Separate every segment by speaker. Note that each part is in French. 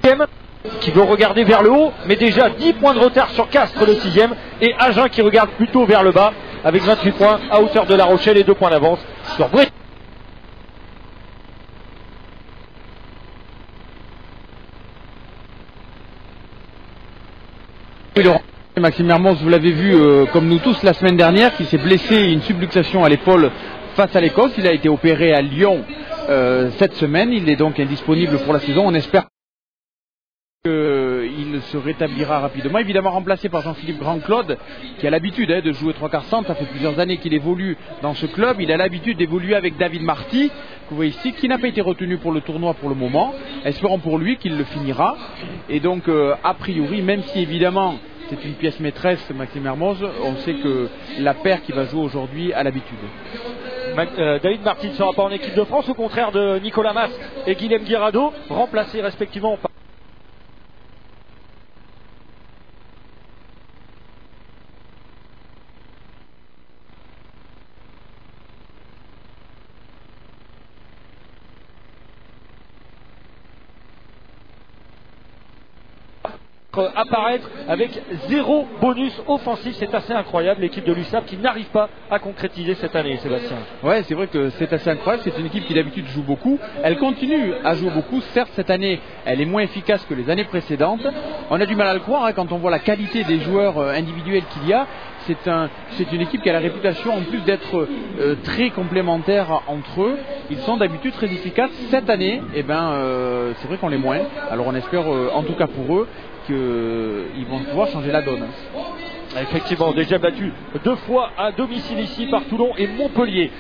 Speaker 1: 5e, qui veut regarder vers le haut, mais déjà 10 points de retard sur Castres, le 6e, et Agen qui regarde plutôt vers le bas, avec 28 points à hauteur de La Rochelle et 2 points d'avance sur Brétigny.
Speaker 2: Maxime Mermoz, vous l'avez vu comme nous tous la semaine dernière, qui s'est blessé, une subluxation à l'épaule face à l'Écosse. Il a été opéré à Lyon cette semaine, il est donc indisponible pour la saison. On espère qu'il se rétablira rapidement, évidemment remplacé par Jean-Philippe Grand-Claude, qui a l'habitude de jouer 3/4 centre. Ça fait plusieurs années qu'il évolue dans ce club. Il a l'habitude d'évoluer avec David Marty, que vous voyez ici, qui n'a pas été retenu pour le tournoi pour le moment. Espérons pour lui qu'il le finira. Et donc a priori, même si évidemment c'est une pièce maîtresse, Maxime Mermoz, on sait que la paire qui va jouer aujourd'hui a l'habitude.
Speaker 1: David Marty ne sera pas en équipe de France, au contraire de Nicolas Mas et Guilhem Guirado, remplacés respectivement par apparaître avec 0 bonus offensif. C'est assez incroyable, l'équipe de l'USAP qui n'arrive pas à concrétiser cette année, Sébastien.
Speaker 2: Ouais, c'est vrai que c'est assez incroyable. C'est une équipe qui d'habitude joue beaucoup. Elle continue à jouer beaucoup. Certes, cette année, elle est moins efficace que les années précédentes. On a du mal à le croire quand on voit la qualité des joueurs individuels qu'il y a. C'est une équipe qui a la réputation en plus d'être très complémentaire entre eux. Ils sont d'habitude très efficaces. Cette année, c'est vrai qu'on l'est moins. Alors on espère, en tout cas pour eux, qu'ils vont pouvoir changer la donne.
Speaker 1: Effectivement, déjà battu 2 fois à domicile ici par Toulon et Montpellier.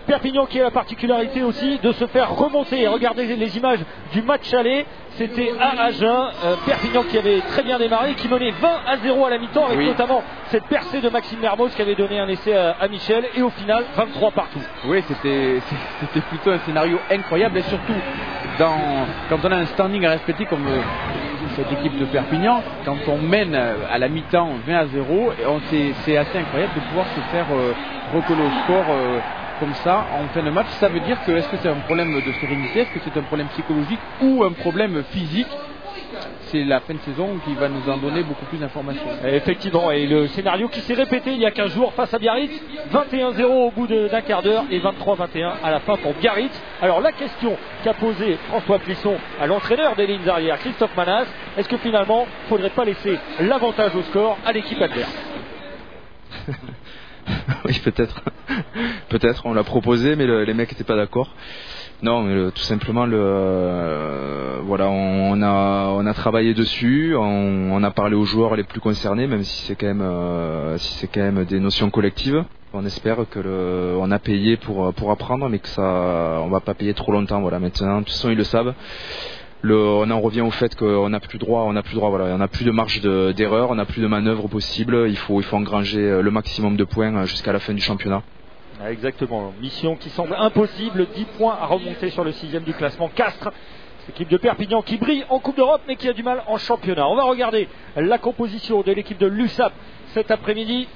Speaker 1: Perpignan qui a la particularité aussi de se faire remonter. Regardez les images du match aller. C'était à Agen. Perpignan qui avait très bien démarré, qui menait 20-0 à la mi-temps, avec notamment cette percée de Maxime Mermoz qui avait donné un essai à Michel. Et au final, 23 partout.
Speaker 2: Oui, c'était plutôt un scénario incroyable. Et surtout, quand on a un standing à respecter comme cette équipe de Perpignan, quand on mène à la mi-temps 20-0, c'est assez incroyable de pouvoir se faire recoller au score comme ça en fin de match. Ça veut dire que est-ce que c'est un problème de sérénité, est-ce que c'est un problème psychologique ou un problème physique? C'est la fin de saison qui va nous en donner beaucoup plus d'informations.
Speaker 1: Effectivement, et le scénario qui s'est répété il y a 15 jours face à Biarritz, 21-0 au bout d'un quart d'heure et 23-21 à la fin pour Biarritz. Alors la question qu'a posée François Plisson à l'entraîneur des lignes arrières, Christophe Manas, est-ce que finalement il ne faudrait pas laisser l'avantage au score à l'équipe adverse?
Speaker 3: Oui, peut-être. Peut-être, on l'a proposé, mais les mecs n'étaient pas d'accord. Non, mais tout simplement, voilà, on a travaillé dessus, on a parlé aux joueurs les plus concernés, même si c'est quand même des notions collectives. On espère que on a payé pour apprendre, mais on va pas payer trop longtemps. Voilà, maintenant, de toute façon, ils le savent. On en revient au fait qu'on n'a plus droit, voilà, on n'a plus de marge d'erreur, on n'a plus de manœuvre possible. Il faut engranger le maximum de points jusqu'à la fin du championnat.
Speaker 1: Exactement, mission qui semble impossible, 10 points à remonter sur le 6e du classement. Castres, l'équipe de Perpignan qui brille en Coupe d'Europe mais qui a du mal en championnat. On va regarder la composition de l'équipe de l'USAP cet après-midi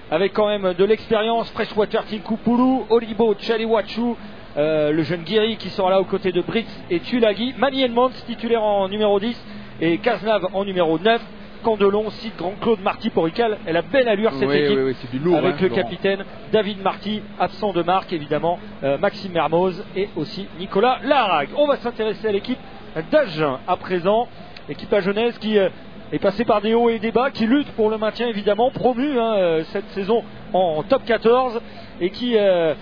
Speaker 1: avec quand même de l'expérience. Freshwater Tinkoupulu, Olibo Chaliwachu, le jeune Guiri qui sera là aux côtés de Brits et Tulagi, Mani Edmonds titulaire en numéro 10 et Cazenave en numéro 9. Candelon, Sid, Grand-Claude, Marty, Porical. Elle a belle allure cette équipe,
Speaker 2: c'est du lourd,
Speaker 1: avec le capitaine David Marty, absent de marque évidemment, Maxime Mermoz et aussi Nicolas Larague. On va s'intéresser à l'équipe d'Agen à présent, équipe agenaise qui est passée par des hauts et des bas, qui lutte pour le maintien évidemment, promu cette saison en top 14 et qui a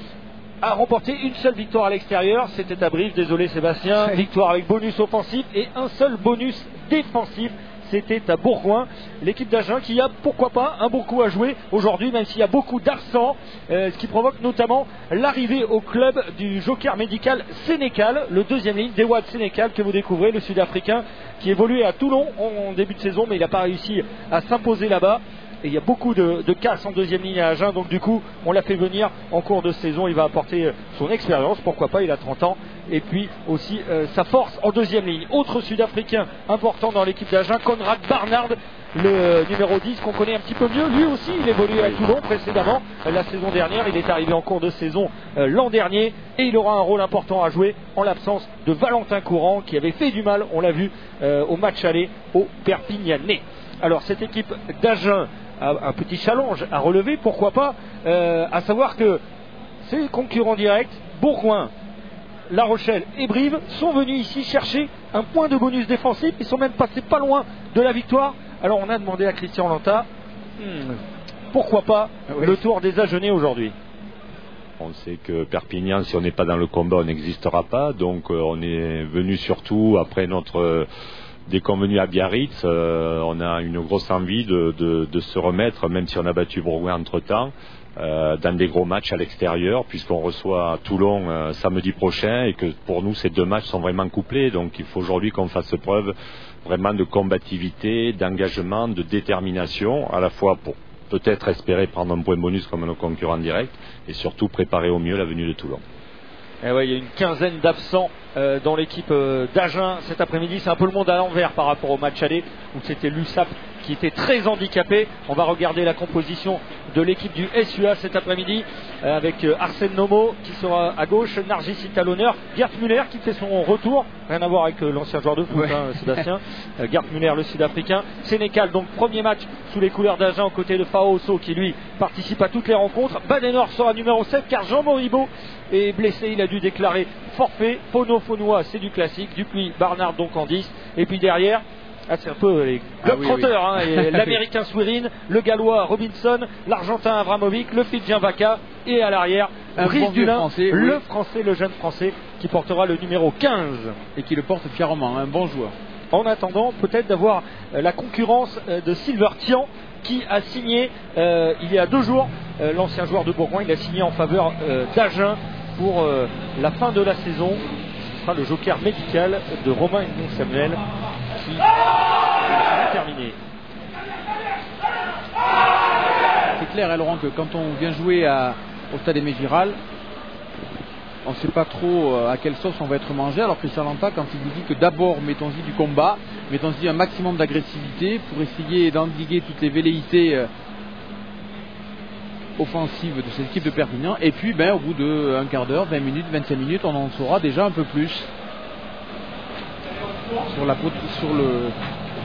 Speaker 1: remporté une seule victoire à l'extérieur, c'était à Brive, désolé Sébastien, victoire avec bonus offensif et un seul bonus défensif. C'était à Bourgoin, l'équipe d'Agen qui a pourquoi pas un bon coup à jouer aujourd'hui, même s'il y a beaucoup d'absents, ce qui provoque notamment l'arrivée au club du joker médical Sénécal, le deuxième ligne d'Ewad Sénécal que vous découvrez, le Sud-Africain qui évoluait à Toulon en début de saison, mais il n'a pas réussi à s'imposer là-bas. Et il y a beaucoup de casse en deuxième ligne à Agen, donc du coup on l'a fait venir en cours de saison. Il va apporter son expérience, pourquoi pas, il a 30 ans, et puis aussi sa force en deuxième ligne. Autre Sud-Africain important dans l'équipe d'Agen, Conrad Barnard, le numéro 10 qu'on connaît un petit peu mieux. Lui aussi, il évolue à Toulon précédemment. La saison dernière, il est arrivé en cours de saison l'an dernier et il aura un rôle important à jouer en l'absence de Valentin Courant qui avait fait du mal, on l'a vu, au match aller au Perpignanais. Alors cette équipe d'Agen a un petit challenge à relever, pourquoi pas, à savoir que ses concurrents directs, Bourgoin, La Rochelle et Brive, sont venus ici chercher un point de bonus défensif. Ils sont même passés pas loin de la victoire. Alors on a demandé à Christian Lanta, pourquoi pas le tour des Agenais aujourd'hui.
Speaker 4: On sait que Perpignan, si on n'est pas dans le combat, on n'existera pas. Donc on est venu surtout après notre déconvenu à Biarritz. On a une grosse envie de se remettre, même si on a battu Bourgoin entre-temps, dans des gros matchs à l'extérieur, puisqu'on reçoit Toulon samedi prochain et que pour nous ces deux matchs sont vraiment couplés. Donc il faut aujourd'hui qu'on fasse preuve vraiment de combativité, d'engagement, de détermination, à la fois pour peut-être espérer prendre un point bonus comme nos concurrents directs et surtout préparer au mieux la venue de Toulon.
Speaker 1: Et ouais, il y a une quinzaine d'absents dans l'équipe d'Agen cet après-midi. C'est un peu le monde à l'envers par rapport au match aller où c'était l'USAP qui était très handicapé. On va regarder la composition de l'équipe du SUA cet après-midi avec Arsène Nomo qui sera à gauche, Nargis Talonneur, Gert Muller qui fait son retour, rien à voir avec l'ancien joueur de foot, Sébastien. Gert Muller, le Sud-Africain. Sénécal, donc premier match sous les couleurs d'Agen aux côtés de Faoso qui lui participe à toutes les rencontres. Badenor sera numéro 7 car Jean Moribaud est blessé, il a dû déclarer forfait. Fonoa, c'est du classique. Dupuis, Barnard donc en 10. Et puis derrière, c'est un peu les globetrotters, l'américain Swirin, le gallois Robinson, l'argentin Avramovic, le fidjien Vaca et à l'arrière Brice Dulin, le français, le jeune français qui portera le numéro 15
Speaker 2: et qui le porte fièrement, un bon joueur.
Speaker 1: En attendant peut-être d'avoir la concurrence de Silver Tian qui a signé il y a 2 jours, l'ancien joueur de Bourgoin, il a signé en faveur d'Agen pour la fin de la saison. Ce sera le joker médical de Romain Samuel qui est terminé.
Speaker 2: C'est clair, Laurent, que quand on vient jouer au stade Aimé Giral, on ne sait pas trop à quelle sauce on va être mangé. Alors Christian Lanta, quand il vous dit que d'abord mettons-y du combat, mettons-y un maximum d'agressivité pour essayer d'endiguer toutes les velléités offensive de cette équipe de Perpignan, et puis au bout d'un quart d'heure, 20 minutes, 25 minutes, on en saura déjà un peu plus sur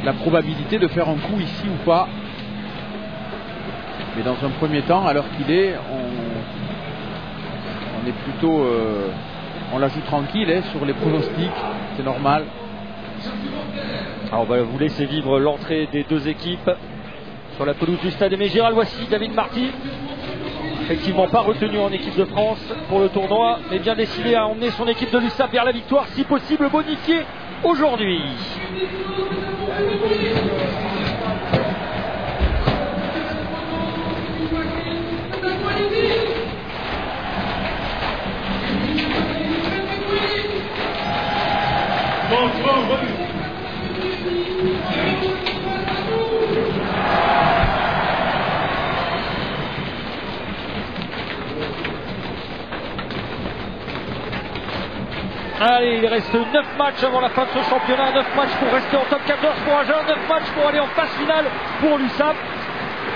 Speaker 2: la probabilité de faire un coup ici ou pas. Mais dans un premier temps, à l'heure qu'il est, on est plutôt on la joue tranquille sur les pronostics, c'est normal.
Speaker 1: Alors on va vous laisser vivre l'entrée des deux équipes sur la pelouse du stade Aimé Giral. Voici David Marty, effectivement pas retenu en équipe de France pour le tournoi, mais bien décidé à emmener son équipe de l'USAP vers la victoire, si possible bonifiée aujourd'hui. Allez, il reste 9 matchs avant la fin de ce championnat, 9 matchs pour rester en top 14 pour Agen, 9 matchs pour aller en phase finale pour l'USAP.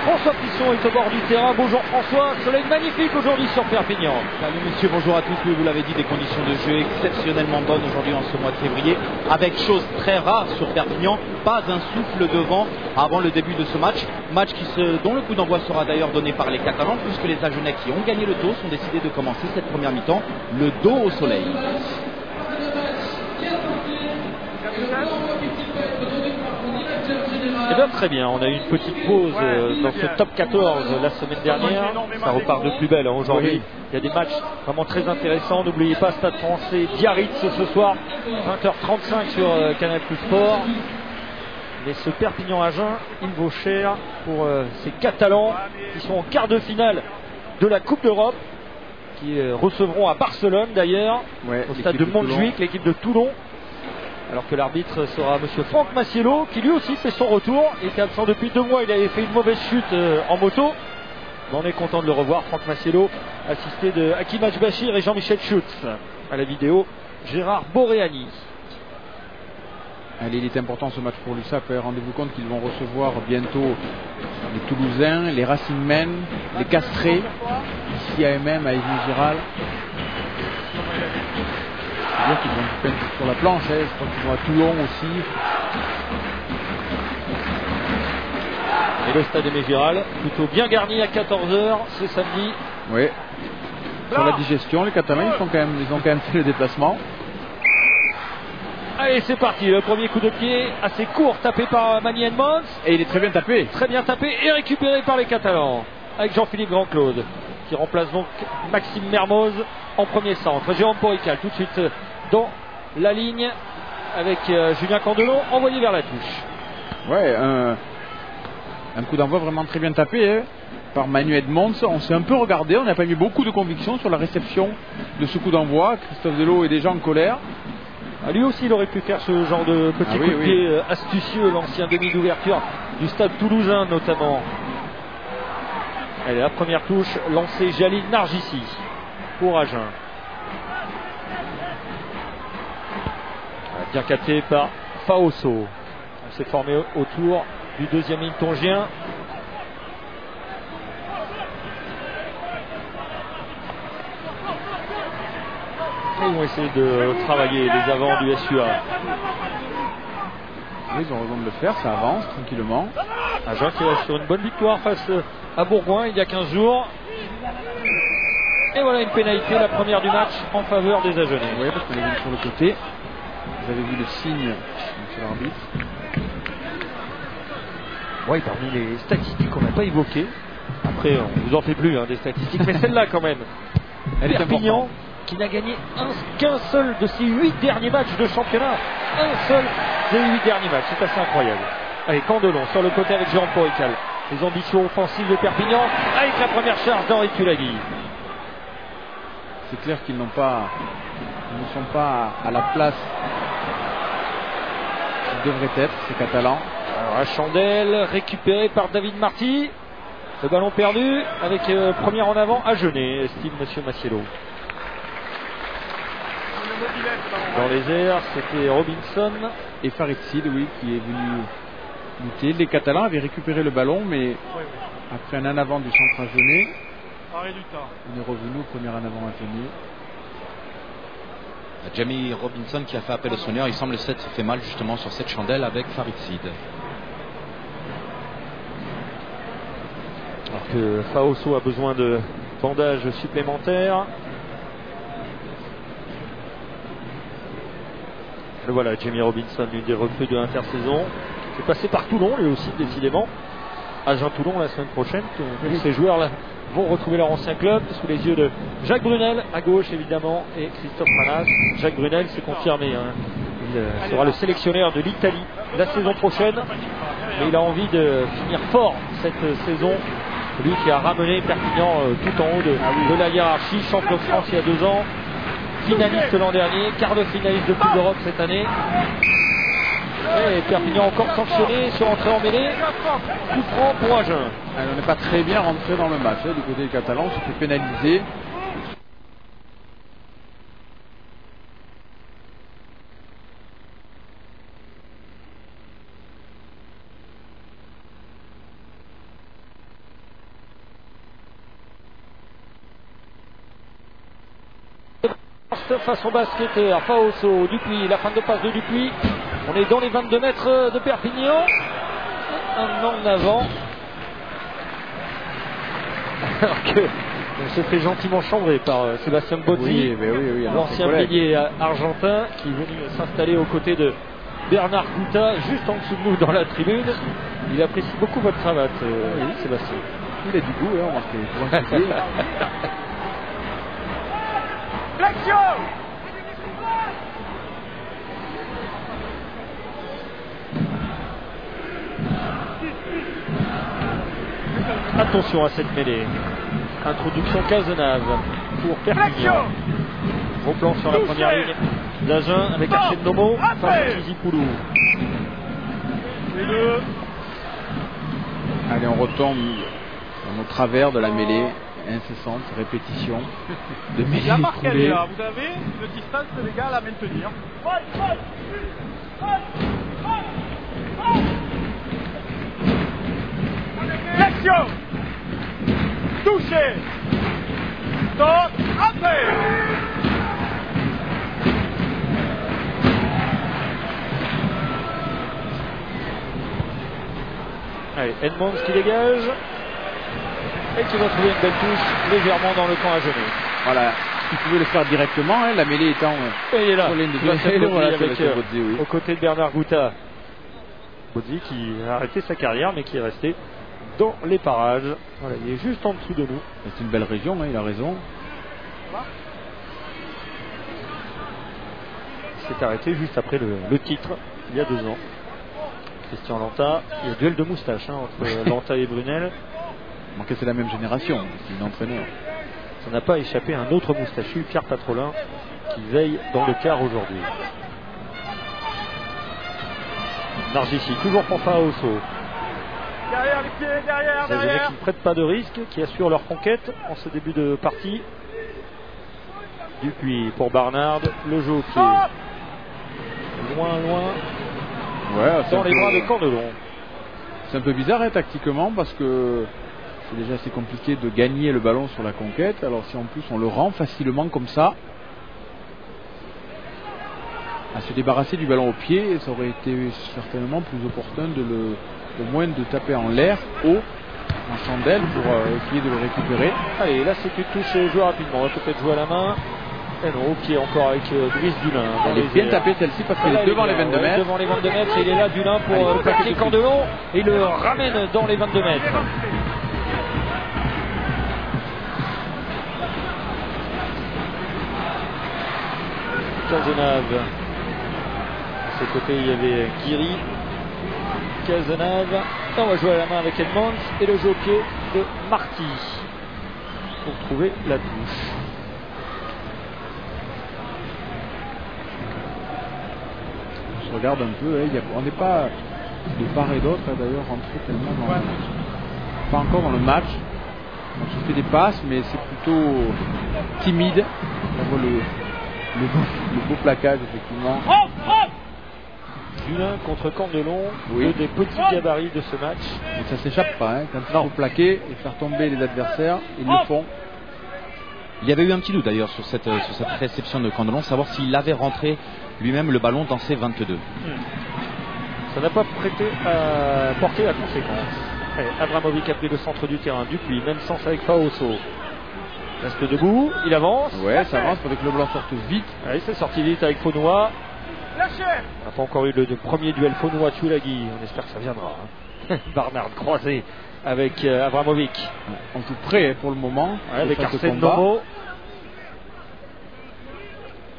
Speaker 1: François Plisson est au bord du terrain. Bonjour François, soleil magnifique aujourd'hui sur Perpignan.
Speaker 5: Salut messieurs, bonjour à tous. Oui, vous l'avez dit, des conditions de jeu exceptionnellement bonnes aujourd'hui en ce mois de février, avec chose très rare sur Perpignan, pas un souffle de vent avant le début de ce match. Match dont le coup d'envoi sera d'ailleurs donné par les Catalans, puisque les Agenais qui ont gagné le dos sont décidés de commencer cette première mi-temps le dos au soleil.
Speaker 1: Eh bien, très bien, on a eu une petite pause dans ce top 14 la semaine dernière. Ça repart de plus belle aujourd'hui. Il y a des matchs vraiment très intéressants. N'oubliez pas Stade Français Biarritz ce soir, 20h35 sur Canal Plus Sport. Mais ce Perpignan-Agen, il vaut cher pour ces Catalans qui sont en quart de finale de la Coupe d'Europe, qui recevront à Barcelone d'ailleurs, au stade de Montjuïc, l'équipe de Toulon. Alors que l'arbitre sera monsieur Franck Massiello, qui lui aussi fait son retour. Il était absent depuis 2 mois, il avait fait une mauvaise chute en moto. Mais on est content de le revoir, Franck Massiello, assisté de Hakim Bachir et Jean-Michel Schutz. À la vidéo, Gérard Boréani.
Speaker 2: Allez, il est important ce match pour l'USAP. Rendez-vous compte qu'ils vont recevoir bientôt les Toulousains, les Racing Men, les Castrés, ici à MM, à Yves-Giral. C'est-à-dire qu'ils vont peindre sur la planche. Je crois qu'ils vont à Toulon aussi.
Speaker 1: Et le stade Aimé Giral, plutôt bien garni à 14h ce samedi.
Speaker 2: Oui. Sur la digestion, les Catalans, ils ont quand même fait le déplacement.
Speaker 1: Allez, c'est parti. Le premier coup de pied assez court, tapé par Manny Edmonds.
Speaker 2: Et il est très bien tapé.
Speaker 1: Très bien tapé et récupéré par les Catalans. Avec Jean-Philippe Grand-Claude, qui remplace donc Maxime Mermoz en premier centre. Jérôme Porical, tout de suite dans la ligne, avec Julien Candelon, envoyé vers la touche.
Speaker 2: Ouais, un coup d'envoi vraiment très bien tapé par Manu Edmonds. On s'est un peu regardé, on n'a pas mis beaucoup de conviction sur la réception de ce coup d'envoi. Christophe Delot est déjà en colère.
Speaker 1: Lui aussi, il aurait pu faire ce genre de petit coup de pied astucieux, l'ancien demi d'ouverture du stade toulousain notamment. Allez, la première touche, lancé Jalil Nargissi pour Agen. Bien capté par Faoso. On s'est formé autour du deuxième ligne tongien. Ils vont essayer de travailler les avants du SUA.
Speaker 2: Oui, ils ont raison de le faire, ça avance tranquillement.
Speaker 1: Agen qui est sur une bonne victoire face à Bourgoin il y a 15 jours. Et voilà une pénalité, la première du match en faveur des Agenais.
Speaker 2: Oui, parce qu'on est venu sur le côté. Vous avez vu le signe, monsieur l'arbitre.
Speaker 1: Oui, parmi les statistiques qu'on n'a pas évoquées. Après, on vous en fait plus des statistiques, mais celle-là quand même.
Speaker 2: Elle est
Speaker 1: Perpignan qui n'a gagné qu'un seul de ses 8 derniers matchs de championnat. Un seul des 8 derniers matchs, c'est assez incroyable. Allez, Candelon sur le côté avec Jérôme Porical. Les ambitions offensives de Perpignan avec la première charge d'Henri Tulagi.
Speaker 2: C'est clair qu'ils ne sont pas à la place qu'ils devraient être, ces Catalans.
Speaker 1: Alors la chandelle récupérée par David Marty. Le ballon perdu avec première en avant à Genet, estime monsieur Massiello. Dans les airs, c'était Robinson
Speaker 2: et Farid Sid, oui, qui est venu lutter. Les Catalans avaient récupéré le ballon, mais après un en avant du centre à Genet, on est revenu au premier en avant à Genet.
Speaker 5: Jamie Robinson qui a fait appel au sonneur, il semble s'être fait mal justement sur cette chandelle avec Farid Sid.
Speaker 1: Alors que Faoso a besoin de bandages supplémentaires. Le voilà, Jamie Robinson, l'une des recrues de l'intersaison. C'est passé par Toulon, lui aussi, décidément. Agen-Toulon la semaine prochaine. Tous ces joueurs-là vont retrouver leur ancien club sous les yeux de Jacques Brunel, à gauche évidemment, et Christophe Manas. Jacques Brunel, c'est confirmé. Il sera le sélectionneur de l'Italie la saison prochaine. Mais il a envie de finir fort cette saison. Lui qui a ramené Perpignan tout en haut de la hiérarchie, champion de France il y a 2 ans, finaliste l'an dernier, quart de finaliste de Coupe d'Europe cette année. Et Perpignan encore sanctionné sur entrée en mêlée. Coup franc pour Agen.
Speaker 2: On n'est pas très bien rentré dans le match du côté des Catalans, on s'est fait pénaliser.
Speaker 1: Face au basketteur, Faoso, Dupuis, la fin de passe de Dupuis. On est dans les 22 mètres de Perpignan. Un en avant. Alors que on se fait gentiment chambrer par Sébastien Botti, l'ancien pilier argentin qui est venu s'installer aux côtés de Bernard Gouta, juste en dessous de nous dans la tribune. Il apprécie beaucoup votre cravate, Sébastien.
Speaker 2: Il a du goût, on va se
Speaker 1: Attention à cette mêlée. Introduction Cazenave pour Perpignan. Gros plan sur la première ligne d'Agen avec Archen Nomo face à Tizi Poulou.
Speaker 2: Allez, on retombe dans le travers de la mêlée. Incessante répétition de mêlée écoulée.
Speaker 6: Vous avez une distance légale à maintenir.
Speaker 1: Allez, Edmonds qui dégage et qui va trouver une belle touche légèrement dans le camp à Genève.
Speaker 2: Voilà, il pouvait le faire directement, hein, la mêlée étant
Speaker 1: Et il est là,
Speaker 2: sur l'une de
Speaker 1: Sébastien Bozzi
Speaker 2: voilà,
Speaker 1: avec,
Speaker 2: Sébastien Bozzi, oui.
Speaker 1: aux côtés de Bernard Gouta. Bozzi qui a arrêté sa carrière mais qui est resté dans les parages. Voilà, il est juste en dessous de nous.
Speaker 2: C'est une belle région, hein, il a raison.
Speaker 1: Il s'est arrêté juste après le titre, il y a 2 ans. Christian Lanta, il y a duel de moustache entre Lanta et Brunel.
Speaker 2: Manquait, c'est la même génération, c'est une entraîneur.
Speaker 1: Ça n'a pas échappé à un autre moustachu, Pierre Patrolin, qui veille dans le quart aujourd'hui. Nargissi, toujours pour Faoso.
Speaker 6: Derrière les pieds, derrière,
Speaker 1: Qui ne prêtent pas de risque, qui assurent leur conquête en ce début de partie. Dupuis pour Barnard, le jeu au pied. Loin,
Speaker 2: Ouais,
Speaker 1: dans les bras de Cordelon.
Speaker 2: C'est un peu bizarre, hein, tactiquement, parce que c'est déjà assez compliqué de gagner le ballon sur la conquête. Alors si en plus on le rend facilement comme ça, à se débarrasser du ballon au pied, ça aurait été certainement plus opportun au moins de taper en l'air, haut, en chandelle, pour essayer de le récupérer.
Speaker 1: Allez, là c'est une touche jouée rapidement, on va peut-être jouer à la main. Et non, qui est encore avec Brice Dulin.
Speaker 2: Elle est bien tapée celle-ci parce qu'elle est devant les 22 mètres.
Speaker 1: Devant les 22 mètres, et il est là Dulin pour plaquer Cordelon et il le ramène dans les 22 mètres. Cazenave. À ses côtés, il y avait Guiri. Cazenave. Et on va jouer à la main avec Edmonds et le jeu au pied de Marty pour trouver la touche.
Speaker 2: On regarde un peu, hein, on n'est pas de part et d'autre d'ailleurs rentré tellement pas encore dans le match. On se fait des passes, mais c'est plutôt timide. On voit le beau plaquage effectivement.
Speaker 1: Dulin contre Cordelon,
Speaker 2: oui.
Speaker 1: Deux des petits gabarits de ce match.
Speaker 2: Mais ça s'échappe pas, hein. Quand il faut plaquer et faire tomber les adversaires, ils le font.
Speaker 5: Il y avait eu un petit doute d'ailleurs sur cette réception de Cordelon, savoir s'il avait rentré lui-même le ballon dans ses 22.
Speaker 1: Ça n'a pas prêté à porter la conséquence. Allez, Abramovic a pris le centre du terrain. Dupuis, même sens avec Faoso. Reste debout, il avance.
Speaker 2: Ouais, ça avance pour que le blanc sorte vite.
Speaker 1: Allez, c'est sorti vite avec Faunois. On n'a pas encore eu le premier duel Faunois-Tulagi. On espère que ça viendra. Hein. Barnard croisé avec Abramovic.
Speaker 2: En tout près pour le moment.
Speaker 1: Ouais, avec Arsène Nomo.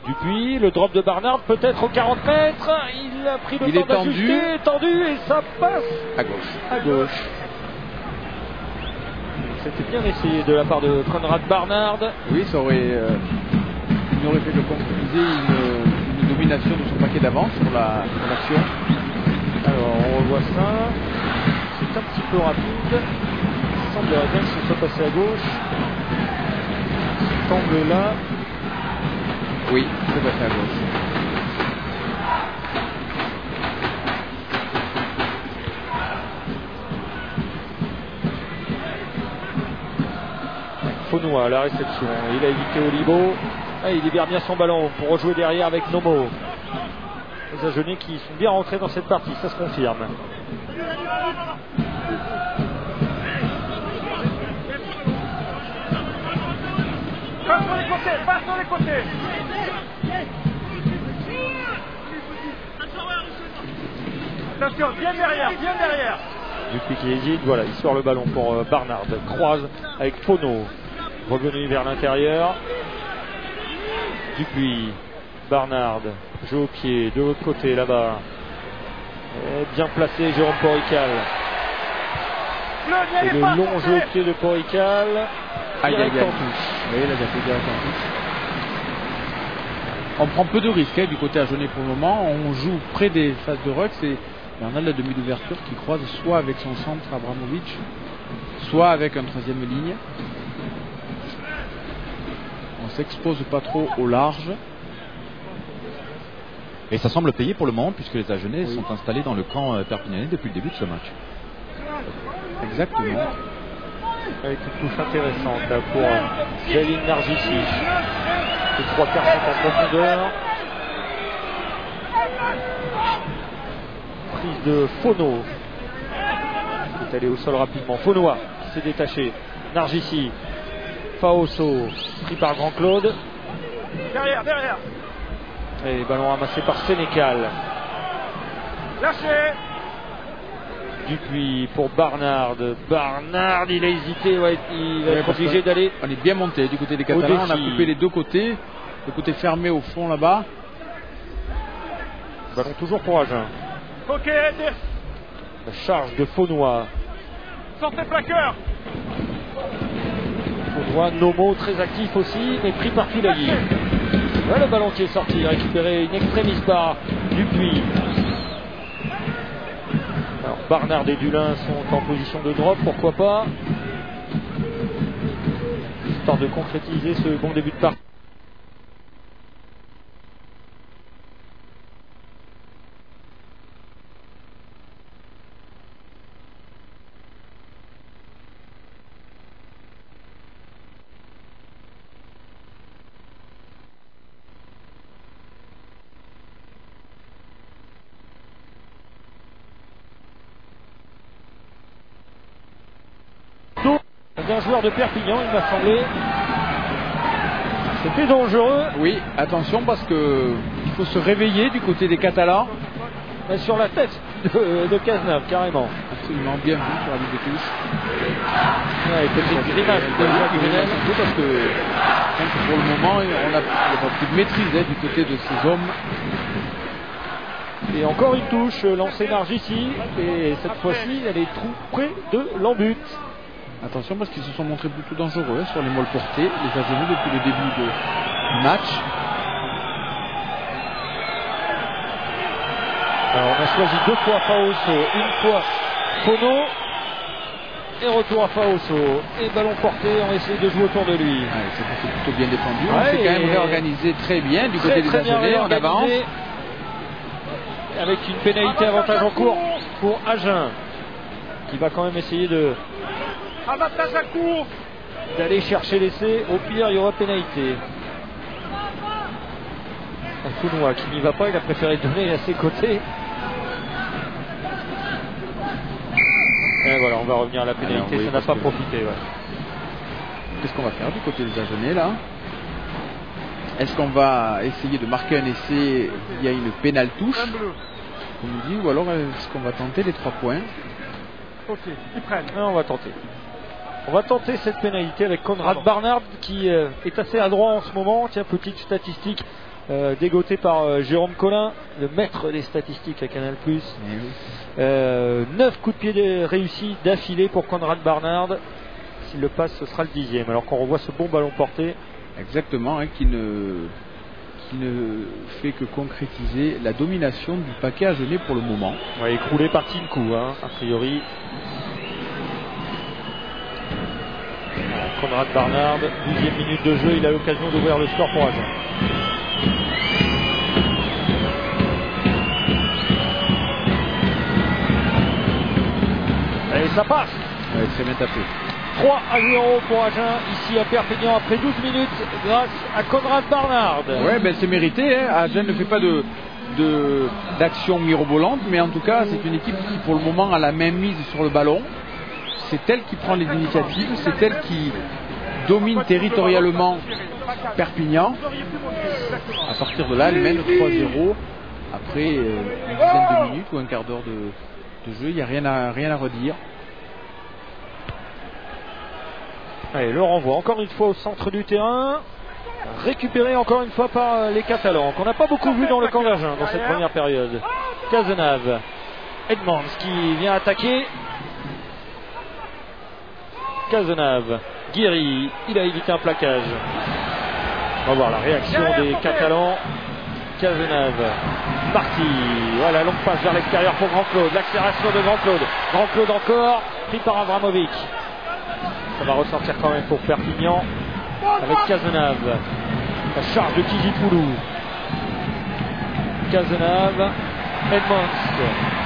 Speaker 1: Dupuis, le drop de Barnard, peut-être aux 40 mètres. Il a pris le temps d'ajuster, tendu et ça passe
Speaker 2: à gauche.
Speaker 1: À gauche. C'était bien essayé de la part de Conrad Barnard.
Speaker 2: Oui, ça aurait, il aurait fait de concrétiser une domination de son paquet d'avance sur l'action.
Speaker 1: Alors on revoit ça. C'est un petit peu rapide. Il semblerait bien que ce soit passé à gauche. Cet angle-là.
Speaker 2: Oui, c'est passé à gauche.
Speaker 1: Faunois à la réception. Il a évité Olibo. Ah, il libère bien son ballon pour rejouer derrière avec Nomo. Les Agenais qui sont bien rentrés dans cette partie, ça se confirme.
Speaker 6: Passe sur les côtés. Attention, bien derrière.
Speaker 1: Dupuis qui hésite, voilà, il sort le ballon pour Barnard. Croise avec Fono. Revenu vers l'intérieur. Dupuis, Barnard, joue au pied, de l'autre côté là-bas. Bien placé, Jérôme Porical. Et le long jeu au pied de Porical. Direct en touche.
Speaker 2: Oui, là, il a fait direct en touche. On prend peu de risques du côté Agenais pour le moment. On joue près des phases de ruck. Et on a la demi d'ouverture qui croise soit avec son centre Abramovic, soit avec un troisième ligne. On s'expose pas trop au large.
Speaker 5: Et ça semble payer pour le moment puisque les Agenais sont installés dans le camp perpignanais depuis le début de ce match.
Speaker 2: Exactement.
Speaker 1: Avec une touche intéressante là, pour Céline Nargissi. Les trois quarts sont en profondeur. Prise de Fono. est allé au sol rapidement. Faunois s'est détaché. Nargissi. Faoso pris par Grand Claude.
Speaker 6: Derrière, derrière.
Speaker 1: Et ballon ramassé par Sénécal.
Speaker 6: Lâchez.
Speaker 1: Dupuis pour Barnard. Barnard, il a hésité. Ouais, il va être obligé d'aller.
Speaker 2: On est bien monté du côté des Catalans. On a
Speaker 1: défi.
Speaker 2: coupé les deux côtés. Le côté fermé au fond là-bas.
Speaker 1: Ballon toujours pour Agen.
Speaker 6: Ok,
Speaker 1: La charge de Faunois.
Speaker 6: sortez plaqueur.
Speaker 1: Faunois, Nomo très actif aussi, mais pris par Tulagi. Voilà le ballon qui est sorti, récupéré une extrémiste par Dupuis. Alors Barnard et Dulin sont en position de drop, pourquoi pas. Histoire de concrétiser ce bon début de partie. D'un joueur de Perpignan, il m'a semblé. C'était dangereux.
Speaker 2: Oui, attention parce que il faut se réveiller du côté des Catalans.
Speaker 1: Mais sur la tête de Cazenave, carrément.
Speaker 2: Absolument bien vu sur la ligne de touche.
Speaker 1: Ouais, petite grimace de Jacques Venel.
Speaker 2: Surtout parce que je pense que pour le moment, on n'a pas beaucoup de maîtrise du côté de ces hommes.
Speaker 1: Et encore une touche lancée Nargissi. Et cette fois-ci, elle est tout près de l'embut.
Speaker 2: Attention parce qu'ils se sont montrés plutôt dangereux sur les molles portées, les Agenais depuis le début du match.
Speaker 1: Alors on a choisi 2 fois Faoso, une fois Fono. Et retour à Faoso. Et ballon porté, on essaie de jouer autour de lui.
Speaker 2: Ouais, c'est plutôt bien défendu.
Speaker 1: Ouais,
Speaker 2: on s'est quand même réorganisé très bien du côté des
Speaker 1: très bien
Speaker 2: Agenais, on avance.
Speaker 1: réorganisé. Avec une pénalité avantage en cours pour Agen. Qui va quand même essayer
Speaker 6: Avantage à court.
Speaker 1: d'aller chercher l'essai. Au pire, il y aura pénalité. Un Faunois qui n'y va pas, il a préféré donner à ses côtés. Et voilà, on va revenir à la pénalité,
Speaker 2: oui,
Speaker 1: ça n'a
Speaker 2: parce
Speaker 1: pas
Speaker 2: que-
Speaker 1: profité. Ouais.
Speaker 2: Qu'est-ce qu'on va faire du côté des Agenais là? Est-ce qu'on va essayer de marquer un essai via une pénale touche, comme on dit, ou alors est-ce qu'on va tenter les 3 points?
Speaker 6: Ok, ils prennent.
Speaker 1: Non, on va tenter. On va tenter cette pénalité avec Conrad Barnard qui est assez adroit en ce moment. Tiens, petite statistique dégotée par Jérôme Collin, le maître des statistiques à Canal+. 9 coups de pied réussis d'affilée pour Conrad Barnard. S'il le passe, ce sera le 10e. Alors qu'on revoit ce bon ballon porté.
Speaker 2: Exactement, qui ne fait que concrétiser la domination du paquet agenais pour le moment.
Speaker 1: Ouais, écroulé par Tinku, a priori. Conrad Barnard, 12e minute de jeu, il a l'occasion d'ouvrir le score pour Agen. Et ça passe.
Speaker 2: Ouais, très bien tapé.
Speaker 1: 3-0 pour Agen, ici à Perpignan, après 12 minutes, grâce à Conrad Barnard.
Speaker 2: Ouais, c'est mérité. Agen ne fait pas d'action mirobolante, mais en tout cas, c'est une équipe qui, pour le moment, a la main mise sur le ballon. C'est elle qui prend les initiatives, c'est elle qui domine territorialement Perpignan. À partir de là, elle mène 3-0 après une dizaine de minutes ou un quart d'heure de jeu. Il n'y a rien à redire.
Speaker 1: Allez, le renvoi encore une fois au centre du terrain, récupéré encore une fois par les Catalans, qu'on n'a pas beaucoup vu dans le camp d'Agen dans cette première période. Cazenave, Edmonds qui vient attaquer. Cazenave, Guiri, il a évité un plaquage. On va voir la réaction des Catalans. Cazenave, parti. Voilà, longue passe vers l'extérieur pour Grand Claude. L'accélération de Grand Claude. Grand Claude encore, pris par Abramovic. Ça va ressortir quand même pour Perpignan avec Cazenave. La charge de Kijipoulou. Cazenave, Edmonds,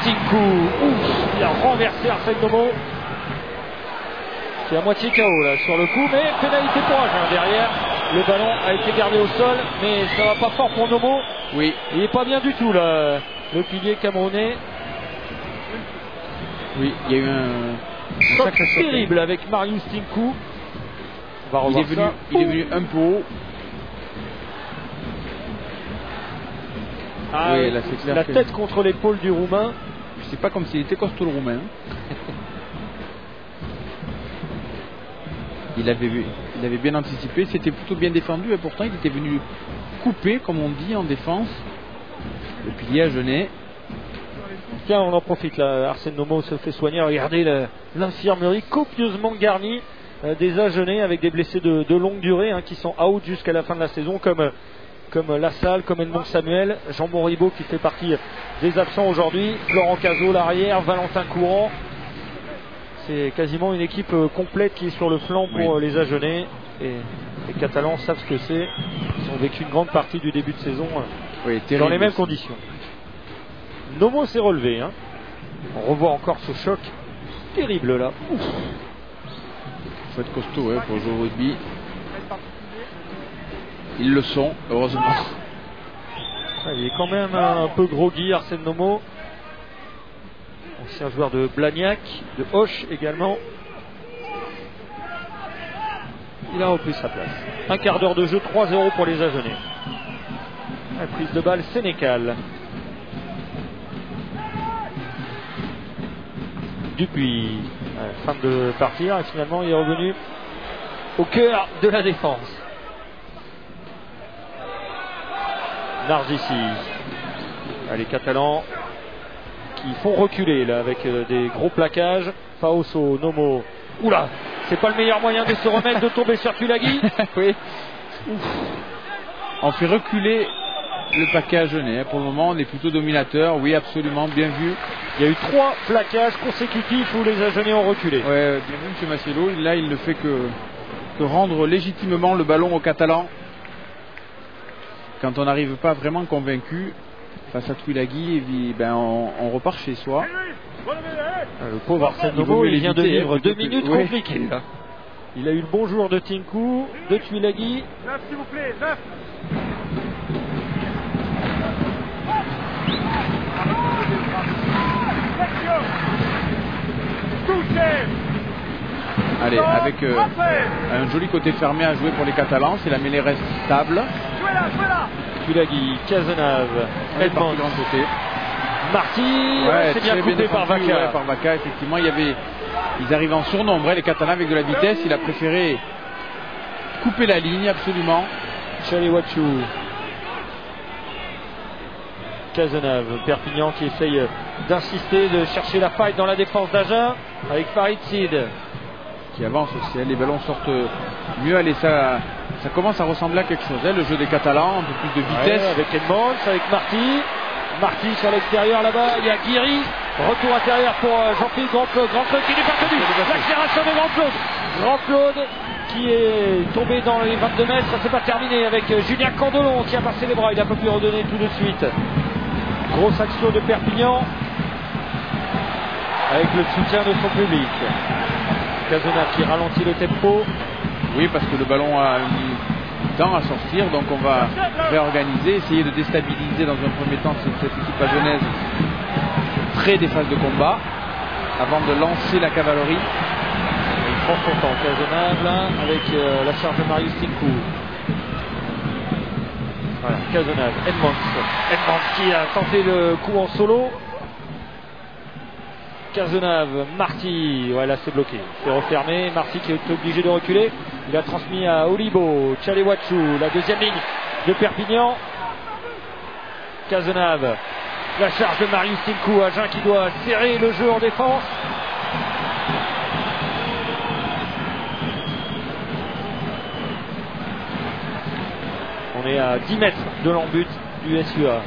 Speaker 1: Tinku. Ouf, il a renversé Arsène Nomo. C'est à moitié KO là sur le coup, mais pénalité pour Agen derrière. Le ballon a été gardé au sol, mais ça va pas fort pour Nomo.
Speaker 2: Oui.
Speaker 1: Il est pas bien du tout là, le pilier camerounais.
Speaker 2: Oui, il y a eu
Speaker 1: Choc terrible avec Marius Tinku. On va revoir ça.
Speaker 2: Il est venu un peu haut.
Speaker 1: Ah,
Speaker 2: oui, là, c'est clair
Speaker 1: la
Speaker 2: que...
Speaker 1: tête contre l'épaule du Roumain.
Speaker 2: C'est pas comme s'il était costaud le Roumain. Il avait bien anticipé, c'était plutôt bien défendu et pourtant il était venu couper, comme on dit en défense, le pilier agenais.
Speaker 1: Tiens, on en profite là, Arsène Nomo se fait soigner. Regardez l'infirmerie copieusement garnie des agenais avec des blessés de longue durée qui sont out jusqu'à la fin de la saison, comme Lassalle, comme Edmond Samuel, Jean Moribaud qui fait partie des absents aujourd'hui, Florent Cazot l'arrière, Valentin Courant. C'est quasiment une équipe complète qui est sur le flanc pour les Agenais. Et les Catalans savent ce que c'est. Ils ont vécu une grande partie du début de saison dans les mêmes conditions. Nomo s'est relevé. On revoit encore ce choc terrible là.
Speaker 2: Il faut être costaud pour jouer au rugby. Ils le sont, heureusement.
Speaker 1: Il est quand même un peu groggy, Arsène Nomo. Ancien joueur de Blagnac, de Hoche également. Il a repris sa place. Un quart d'heure de jeu, 3-0 pour les Agenais. La prise de balle Sénécal. Dupuis, fin de partir et finalement il est revenu au cœur de la défense. Nargissi. Les Catalans qui font reculer là avec des gros plaquages. Faoso, Nomo. Oula, c'est pas le meilleur moyen de se remettre de tomber sur Tulagi.
Speaker 2: Oui. On fait reculer le paquet agenais. Pour le moment, on est plutôt dominateur. Oui, absolument, bien vu.
Speaker 1: Il y a eu 3 plaquages consécutifs où les Agenais ont reculé.
Speaker 2: Ouais, bien vu, M. Massiello. Là, il ne fait que rendre légitimement le ballon aux Catalans. Quand on n'arrive pas vraiment convaincu face à Tuilagi, on repart chez soi.
Speaker 1: Le pauvre Arsène Nomo, il vient de vivre 2 minutes compliquées. Là. Il a eu le bonjour de Tinku, de Tuilagi.
Speaker 6: 9 s'il vous plaît, 9.
Speaker 2: Allez, avec un joli côté fermé à jouer pour les Catalans, si la mêlée reste stable.
Speaker 1: Tulagi, Cazenave, Edmond, Marty, c'est bien coupé par Vaca.
Speaker 2: Par Vaca, effectivement, ils arrivent en surnombre, les Catalans avec de la vitesse. Il a préféré couper la ligne, absolument.
Speaker 1: Chaliwatchou, Cazenave, Perpignan qui essaye d'insister, de chercher la faille dans la défense d'Agen avec Farid Sid
Speaker 2: qui avance aussi. Les ballons sortent mieux. Allez, ça commence à ressembler à quelque chose. Le jeu des Catalans, un peu plus de vitesse.
Speaker 1: Ouais, avec Edmonds, avec Marty sur l'extérieur là-bas. Il y a Guiri. Retour intérieur pour Jean-Philippe Grand-Claude. Grand-Claude qui n'est pas tenu. L'accélération de Grand-Claude. Grand-Claude qui est tombé dans les 22 mètres. Ça s'est pas terminé avec Julien Candelon qui a passé les bras. Il n'a pas pu redonner tout de suite. Grosse action de Perpignan avec le soutien de son public. Cazenave qui ralentit le tempo.
Speaker 2: Oui, parce que le ballon a mis du temps à sortir, donc on va réorganiser, essayer de déstabiliser dans un premier temps cette équipe agenaise près des phases de combat avant de lancer la cavalerie.
Speaker 1: Il prend son temps, Cazenave là, avec la charge de Marius Tinku. Voilà, Cazenave, Edmonds qui a tenté le coup en solo. Cazenave, Marty, là c'est bloqué, c'est refermé. Marty qui est obligé de reculer. Il a transmis à Olibo, Chaliwatchou, la deuxième ligne de Perpignan. Cazenave, la charge de Marius Tinku, Agen qui doit serrer le jeu en défense. On est à 10 mètres de l'embut du SUA.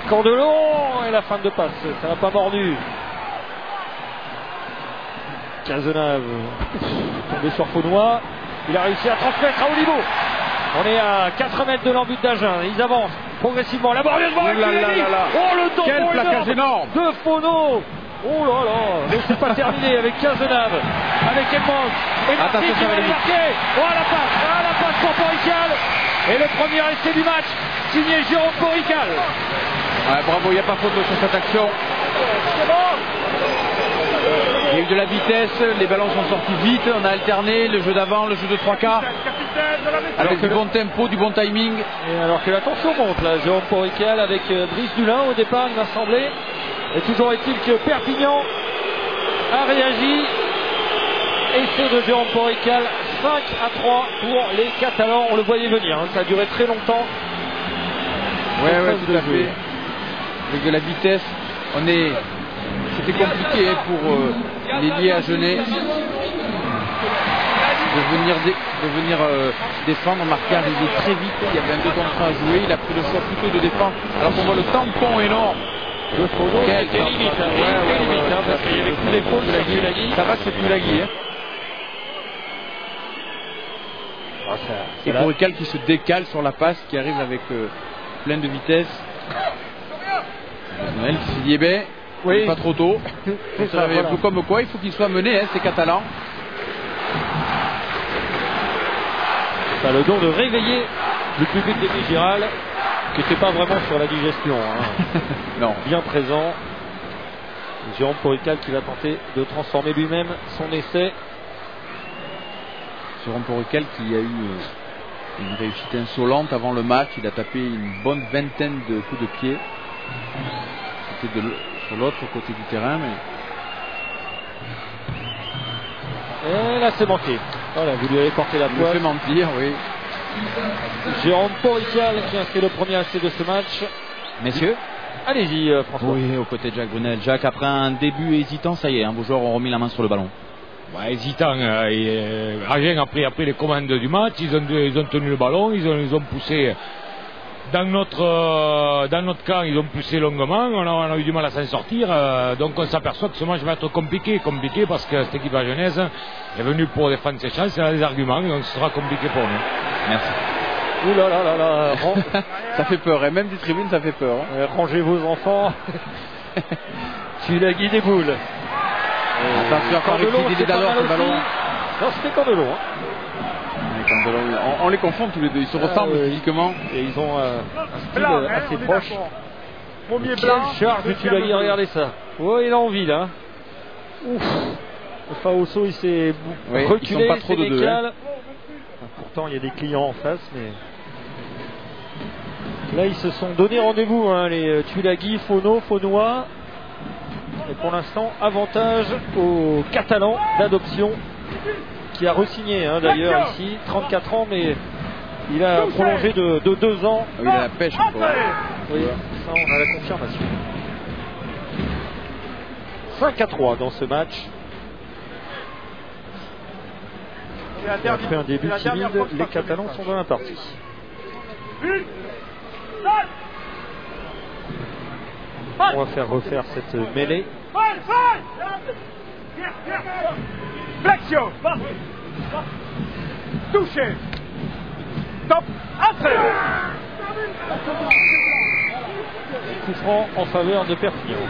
Speaker 1: Candelon et la fin de passe, ça n'a pas mordu. Cazenave tombé sur Faunois. Il a réussi à transmettre à Olivo. On est à 4 mètres de l'embut d'Agen. Ils avancent progressivement, laborieusement.
Speaker 2: Oh le temps! Quel plaquage énorme
Speaker 1: de Fauneau. Oh là là, mais c'est pas terminé avec Cazenave, avec Edmonds. Et Marty qui va marquer. Oh la passe pour Porical. Et le premier essai du match, signé Jérôme Porical.
Speaker 2: Bravo, il n'y a pas photo sur cette action. Il y a eu de la vitesse, les ballons sont sortis vite, on a alterné le jeu d'avant, le jeu de trois quarts. Avec du bon tempo, du bon timing.
Speaker 1: Et alors que la tension monte là, Jérôme Porical avec Brice Dulin au départ, il m'a semblé. Et toujours est-il que Perpignan a réagi. Essai de Jérôme Porical, 5-3 pour les Catalans. On le voyait venir, hein. Ça a duré très longtemps.
Speaker 2: Ouais, tout à fait. Avec de la vitesse, c'était compliqué pour les Liégeonnais de venir défendre. Marqué arrivé très vite, il y avait un 2 contre 1 à jouer, il a pris le choix plutôt de défendre. Alors qu'on voit le tampon énorme.
Speaker 1: Le Fono, c'était limite, parce qu'il y avait tous les fautes de Tulagi.
Speaker 2: Ça va, c'est Tulagi. Et Porical qui se décale sur la passe, qui arrive avec plein de vitesse. Noël qui se dit, eh ben,
Speaker 1: oui,
Speaker 2: pas trop tôt. C'est ça, voilà. Un peu comme quoi, il faut qu'il soit mené, hein, ces Catalans.
Speaker 1: Ça a le don de réveiller le public des Giral, qui n'était pas vraiment sur la digestion. Hein.
Speaker 2: Non.
Speaker 1: Bien présent. Jérôme Porical qui va tenter de transformer lui-même son essai.
Speaker 2: Jérôme Porical qui a eu une réussite insolente avant le match. Il a tapé une bonne vingtaine de coups de pied. C'était sur l'autre côté du terrain. Mais...
Speaker 1: Et là c'est manqué. Voilà, vous lui avez porté la poisse.
Speaker 2: Il me fait mentir, oui.
Speaker 1: Jérôme Porical qui inscrit le premier essai de ce match.
Speaker 5: Messieurs,
Speaker 1: allez-y François.
Speaker 5: Oui, aux côtés de Jacques Brunel. Jacques, après un début hésitant, ça y est, vos joueurs ont remis la main sur le ballon.
Speaker 7: Ouais, hésitant. Agen a pris les commandes du match, ils ont tenu le ballon, ils ont poussé dans notre camp, ils ont poussé longuement, on a eu du mal à s'en sortir, donc on s'aperçoit que ce match va être compliqué parce que cette équipe agennaise est venue pour défendre ses chances, elle a des arguments, donc ce sera compliqué pour nous.
Speaker 5: Merci.
Speaker 1: Ouh là là là là.
Speaker 2: Ça fait peur, et même des tribunes ça fait peur. Hein.
Speaker 1: Rangez vos enfants. Tulagi des boules.
Speaker 2: Attention encore avec l'idée d'alors le ballon.
Speaker 1: Non, c'était Candelon. Hein.
Speaker 2: On les confond tous les deux, ils se ressemblent physiquement.
Speaker 1: Et ils ont un style assez proche.
Speaker 6: Premier
Speaker 1: Quelle
Speaker 6: blanc.
Speaker 1: charge de Tulagi, regardez ça. Oh, il a envie là. Ouf. Faoso il s'est reculé,
Speaker 2: ils sont pas trop de deux, hein.
Speaker 1: Pourtant il y a des clients en face, mais là ils se sont donné rendez-vous, hein, les Tulagi, Faunois. Et pour l'instant, avantage aux Catalans d'adoption, qui a re-signé d'ailleurs ici, 34 ans, mais il a prolongé de 2 ans.
Speaker 2: Il a la pêche encore.
Speaker 1: Oui, ça on a la confirmation. 5-3 dans ce match. Après un début timide, les Catalans sont dans la partie. On va faire refaire cette mêlée.
Speaker 6: Flexion. Touché. Top. Entrée.
Speaker 1: Coup franc en faveur de Perpignan.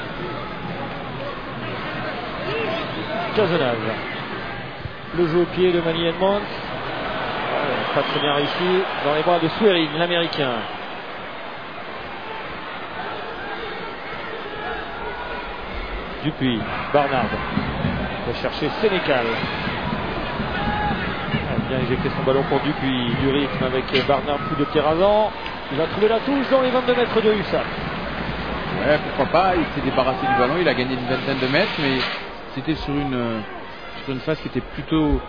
Speaker 1: Cazenave. Le jeu au pied de Manny Edmonds. Pas très bien réussi. Dans les bras de Swerin, l'américain. Dupuis, Barnard va chercher Sénécal. Il a bien éjecté son ballon pour Dupuis. Du rythme avec Barnard, coup de pied rasant. Il va trouver la touche dans les 22 mètres de Hussat.
Speaker 2: Ouais, pourquoi pas, il s'est débarrassé du ballon, il a gagné une vingtaine de mètres, mais c'était sur une phase qui était plutôt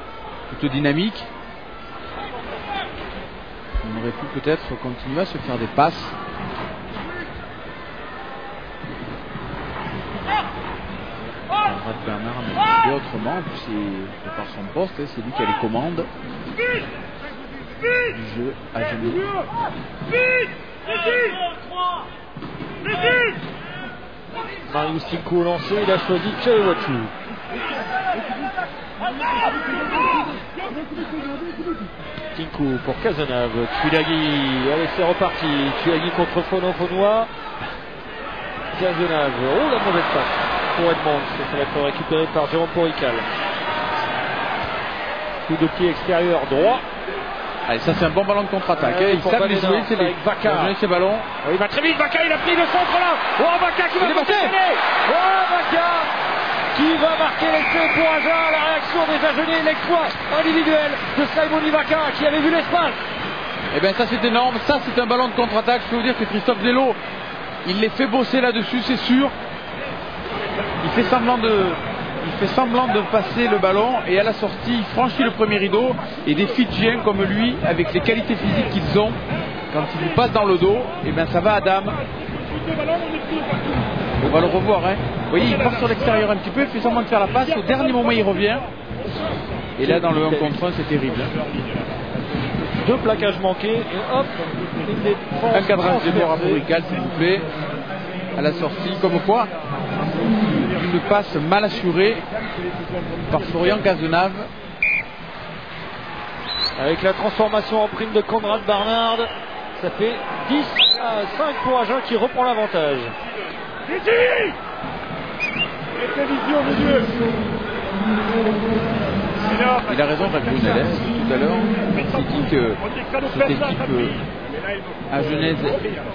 Speaker 2: dynamique. On aurait pu peut-être continuer à se faire des passes. Bernard a décidé autrement, en plus c'est par son poste, c'est lui qui a les commandes du jeu à genoux.
Speaker 1: Marius Tinko lancé, il a choisi Chewachu. Tinko pour Cazenave, Tulagi, allez c'est reparti, Tulagi contre Faunois. Cazenave, oh la mauvaise passe pour Edmonds, ça va être récupéré par Jérôme Porical. Coup de pied extérieur droit
Speaker 2: Allez, ça c'est un bon ballon de contre-attaque.
Speaker 1: Ouais,
Speaker 2: Ils
Speaker 1: pour
Speaker 2: savent les
Speaker 1: Balena,
Speaker 2: jouer, c'est les
Speaker 1: avec Vaca.
Speaker 2: jouer ces ballons.
Speaker 1: Il va très vite, Vaca, il a pris le centre là. Oh, Vaca qui va
Speaker 2: Il est passé.
Speaker 1: passer. Oh, Vaca qui va marquer l'essai pour Agen. La réaction des Agenais, l'exploit individuel de Simon Vaca qui avait vu l'espace.
Speaker 2: Eh bien ça c'est énorme, ça c'est un ballon de contre-attaque. Je peux vous dire que Christophe Delot, il les fait bosser là-dessus, c'est sûr. Il fait semblant de passer le ballon et à la sortie il franchit le premier rideau et des Fidjiens comme lui, avec les qualités physiques qu'ils ont, quand ils lui passent dans le dos, et bien ça va à dame. On va le revoir, hein. Vous voyez, il part sur l'extérieur un petit peu, il fait semblant de faire la passe, au dernier moment il revient. Et là dans le 1 contre 1 c'est terrible.
Speaker 1: Deux plaquages manqués et hop, une défense
Speaker 2: Un cadrage des bords à
Speaker 1: transversée.
Speaker 2: Bourical s'il vous plaît. À la sortie, comme quoi une passe mal assurée par Florian Cazenave.
Speaker 1: Avec la transformation en prime de Conrad Barnard, ça fait 10 à 5 pour Agen qui reprend l'avantage.
Speaker 2: Il a raison Jacques Brunel tout à l'heure. Il s'est dit que cette équipe agenaise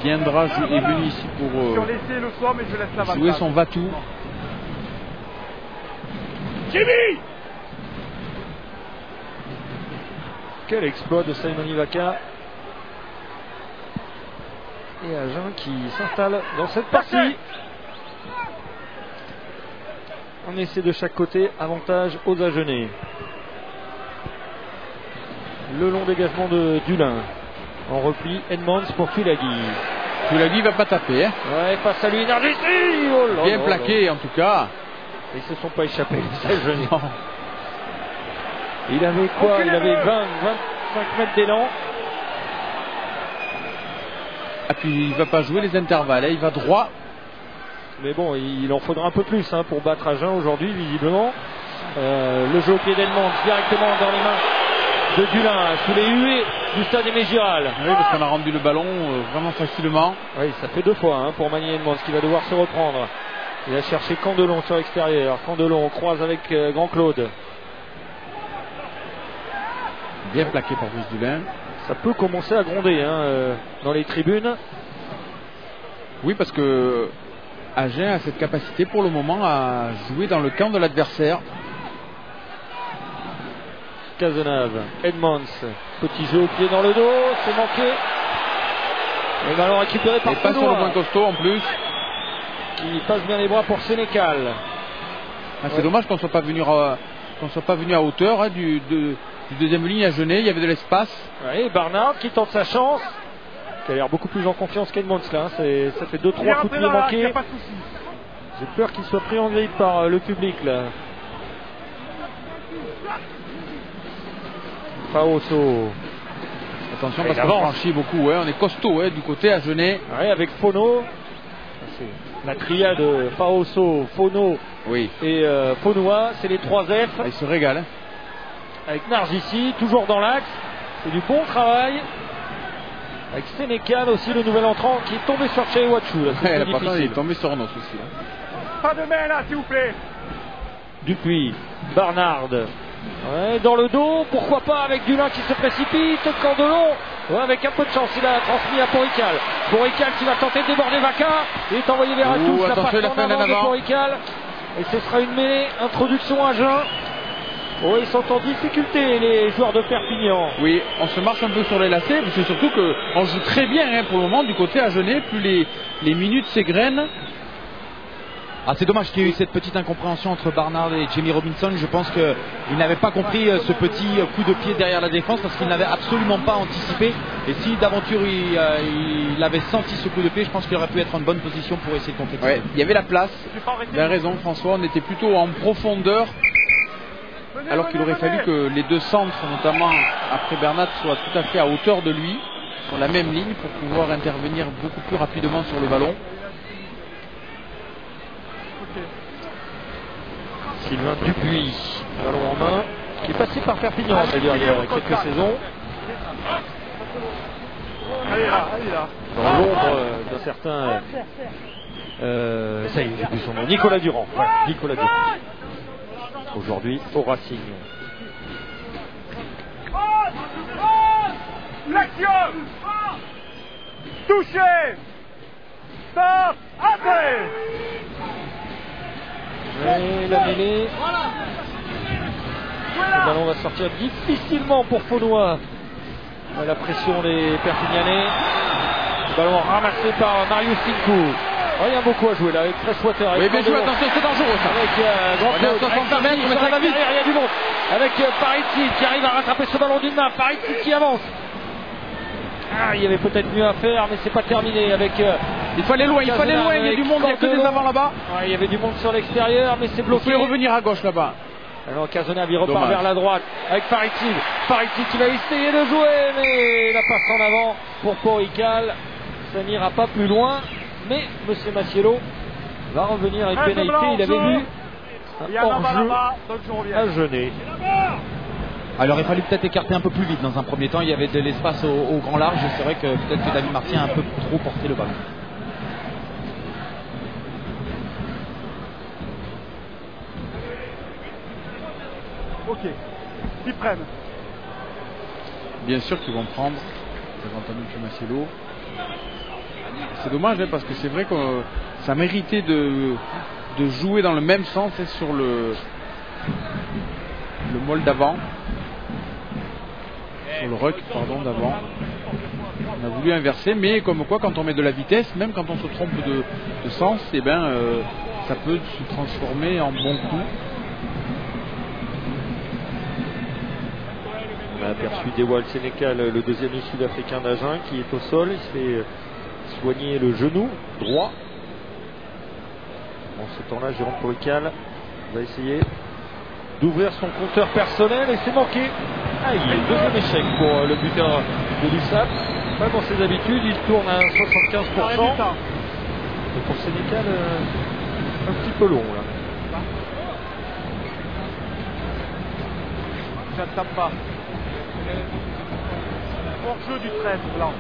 Speaker 2: est venue ici pour jouer son va-tout.
Speaker 1: Quel exploit de Simon Vaca. Et Agen qui s'installe dans cette partie. Un essai de chaque côté, avantage aux Agenais. Le long dégagement de Dulin. En repli, Edmonds pour Tulagi.
Speaker 2: Tulagi va pas taper. Hein.
Speaker 1: Ouais, face à lui, énergie. Oh là
Speaker 2: Bien
Speaker 1: là
Speaker 2: plaqué
Speaker 1: là.
Speaker 2: en tout cas.
Speaker 1: Ils se sont pas échappés, les Agenais. Il avait quoi? Il avait 25 mètres d'élan.
Speaker 2: Et puis il va pas jouer les intervalles, hein. Il va droit.
Speaker 1: Mais bon, il en faudra un peu plus hein, pour battre Agen aujourd'hui, visiblement. Le jeu au pied d'Edmonds directement dans les mains de Dulin, sous les huées du stade Aimé Giral.
Speaker 2: Oui, parce qu'on a rendu le ballon vraiment facilement.
Speaker 1: Oui, ça fait 2 fois hein, pour Manny Edmonds qui va devoir se reprendre. Il a cherché Candelon sur l'extérieur. Candelon croise avec Grand Claude.
Speaker 2: Bien plaqué par Bruce Dulin.
Speaker 1: Ça peut commencer à gronder hein, dans les tribunes.
Speaker 2: Oui, parce que Agen a cette capacité pour le moment à jouer dans le camp de l'adversaire.
Speaker 1: Cazenave, Edmonds, petit jeu au pied dans le dos, c'est manqué. Le ballon récupéré par
Speaker 2: Et pas sur le
Speaker 1: Fenois,
Speaker 2: moins costaud en plus.
Speaker 1: qui passe bien les bras pour Sénécal.
Speaker 2: C'est dommage qu'on ne soit pas venu à hauteur hein, du deuxième ligne Agenais. Il y avait de l'espace.
Speaker 1: Ouais, Barnard qui tente sa chance, qui a l'air beaucoup plus en confiance qu'Edmonds là. hein. Ça fait 2-3 coups de pied manqués. J'ai peur qu'il soit pris en grippe par le public là. Faoso.
Speaker 2: Attention
Speaker 1: Et
Speaker 2: parce
Speaker 1: il
Speaker 2: qu'on
Speaker 1: avance.
Speaker 2: franchit beaucoup. Hein. On est costaud hein, du côté Agenais.
Speaker 1: Ouais, avec Fono. C'est la triade Faoso, Fono
Speaker 2: Oui.
Speaker 1: et Faunois, c'est les 3 F.
Speaker 2: Il se régale. Hein.
Speaker 1: Avec Nargissi, toujours dans l'axe. C'est du bon travail. Avec Sénécal aussi, le nouvel entrant qui est tombé sur Cheiwachu. là, c'est
Speaker 2: Ouais,
Speaker 1: plus
Speaker 2: par contre, il
Speaker 1: difficile.
Speaker 2: est tombé sur nos aussi. Hein.
Speaker 6: Pas de main là, s'il vous plaît.
Speaker 1: Dupuis, Barnard. Ouais, dans le dos, pourquoi pas avec Dulin qui se précipite. Candelon, ouais, avec un peu de chance, il a transmis à Porical. Porical qui va tenter de déborder Vaca. Il est envoyé vers Atous. La
Speaker 2: attention,
Speaker 1: passe
Speaker 2: il a fait
Speaker 1: en
Speaker 2: un
Speaker 1: avant de
Speaker 2: avant.
Speaker 1: Porical. Et ce sera une mêlée. Introduction à Agen. Oh, ils sont en difficulté, les joueurs de Perpignan.
Speaker 2: Oui, on se marche un peu sur les lacets, mais c'est surtout qu'on joue très bien hein, pour le moment du côté Agenais. Plus les minutes s'égrènent.
Speaker 5: Ah, c'est dommage qu'il y ait eu cette petite incompréhension entre Barnard et Jamie Robinson. Je pense qu'il n'avait pas compris ce petit coup de pied derrière la défense parce qu'il n'avait absolument pas anticipé. Et si d'aventure il avait senti ce coup de pied, je pense qu'il aurait pu être en bonne position pour essayer de compléter.
Speaker 2: Ouais, il y avait la place. Il a raison François, on était plutôt en profondeur. Alors qu'il aurait fallu que les deux centres, notamment après Bernat, soient tout à fait à hauteur de lui, sur la même ligne, pour pouvoir intervenir beaucoup plus rapidement sur le ballon.
Speaker 1: Sylvain Dupuis, ballon en main, qui est passé par Perpignan, c'est-à-dire il y a quelques saisons.
Speaker 6: Allez là, allez là.
Speaker 1: Dans l'ombre d'un certain. Ça y est, j'ai plus son nom. Nicolas Durand. Voilà, Nicolas Durand. Aujourd'hui au Racing.
Speaker 6: Flexion. Touché. Stop. Après.
Speaker 1: Et la mêlée. Le ballon va sortir difficilement pour Faunois. La pression des Perpignanais. Le ballon ramassé par Marius Tinku. Oh, il y a beaucoup à jouer là avec Freshwater.
Speaker 2: Oui, bien joué, attention, c'est dangereux ça.
Speaker 1: Avec
Speaker 2: On est à 60 mètres, mais ça va vite.
Speaker 1: Il y a du monde. Avec Pariti qui arrive à rattraper ce ballon d'une main. Pariti qui avance. Ah, il y avait peut-être mieux à faire, mais c'est pas terminé. Avec
Speaker 2: il fallait loin, il y a du monde, il y a que des avants là-bas.
Speaker 1: Ouais, il y avait du monde sur l'extérieur, mais c'est bloqué.
Speaker 2: Vous pouvez revenir à gauche là-bas.
Speaker 1: Alors Cazenave il repart vers la droite avec Pariti. Pariti qui va essayer de jouer, mais la passe en avant pour Porical. Ça n'ira pas plus loin, mais M. Massiello va revenir avec pénalité. Il avait vu un hors-jeu à Genet.
Speaker 5: Alors il aurait fallu peut-être écarter un peu plus vite dans un premier temps. Il y avait de l'espace au grand large. C'est vrai que peut-être que David Marty a un peu trop porté le ballon.
Speaker 6: Ok, ils prennent.
Speaker 2: Bien sûr qu'ils vont prendre. Vous avez entendu M. Massiello. C'est dommage parce que c'est vrai que ça méritait de jouer dans le même sens sur le molle d'avant. Sur le ruck, pardon, d'avant. On a voulu inverser, mais comme quoi quand on met de la vitesse, même quand on se trompe de sens, eh ben, ça peut se transformer en bon coup.
Speaker 1: On a aperçu Dewal Sénécal, le deuxième sud-africain d'Agen, qui est au sol. Il s'est soigné le genou droit. En ce temps-là, Jérôme Porical va essayer d'ouvrir son compteur personnel et c'est manqué. Aïe, deuxième échec pour le buteur de l'USAP. Pas dans ses habitudes, il tourne à 75%. Et pour Sénécal, un petit peu long là.
Speaker 6: Ça ne tape pas. Hors-jeu du 13 blanc.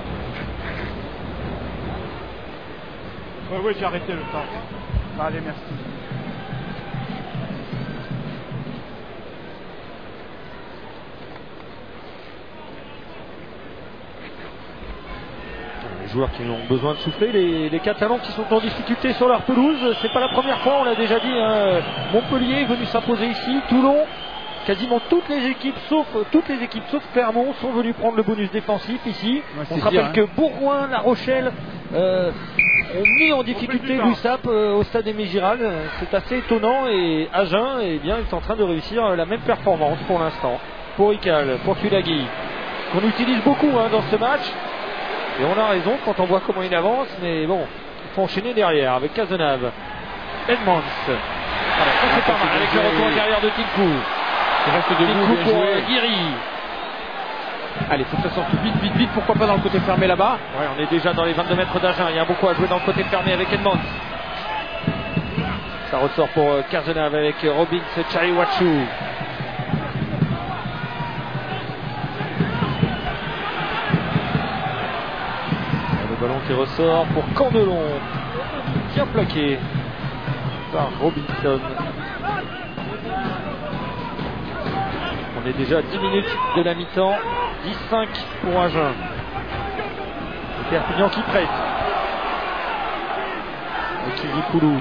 Speaker 6: Oui, j'ai arrêté le temps. Allez, merci.
Speaker 1: Les joueurs qui ont besoin de souffler, les Catalans qui sont en difficulté sur leur pelouse, c'est pas la première fois, on l'a déjà dit, hein. Montpellier est venu s'imposer ici, Toulon, quasiment toutes les équipes sauf Clermont sont venues prendre le bonus défensif ici.
Speaker 2: Ouais,
Speaker 1: on se rappelle que Bourgoin, La Rochelle ont mis en difficulté l'USAP au stade Aimé Giral. C'est assez étonnant et Agen est en train de réussir la même performance pour l'instant. Porical, pour Tulagi, qu'on utilise beaucoup dans ce match. Et on a raison quand on voit comment il avance, mais bon, il faut enchaîner derrière avec Cazenave. Edmonds. Voilà, ça c'est pas mal avec le retour derrière de Tinku.
Speaker 2: Il reste debout, bien
Speaker 1: pour
Speaker 2: joué.
Speaker 1: Guiri.
Speaker 2: Allez, faut que ça sorte vite, pourquoi pas dans le côté fermé là-bas.
Speaker 1: Ouais, on est déjà dans les 22 mètres d'Agen, il y a beaucoup à jouer dans le côté fermé avec Edmonds. Ça ressort pour Cazenave avec Robins Chaiwachu. Le ballon qui ressort pour Candelon. Bien plaqué par Robinson. On est déjà à 10 minutes de la mi-temps. 10-5 pour Agen. Perpignan qui prête. Kiri Koulou.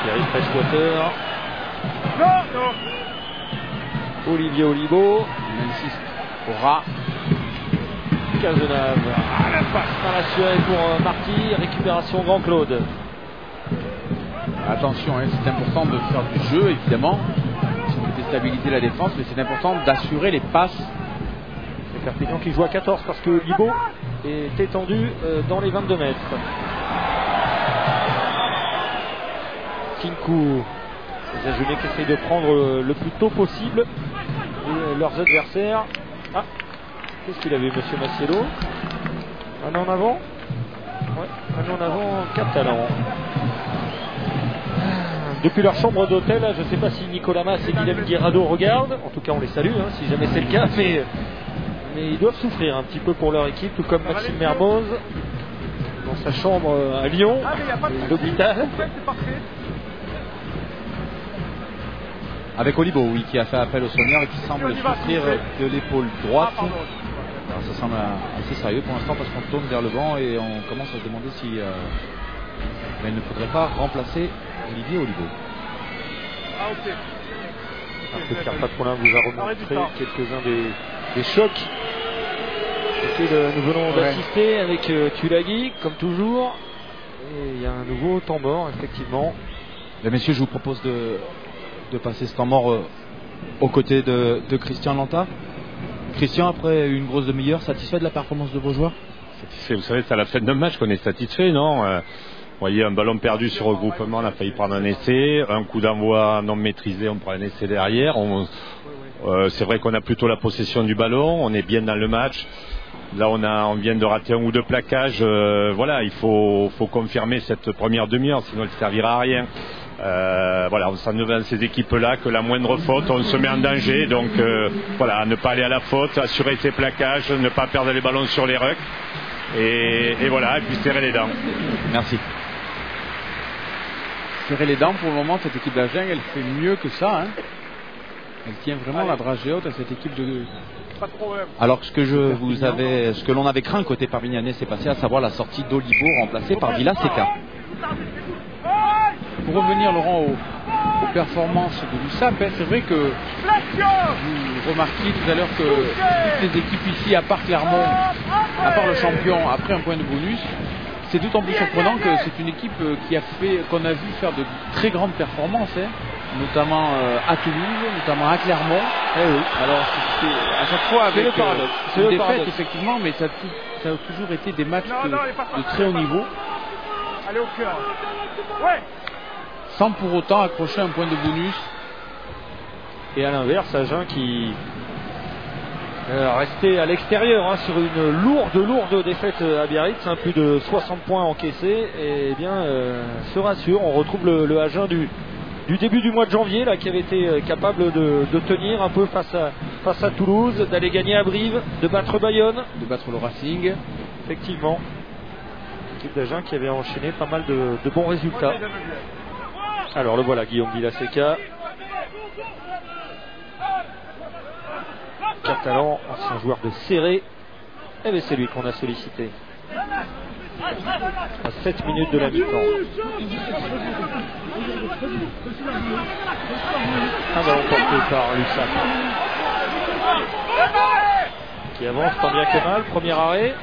Speaker 1: Thierry Freshwater. Olivier Olibo.
Speaker 2: Il insiste au rat.
Speaker 1: Cazenave. La passe mal assurée pour Marty. Récupération Grand Claude.
Speaker 2: Attention, c'est important de faire du jeu, évidemment. Si on veut déstabiliser la défense, mais c'est important d'assurer les passes.
Speaker 1: C'est Perpignan qui joue à 14 parce que Libo est étendu dans les 22 mètres. Tinku. Les Agenais qui essayent de prendre le plus tôt possible leurs adversaires. Ah, qu'est-ce qu'il avait, monsieur Massiello? Un en avant? Ouais, un en avant, catalan. Depuis leur chambre d'hôtel, je ne sais pas si Nicolas Mas et Guillaume Guirado regardent, en tout cas on les salue si jamais c'est le cas, mais ils doivent souffrir un petit peu pour leur équipe, tout comme Maxime Mermoz dans sa chambre à Lyon, l'hôpital.
Speaker 5: Avec Olibo, oui, qui a fait appel au soigneur et qui semble souffrir de l'épaule droite. Alors, ça semble assez sérieux pour l'instant parce qu'on tourne vers le vent et on commence à se demander si il ne faudrait pas remplacer Olivier Olibo.
Speaker 1: Après, Pierre Patrolin vous a remontré quelques-uns des chocs auxquels nous venons d'assister avec Tulagi, comme toujours. Et il y a un nouveau temps mort, effectivement.
Speaker 5: Mais messieurs, je vous propose de passer ce temps mort aux côtés de Christian Lanta. Christian, après une grosse demi-heure, satisfait de la performance de vos joueurs?
Speaker 4: Satisfait, vous savez, c'est à la fin d'un match qu'on est satisfait, non? Vous voyez, un ballon perdu sur regroupement, on a failli prendre un essai, un coup d'envoi non maîtrisé, on prend un essai derrière. C'est vrai qu'on a plutôt la possession du ballon, on est bien dans le match. Là, on vient de rater un ou deux plaquages. Voilà, il faut confirmer cette première demi-heure, sinon elle ne servira à rien. Voilà, on s'en devant ces équipes-là que la moindre faute, on se met en danger. Donc voilà, ne pas aller à la faute, assurer ses plaquages, ne pas perdre les ballons sur les rucks. Et voilà, et puis serrer les dents.
Speaker 5: Merci.
Speaker 2: Serrer les dents, pour le moment, cette équipe d'Agen, elle fait mieux que ça. Hein. Elle tient vraiment la dragée haute à cette équipe de...
Speaker 5: Alors ce que l'on avait craint côté Perpignanais s'est passé, à savoir la sortie d'Olibo remplacée par Villa Seca.
Speaker 2: Pour revenir, Laurent, aux performances de l'USAP, c'est vrai que vous remarquiez tout à l'heure que toutes les équipes ici, à part Clermont, à part le champion, après un point de bonus, c'est d'autant plus surprenant que c'est une équipe qu'on a vu faire de très grandes performances, hein, notamment à Toulouse, notamment à Clermont. Oui. Alors c'est à chaque fois avec une défaite, effectivement, mais ça a toujours été des matchs de très haut niveau.
Speaker 6: Allez au cœur. Ouais.
Speaker 2: Sans pour autant accrocher un point de bonus.
Speaker 1: Et à l'inverse, Agen qui restait à l'extérieur sur une lourde défaite à Biarritz, plus de 60 points encaissés, et bien se rassure. On retrouve le Agen du début du mois de janvier là, qui avait été capable de tenir un peu face à Toulouse, d'aller gagner à Brive, de battre Bayonne,
Speaker 2: de battre le Racing.
Speaker 1: Effectivement, l'équipe d'Agen qui avait enchaîné pas mal de bons résultats. Alors le voilà, Guillaume Villaseca, catalan, ancien joueur de Serré. Et bien c'est lui qu'on a sollicité à 7 minutes de la mi-temps. Un ballon porté par l'USAP qui avance tant bien que mal. Premier arrêt.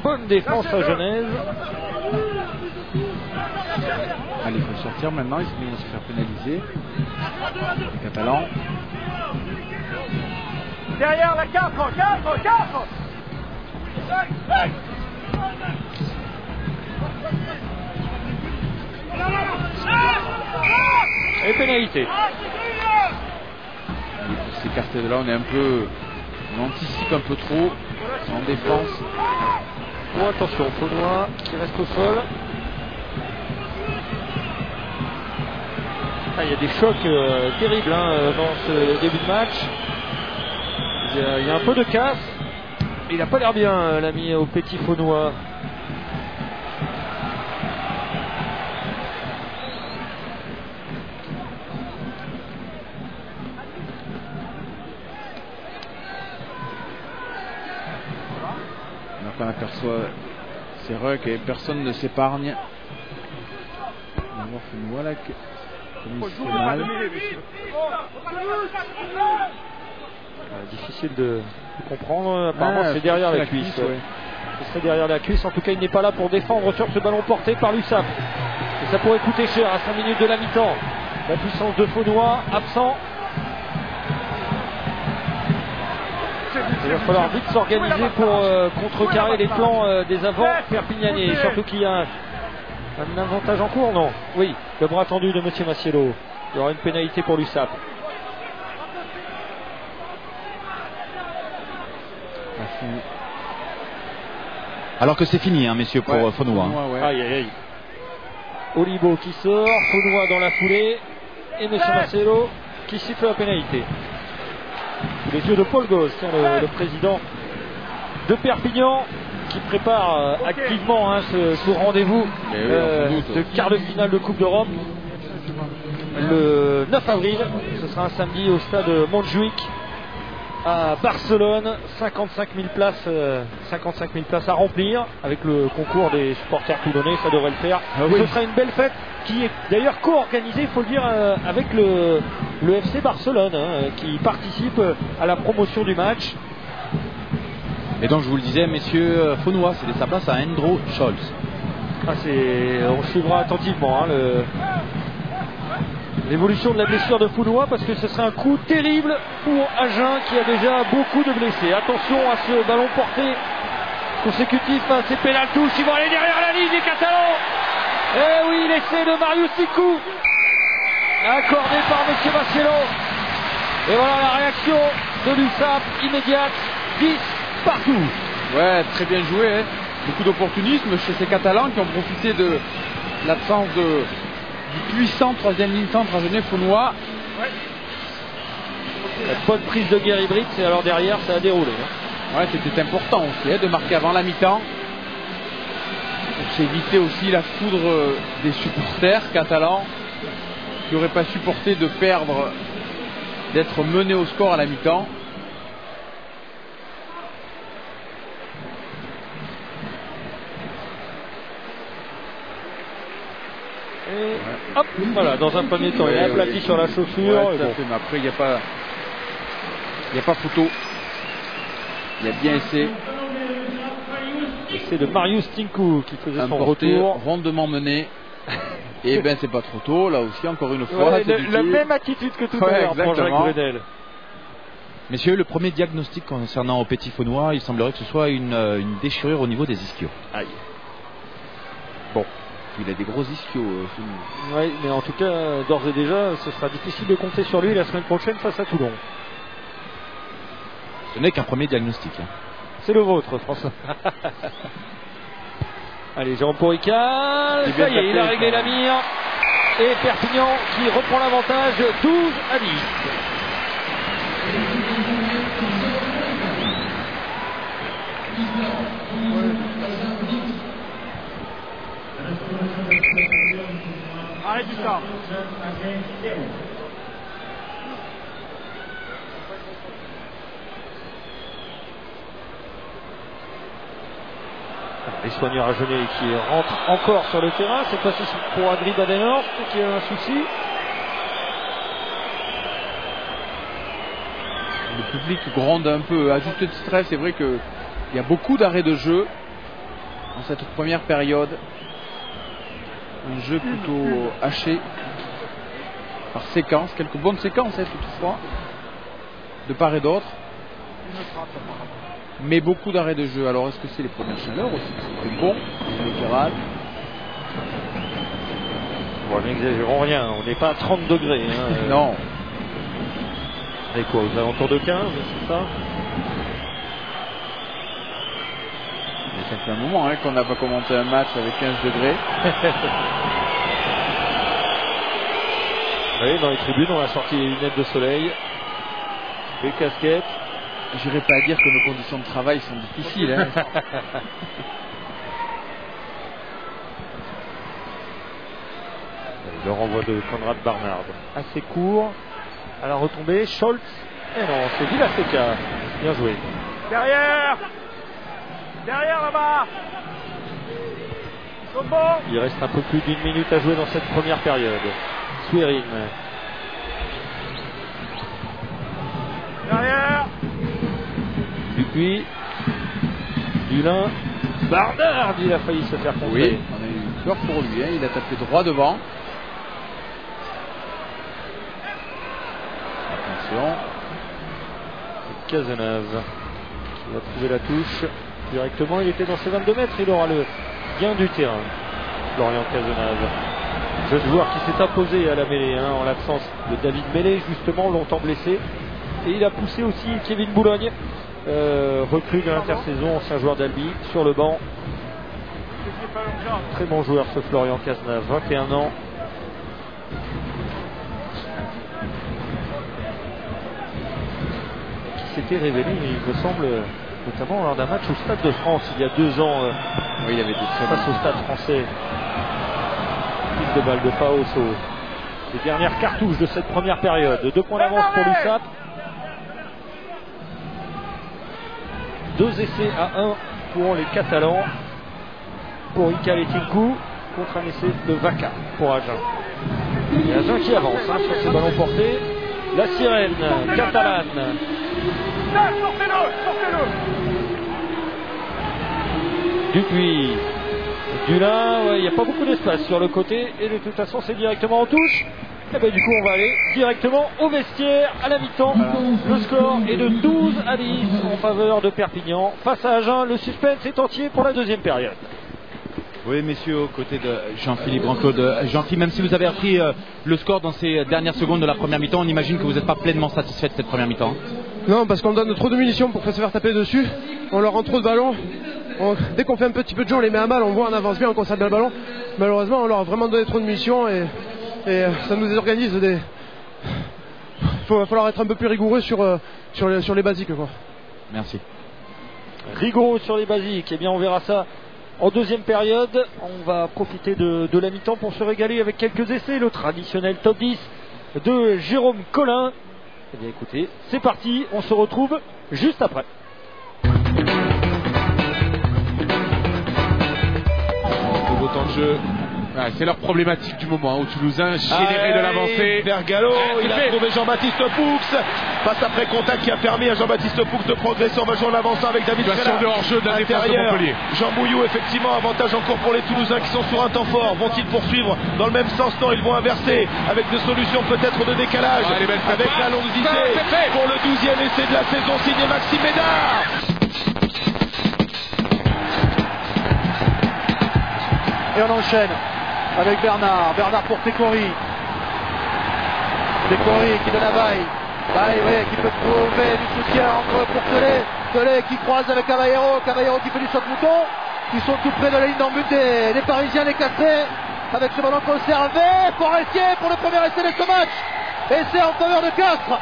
Speaker 1: Bonne défense à Genèse.
Speaker 2: Allez, il faut sortir maintenant, ils vont se faire pénaliser. Les Catalans.
Speaker 6: Derrière la 4.
Speaker 1: Et pénalité.
Speaker 2: Ces cartes-là, on anticipe un peu trop en défense.
Speaker 1: Oh, attention, Faunois qui reste au sol. Il y a des chocs terribles dans ce début de match. Il y a un peu de casse. Il n'a pas l'air bien, l'ami au petit Faunois.
Speaker 2: Donc on aperçoit ces rucks et personne ne s'épargne. On va voir Faunois là comme il se fait mal.
Speaker 1: Difficile de comprendre. Apparemment c'est derrière la cuisse. Ouais. Ce serait derrière la cuisse. En tout cas il n'est pas là pour défendre sur ce ballon porté par l'USAP. Et ça pourrait coûter cher à 5 minutes de la mi-temps. La puissance de Faunois absent. Il va falloir vite s'organiser pour contrecarrer les plans des avants perpignanais. Surtout qu'il y a un avantage en cours, non? Oui, le bras tendu de M. Massiello. Il y aura une pénalité pour l'USAP.
Speaker 5: Alors que c'est fini, messieurs, pour Faunois.
Speaker 2: Ouais.
Speaker 1: Aïe, aïe, aïe. Olibo qui sort, Faunois dans la foulée, et M. Marcelo qui siffle la pénalité. Sous les yeux de Paul Gauss, le président de Perpignan. qui prépare activement ce rendez-vous de quart de finale de Coupe d'Europe. Le 9 avril, ce sera un samedi au stade Montjuïc à Barcelone. 55 000 places à remplir avec le concours des supporters toulonnais, ça devrait le faire. Ce sera une belle fête qui est d'ailleurs co-organisée, il faut le dire, avec le FC Barcelone qui participe à la promotion du match.
Speaker 5: Et donc je vous le disais, messieurs, Faunois cédait sa place à Endro Scholz.
Speaker 1: On suivra attentivement l'évolution de la blessure de Faunois, parce que ce serait un coup terrible pour Agen qui a déjà beaucoup de blessés. Attention à ce ballon porté consécutif à ces pénales touches. Ils vont aller derrière la ligne, les Catalans. Eh oui, l'essai de Marius Ticou accordé par M. Marcelo. Et voilà la réaction de l'USAP immédiate. 10 partout.
Speaker 2: Ouais, très bien joué. Beaucoup d'opportunisme chez ces Catalans qui ont profité de l'absence du puissant troisième ligne centre agenais Faunois.
Speaker 1: La bonne prise de Gary Brits, et alors derrière ça a déroulé.
Speaker 2: Ouais, c'était important aussi de marquer avant la mi-temps pour s'éviter aussi la foudre des supporters catalans qui n'auraient pas supporté de perdre, d'être menés au score à la mi-temps.
Speaker 1: Et hop, voilà, dans un premier temps, il est aplati sur la chaussure.
Speaker 2: Mais après, il n'y a pas photo. Il y a bien essai.
Speaker 1: Essai de Marius Tinku qui faisait son retour.
Speaker 2: Rondement mené. Et ben c'est pas trop tôt, là aussi, encore une fois.
Speaker 1: La même attitude que tout à l'heure pour Jacques Brunel.
Speaker 5: Messieurs, le premier diagnostic concernant au petit Faunois, il semblerait que ce soit une déchirure au niveau des ischios.
Speaker 1: Aïe.
Speaker 5: Bon. Il a des gros ischios.
Speaker 1: Oui, mais en tout cas, d'ores et déjà, ce sera difficile de compter sur lui la semaine prochaine face à Toulon.
Speaker 5: Ce n'est qu'un premier diagnostic.
Speaker 1: C'est le vôtre, François. Allez, Jérôme Porical. Ça y est, il a réglé la mire. Et Perpignan qui reprend l'avantage 12-10.
Speaker 6: Arrête du ça.
Speaker 1: Les soigneurs agenais qui rentrent encore sur le terrain. Cette fois-ci pour Adri Badenhorst qui a un souci.
Speaker 2: Le public gronde un peu à juste titre. C'est vrai qu'il y a beaucoup d'arrêts de jeu dans cette première période. Un jeu plutôt haché par séquence, quelques bonnes séquences toutefois, de part et d'autre, mais beaucoup d'arrêts de jeu. Alors est-ce que c'est les premières chaleurs aussi qui sont bon, l'éclairage?
Speaker 1: Bon, n'exagérons rien, on n'est pas à 30 degrés.
Speaker 2: Non.
Speaker 1: Et quoi, aux alentours de 15, c'est ça?
Speaker 2: Ça fait un moment qu'on n'a pas commenté un match avec 15 degrés.
Speaker 1: Oui, dans les tribunes, on a sorti les lunettes de soleil, les casquettes.
Speaker 2: J'irai pas à dire que nos conditions de travail sont difficiles.
Speaker 1: Le renvoi de Conrad Barnard, assez court. À la retombée, Scholz. Et non, c'est Villaseca. Bien joué.
Speaker 6: Derrière là-bas.
Speaker 1: Il reste un peu plus d'une minute à jouer dans cette première période. Swerin.
Speaker 6: Derrière.
Speaker 1: Dupuis. Dulin. Barnard, il a failli se faire contrer.
Speaker 2: Oui, on a eu peur pour lui. Il a tapé droit devant. Attention.
Speaker 1: Cazenave qui va trouver la touche directement. Il était dans ses 22 mètres. Il aura le gain du terrain. Florian Cazenave, jeune joueur qui s'est imposé à la mêlée en l'absence de David Mêlé, justement longtemps blessé. Et il a poussé aussi Kevin Boulogne, recrue de l'intersaison, ancien joueur d'Albi, sur le banc. Très bon joueur ce Florian Cazenave, 21 ans. Qui s'était révélé, il me semble, notamment lors d'un match au Stade de France il y a 2 ans.
Speaker 2: Oui, il y avait des très
Speaker 1: face au Stade français. Piste de balle de Paos les dernières cartouches de cette première période. 2 points d'avance pour l'USAP. 2 essais à 1 pour les Catalans. Pour Ika Letinku contre un essai de Vaca pour Agen. Et Agen qui avance sur ses ballons portés. La sirène catalane. Dupuis. Dulin, il n'y a pas beaucoup d'espace sur le côté et de toute façon c'est directement en touche. Et bien du coup on va aller directement au vestiaire à la mi-temps. Le score est de 12 à 10 en faveur de Perpignan face à Agen. Le suspense est entier pour la deuxième période.
Speaker 5: Oui, messieurs, aux côtés de Jean-Philippe Branclaude. Gentil, même si vous avez appris le score dans ces dernières secondes de la première mi-temps, on imagine que vous n'êtes pas pleinement satisfait de cette première mi-temps.
Speaker 8: Non, parce qu'on donne trop de munitions pour se faire taper dessus. On leur rend trop de ballons. Dès qu'on fait un petit peu de jeu, on les met à mal. On voit, on avance bien, on conserve bien le ballon. Malheureusement, on leur a vraiment donné trop de munitions et ça nous désorganise. Il va falloir être un peu plus rigoureux sur les basiques, quoi.
Speaker 5: Merci.
Speaker 1: Rigoureux sur les basiques. Eh bien, on verra ça en deuxième période. On va profiter de la mi-temps pour se régaler avec quelques essais. Le traditionnel top 10 de Jérôme Collin. Eh bien, écoutez, c'est parti. On se retrouve juste après.
Speaker 9: Nouveau temps de jeu.
Speaker 7: Ah, c'est leur problématique du moment aux Toulousains, générer de l'avancée.
Speaker 9: Vers Gallo, il a trouvé Jean-Baptiste Poux. Passe après contact qui a permis à Jean-Baptiste Poux de progresser. On va jouer en avançant avec David Frela.
Speaker 7: De hors-jeu de la défense de Montpellier.
Speaker 9: Jean Bouillou, effectivement, avantage encore pour les Toulousains qui sont sur un temps fort. Vont-ils poursuivre dans le même sens? Non, ils vont inverser avec des solutions peut-être de décalage. Avec la longue visée pour le 12e essai de la saison signé Maxime Médard.
Speaker 5: Et on enchaîne avec Bernard pour Técori. Técori qui donne à Baye. Baye qui peut trouver du soutien pour Telé qui croise avec Caballero qui fait du saute-mouton. Ils sont tout près de la ligne d'en but des Parisiens, les cassés. Avec ce ballon conservé, Forestier pour le premier essai de ce match. Essai en faveur de Castres.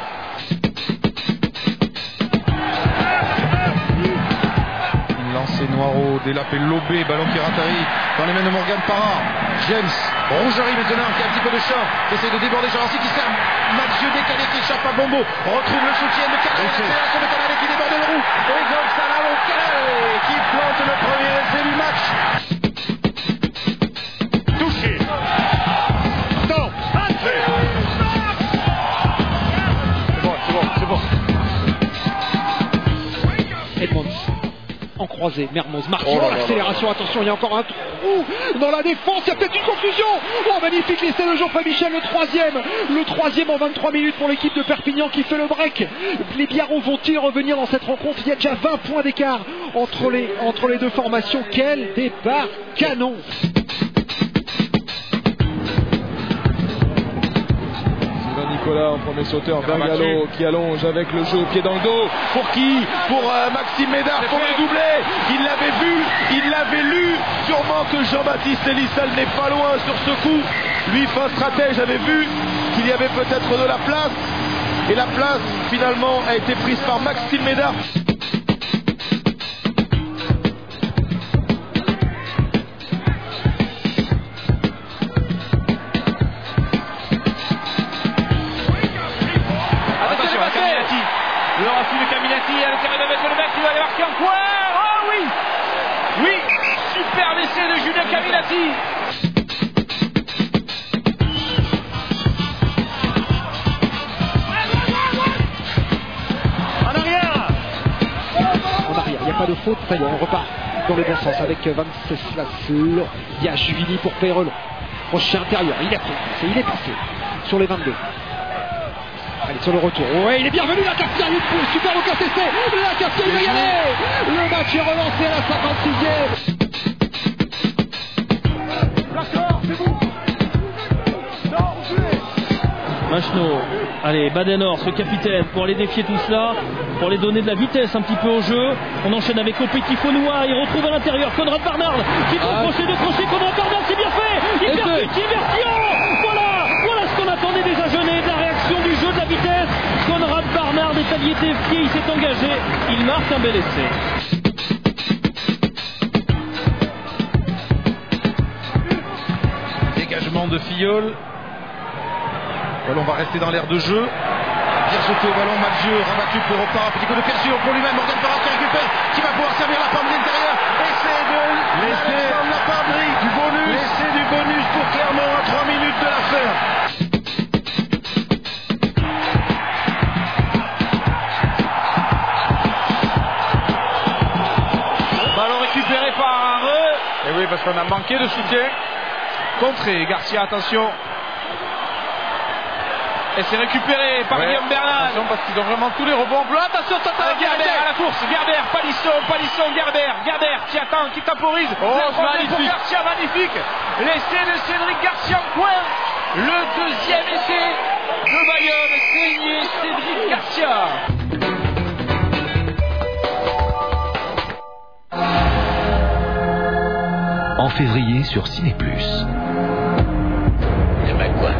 Speaker 9: Lancé Noiro, délapé lobé, ballon qui ratterrit dans les mains de Morgan Parra. James, Rougerie maintenant qui a un petit peu de champ, qui essaie de déborder Jarassi qui sert Mathieu décalé qui échappe à Bombo, retrouve le soutien de Canal, l'accélération de Canal qui déborde le roue, et Gonzalo Canal qui plante le premier essai du match. Touché. Non,
Speaker 1: C'est bon.
Speaker 10: Edmonds en croisé, Mermoz marque l'accélération, attention, il y a encore un trou dans la défense, il y a peut-être une confusion. Oh, magnifique l'essai de Geoffrey Michel, le troisième en 23 minutes pour l'équipe de Perpignan qui fait le break. Les Biarros vont-ils revenir dans cette rencontre? Il y a déjà 20 points d'écart entre les deux formations. Quel départ canon!
Speaker 9: Nicolas en premier sauteur, vers Gallo qui allonge avec le jeu au pied dans le dos. Pour qui? Pour Maxime Médard pour le doublé. Il l'avait vu, il l'avait lu. Sûrement que Jean-Baptiste Elissal n'est pas loin sur ce coup. Lui, fin stratège, avait vu qu'il y avait peut-être de la place. Et la place, finalement, a été prise par Maxime Médard.
Speaker 1: Le raffut de Caminati à l'intérieur de le mec qui va aller marquer un point. Oh oui, super essai de Julien Caminati. En arrière,
Speaker 10: il n'y a pas de faute, ça y est, on repart dans le bon sens avec Venceslas Diachvili pour Peyrelon. Crochet intérieur, il est passé sur les 22. Allez, sur le retour. Ouais, il est bienvenu, la Cassia, super au KCC. La Cassia, il va y aller. Le match est relancé à la 56e.
Speaker 1: D'accord, c'est bon.
Speaker 11: Machno, allez, Badenor, ce capitaine, pour aller défier tout cela, pour aller donner de la vitesse un petit peu au jeu. On enchaîne avec Opeti Fonoua, il retrouve à l'intérieur Conrad Barnard, qui trouve crochet de crochet, Conrad Barnard, c'est bien fait. Diversion. Voilà ce qu'on attendait déjà jeûner, de la réaction du jeu, de la vitesse. Conrad Barnard est l'aviez défié, il s'est engagé, il marque un bel essai.
Speaker 9: Dégagement de Filleul. Le ballon va rester dans l'air de jeu. Bien sauté au ballon, Mathieu, rabattu pour Opara, petit coup de pied pour lui-même, Morgan Parra qui récupère, qui va pouvoir servir la Pambry intérieure. Essai de la Pambry, du bonus. L'essai du bonus pour Clermont à 3 minutes de la fin.
Speaker 12: Ballon récupéré par Areux. Et oui, parce qu'on a manqué de soutien. Contré, Garcia, attention. Et c'est récupéré par Guillaume Bernal.
Speaker 2: Attention parce qu'ils ont vraiment tous les rebonds.
Speaker 12: Attention, Gerber à la course. Gerber, Palisson, Gerber qui attend, qui temporise.
Speaker 2: C'est magnifique.
Speaker 12: Pour Garcia, magnifique. L'essai de Cédric Garcia en coin. Le deuxième essai de Bayonne, signé Cédric Garcia.
Speaker 13: En février sur Ciné+.
Speaker 14: Eh ben quoi?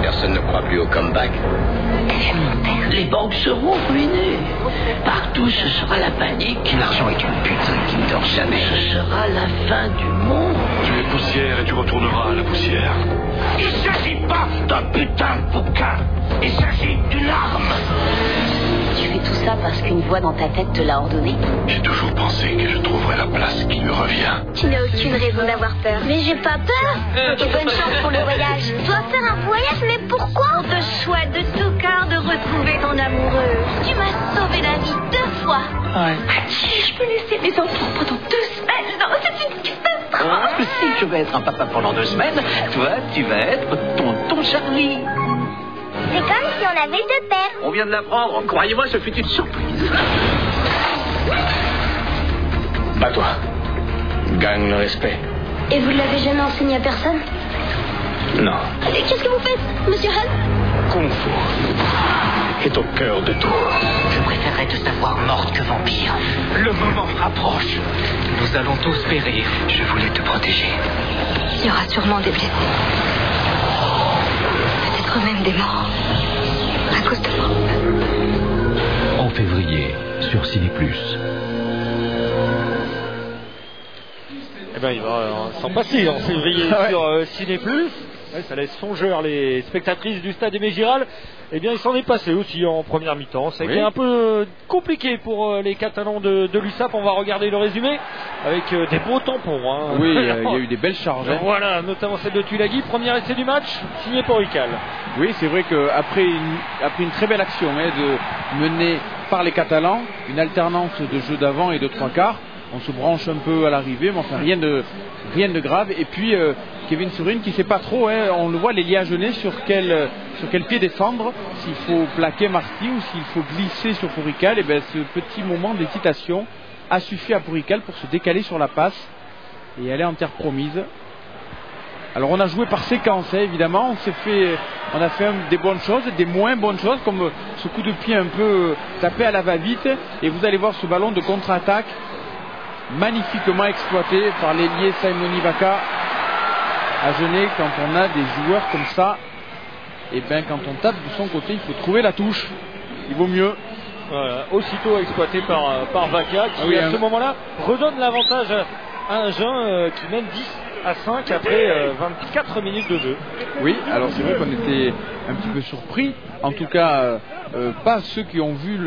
Speaker 14: Personne ne croit plus au comeback. Les banques seront ruinées. Partout, ce sera la panique. L'argent est une putain qui ne dort jamais. Ce sera la fin du monde.
Speaker 13: Tu es poussière et tu retourneras à la poussière.
Speaker 14: Il ne s'agit pas d'un putain de bouquin. Il s'agit d'une arme.
Speaker 15: Tu fais tout ça parce qu'une voix dans ta tête te l'a ordonné?
Speaker 13: J'ai toujours pensé que je trouverais la place qui me revient.
Speaker 15: Tu n'as aucune raison d'avoir peur. Mais j'ai pas peur. Et bonne chance pour le voyage. Tu dois faire un voyage, mais pourquoi? On te souhaite de tout cœur de retrouver ton amoureux. Tu m'as sauvé la vie 2 fois.
Speaker 14: Ouais.
Speaker 15: Je peux laisser mes enfants pendant 2 semaines. Non, c'est une catastrophe.
Speaker 14: Si tu vas être un papa pendant 2 semaines, toi, tu vas être tonton Charlie.
Speaker 15: C'est comme si on avait 2 pères.
Speaker 14: On vient de l'apprendre. Croyez-moi, ce fut une surprise. Pas toi. Gagne le respect.
Speaker 15: Et vous ne l'avez jamais enseigné à personne?
Speaker 14: Non.
Speaker 15: Et qu'est-ce que vous faites, monsieur Han?
Speaker 14: Kung Fu est au cœur de tout.
Speaker 15: Je préférerais te savoir morte que vampire.
Speaker 14: Le moment approche. Nous allons tous périr. Je voulais te protéger.
Speaker 15: Il y aura sûrement des blessés. Peut-être même des morts. À cause de moi.
Speaker 13: En février sur Ciné+.
Speaker 1: Eh ben, il va s'en passer en février sur Ciné+. Ouais, ça laisse songeur les spectatrices du stade Aimé Giral. Eh bien, il s'en est passé aussi en première mi-temps. Ça a été un peu compliqué pour les Catalans de l'USAP. On va regarder le résumé avec des beaux tampons. Hein.
Speaker 2: Oui, il y a eu des belles charges. Hein.
Speaker 1: Voilà, notamment celle de Tulagi. Premier essai du match, signé Porical.
Speaker 2: Oui, c'est vrai qu'après une très belle action de mener par les Catalans, une alternance de jeu d'avant et de 3 quarts, on se branche un peu à l'arrivée, mais enfin rien de grave. Et puis Kevin Sourine qui ne sait pas trop, on le voit, les liaisonnés sur quel pied défendre, s'il faut plaquer Marty ou s'il faut glisser sur Porical. Et bien ce petit moment d'hésitation a suffi à Porical pour se décaler sur la passe et aller en terre promise. Alors on a joué par séquence, évidemment, on a fait des bonnes choses, des moins bonnes choses, comme ce coup de pied un peu tapé à la va-vite, et vous allez voir ce ballon de contre-attaque magnifiquement exploité par l'ailier Simon Ibaka à Genève. Quand on a des joueurs comme ça, et bien quand on tape de son côté, il faut trouver la touche, il vaut mieux.
Speaker 1: Voilà, aussitôt exploité par Vaca qui à ce moment-là redonne l'avantage à Agen qui mène 10-5 après 24 minutes de jeu.
Speaker 2: Oui, alors c'est vrai qu'on était un petit peu surpris, en tout cas pas ceux qui ont vu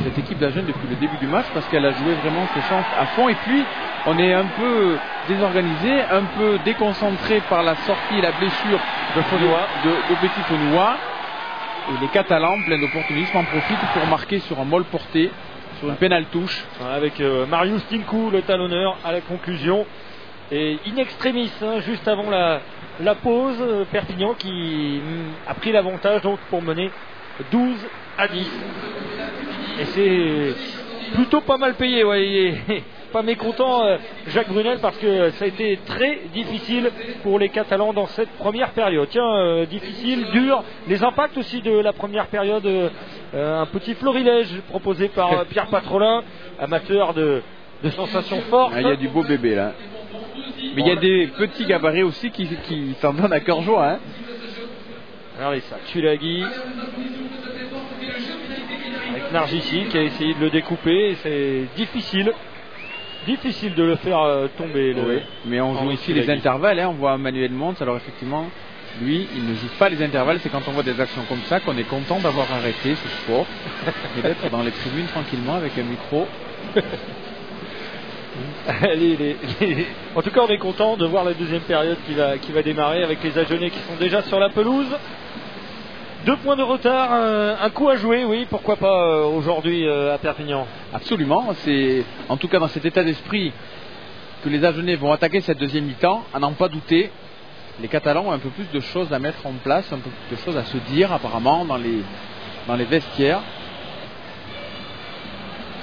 Speaker 2: cette équipe d'Agen depuis le début du match, parce qu'elle a joué vraiment ses chances à fond, et puis on est un peu désorganisé, un peu déconcentré par la sortie et la blessure de Petit Faunois, et les Catalans, pleins d'opportunisme, en profitent pour marquer sur un molle porté, sur une pénale touche.
Speaker 1: Avec Marius Tinku, le talonneur, à la conclusion. Et in extremis, juste avant la pause, Perpignan qui a pris l'avantage donc pour mener 12-10. Et c'est plutôt pas mal payé, il est pas mécontent Jacques Brunel, parce que ça a été très difficile pour les Catalans dans cette première période. Difficile, dur, les impacts aussi de la première période, un petit florilège proposé par Pierre Patrolin, amateur de sensations fortes.
Speaker 2: Il y a du beau bébé là. Mais il y a des petits gabarits aussi qui s'en donnent à cœur joie.
Speaker 1: Regardez ça, Tulagi avec Nargissi qui a essayé de le découper et c'est difficile de le faire tomber.
Speaker 2: Oui, mais on joue ici les intervalles, hein. On voit Manuel Mons, alors effectivement lui il ne joue pas les intervalles, c'est quand on voit des actions comme ça qu'on est content d'avoir arrêté ce sport et d'être dans les tribunes tranquillement avec un micro.
Speaker 1: En tout cas on est content de voir la deuxième période qui va démarrer avec les Agenais qui sont déjà sur la pelouse. 2 points de retard, un coup à jouer, oui, pourquoi pas aujourd'hui à Perpignan.
Speaker 2: Absolument, c'est en tout cas dans cet état d'esprit que les Agenais vont attaquer cette deuxième mi-temps, à n'en pas douter. Les Catalans ont un peu plus de choses à mettre en place, un peu plus de choses à se dire apparemment dans les vestiaires.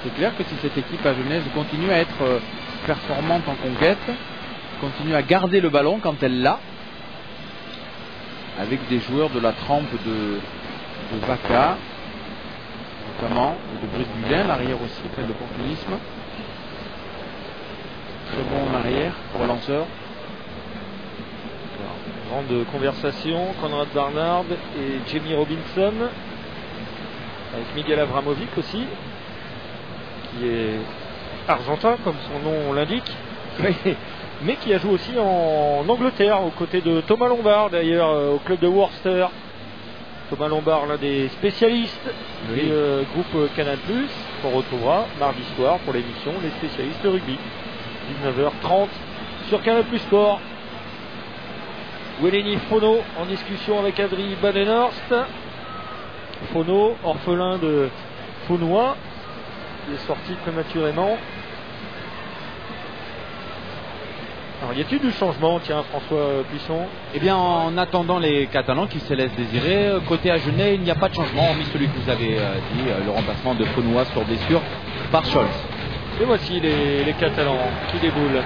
Speaker 2: C'est clair que si cette équipe agenaise continue à être performante en conquête, continue à garder le ballon quand elle l'a, avec des joueurs de la trempe de Vaca, notamment, de Brice Bulin, l'arrière aussi, plein d'opportunisme. Très bon en arrière pour le lanceur.
Speaker 1: Grande conversation, Conrad Barnard et Jamie Robinson, avec Miguel Avramovic aussi, qui est argentin comme son nom l'indique. Mais qui a joué aussi en Angleterre aux côtés de Thomas Lombard d'ailleurs au club de Worcester. Thomas Lombard, l'un des spécialistes du groupe Canal+, qu'on retrouvera mardi soir pour l'émission Les spécialistes de rugby, 19h30 sur Canal+ Sport. Weleni Fono en discussion avec Adrien Badenhorst. Fono, orphelin de Faunois, qui est sorti prématurément. Alors, y a-t-il du changement, tiens, François Puisson?
Speaker 5: Eh bien, en attendant les Catalans qui se laissent désirer, côté Agenais, il n'y a pas de changement, hormis celui que vous avez dit, le remplacement de Faunois sur blessure par Scholz.
Speaker 1: Et voici les Catalans qui déboulent.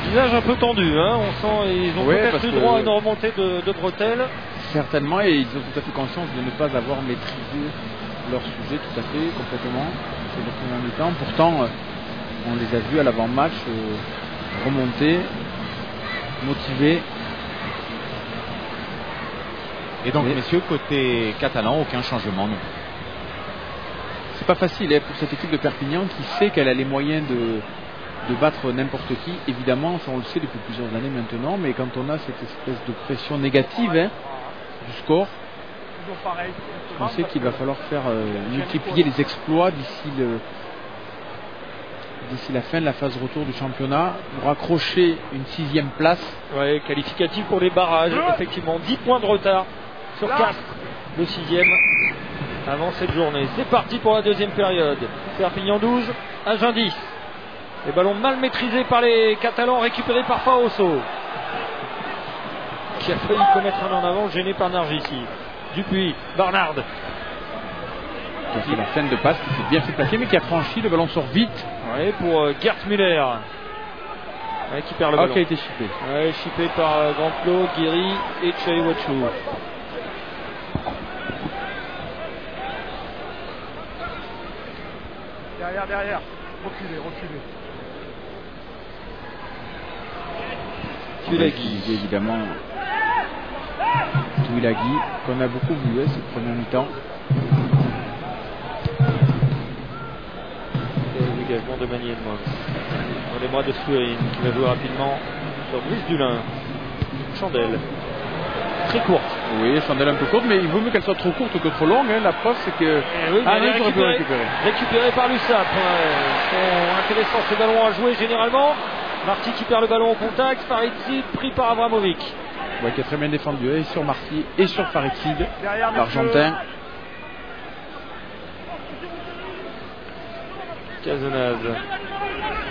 Speaker 1: Visage un peu tendu, hein, on sent ils ont peut-être eu droit à une remontée de bretelles.
Speaker 2: Certainement, et ils ont tout à fait conscience de ne pas avoir maîtrisé leur sujet tout à fait, complètement. C'est le premier mi-temps. Pourtant, on les a vus à l'avant-match remonter, motivés.
Speaker 5: Et donc, messieurs, côté catalan, aucun changement non.
Speaker 2: C'est pas facile pour cette équipe de Perpignan qui sait qu'elle a les moyens de battre n'importe qui. Évidemment, ça on le sait depuis plusieurs années maintenant, mais quand on a cette espèce de pression négative du score, on sait qu'il va falloir faire multiplier les exploits d'ici la fin de la phase retour du championnat pour accrocher une 6e place.
Speaker 1: Ouais, qualificatif pour les barrages, effectivement 10 points de retard sur 4, le 6e avant cette journée. C'est parti pour la deuxième période. Perpignan 12, Agen 10. Les ballons mal maîtrisés par les Catalans, récupérés par Faoso, qui a failli commettre un en avant, gêné par Nargissi. Dupuis, Barnard.
Speaker 2: C'est la scène de passe qui s'est bien fait placer, mais qui a franchi, le ballon sort vite.
Speaker 1: Ouais, pour Gert Müller. Ouais, qui perd le ballon.
Speaker 2: Qui a été chippé.
Speaker 1: Ouais, chippé par Grandplo, Guiri et Chaiwachou.
Speaker 6: Derrière. Reculez.
Speaker 2: Tuilagi, évidemment. Tuilagi, qu'on a beaucoup vu cette première mi-temps.
Speaker 1: Et l'engagement de Manuel Mons. Dans les bras de Swerin, qui va jouer rapidement sur Brice Dulin. Chandelle. Très courte.
Speaker 2: Oui, chandelle un peu courte, mais il vaut mieux qu'elle soit trop courte que trop longue. La preuve, c'est que.
Speaker 1: Récupéré par l'USAP. Sont intéressants ces ballons à jouer généralement. Marty qui perd le ballon au contact. Farid-Sid pris par Avramovic.
Speaker 2: Ouais, qui est très bien défendu et sur Marty et sur Farid-Sid, l'Argentin.
Speaker 1: Cazenaz.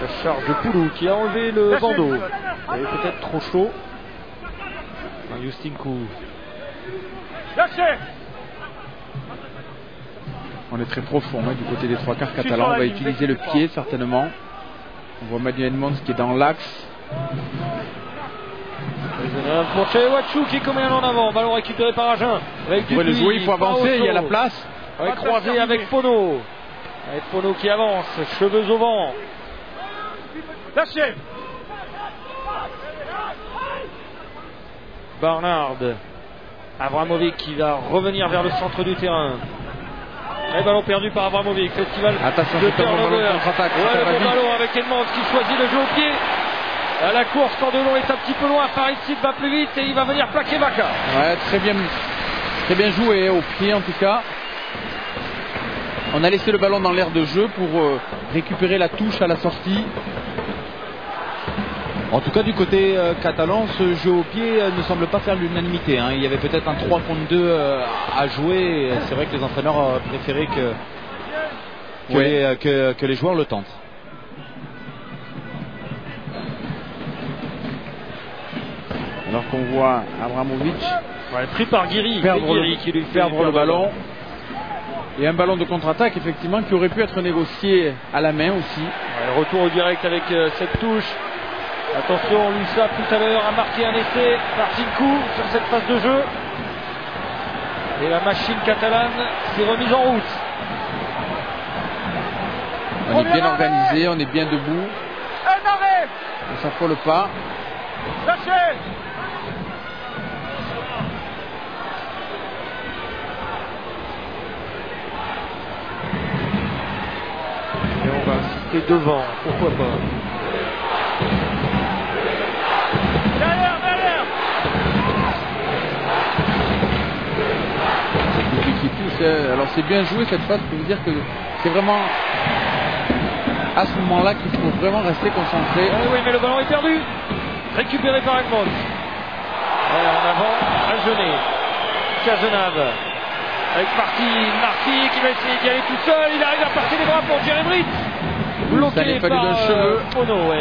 Speaker 1: La charge de Poulou qui a enlevé le bandeau. Il est peut-être trop chaud. Justin Kou.
Speaker 2: On est très profond du côté des trois quarts catalans. On va utiliser le pied certainement. On voit Manuel Mons qui est dans l'axe.
Speaker 1: Pour Chaiwachou qui commet un en avant. Ballon récupéré par Agen.
Speaker 2: Il faut le jouer, il faut avancer, il y a la place.
Speaker 1: Croisé avec Fono. Avec Fono qui avance, cheveux au vent.
Speaker 6: Lâchez.
Speaker 1: Barnard. Abramovic qui va revenir vers le centre du terrain. Et ballon perdu par Abramovic. Festival
Speaker 2: attention,
Speaker 1: de
Speaker 2: c'est un bon ballon
Speaker 1: turnover.
Speaker 2: contre-attaque.
Speaker 1: Ouais, le bon ballon avec Edmonds qui choisit le jeu au pied. À la course, Cordelon est un petit peu loin. Farid-Sid va plus vite et il va venir plaquer Baka.
Speaker 2: Ouais, très bien joué au pied en tout cas. On a laissé le ballon dans l'aire de jeu pour récupérer la touche à la sortie.
Speaker 5: En tout cas, du côté catalan, ce jeu au pied ne semble pas faire l'unanimité. Il y avait peut-être un 3 contre 2 à jouer. C'est vrai que les entraîneurs préféraient que les joueurs le tentent.
Speaker 2: Alors qu'on voit Abramovic
Speaker 1: pris par Guiri, qui lui fait
Speaker 2: perdre le ballon. Et un ballon de contre-attaque effectivement qui aurait pu être négocié à la main aussi.
Speaker 1: Retour au direct avec cette touche. Attention, Lusa tout à l'heure a marqué un essai par Tinku sur cette phase de jeu. Et la machine catalane s'est remise en route.
Speaker 2: On est bien organisé, on est bien debout. On ne s'affole pas.
Speaker 6: Lâchez.
Speaker 1: Et on va insister devant, pourquoi pas.
Speaker 6: Derrière.
Speaker 2: Qui pousse. Alors c'est bien joué cette phase, je peux vous dire que c'est vraiment à ce moment-là qu'il faut vraiment rester concentré.
Speaker 1: Oui, mais le ballon est perdu. Récupéré par Edmonds. En avant, à Genet. Cazenave. Avec Marty qui va essayer d'y aller tout seul. Il arrive à passer les bras pour Jerry Britt. Bloqué par Ono.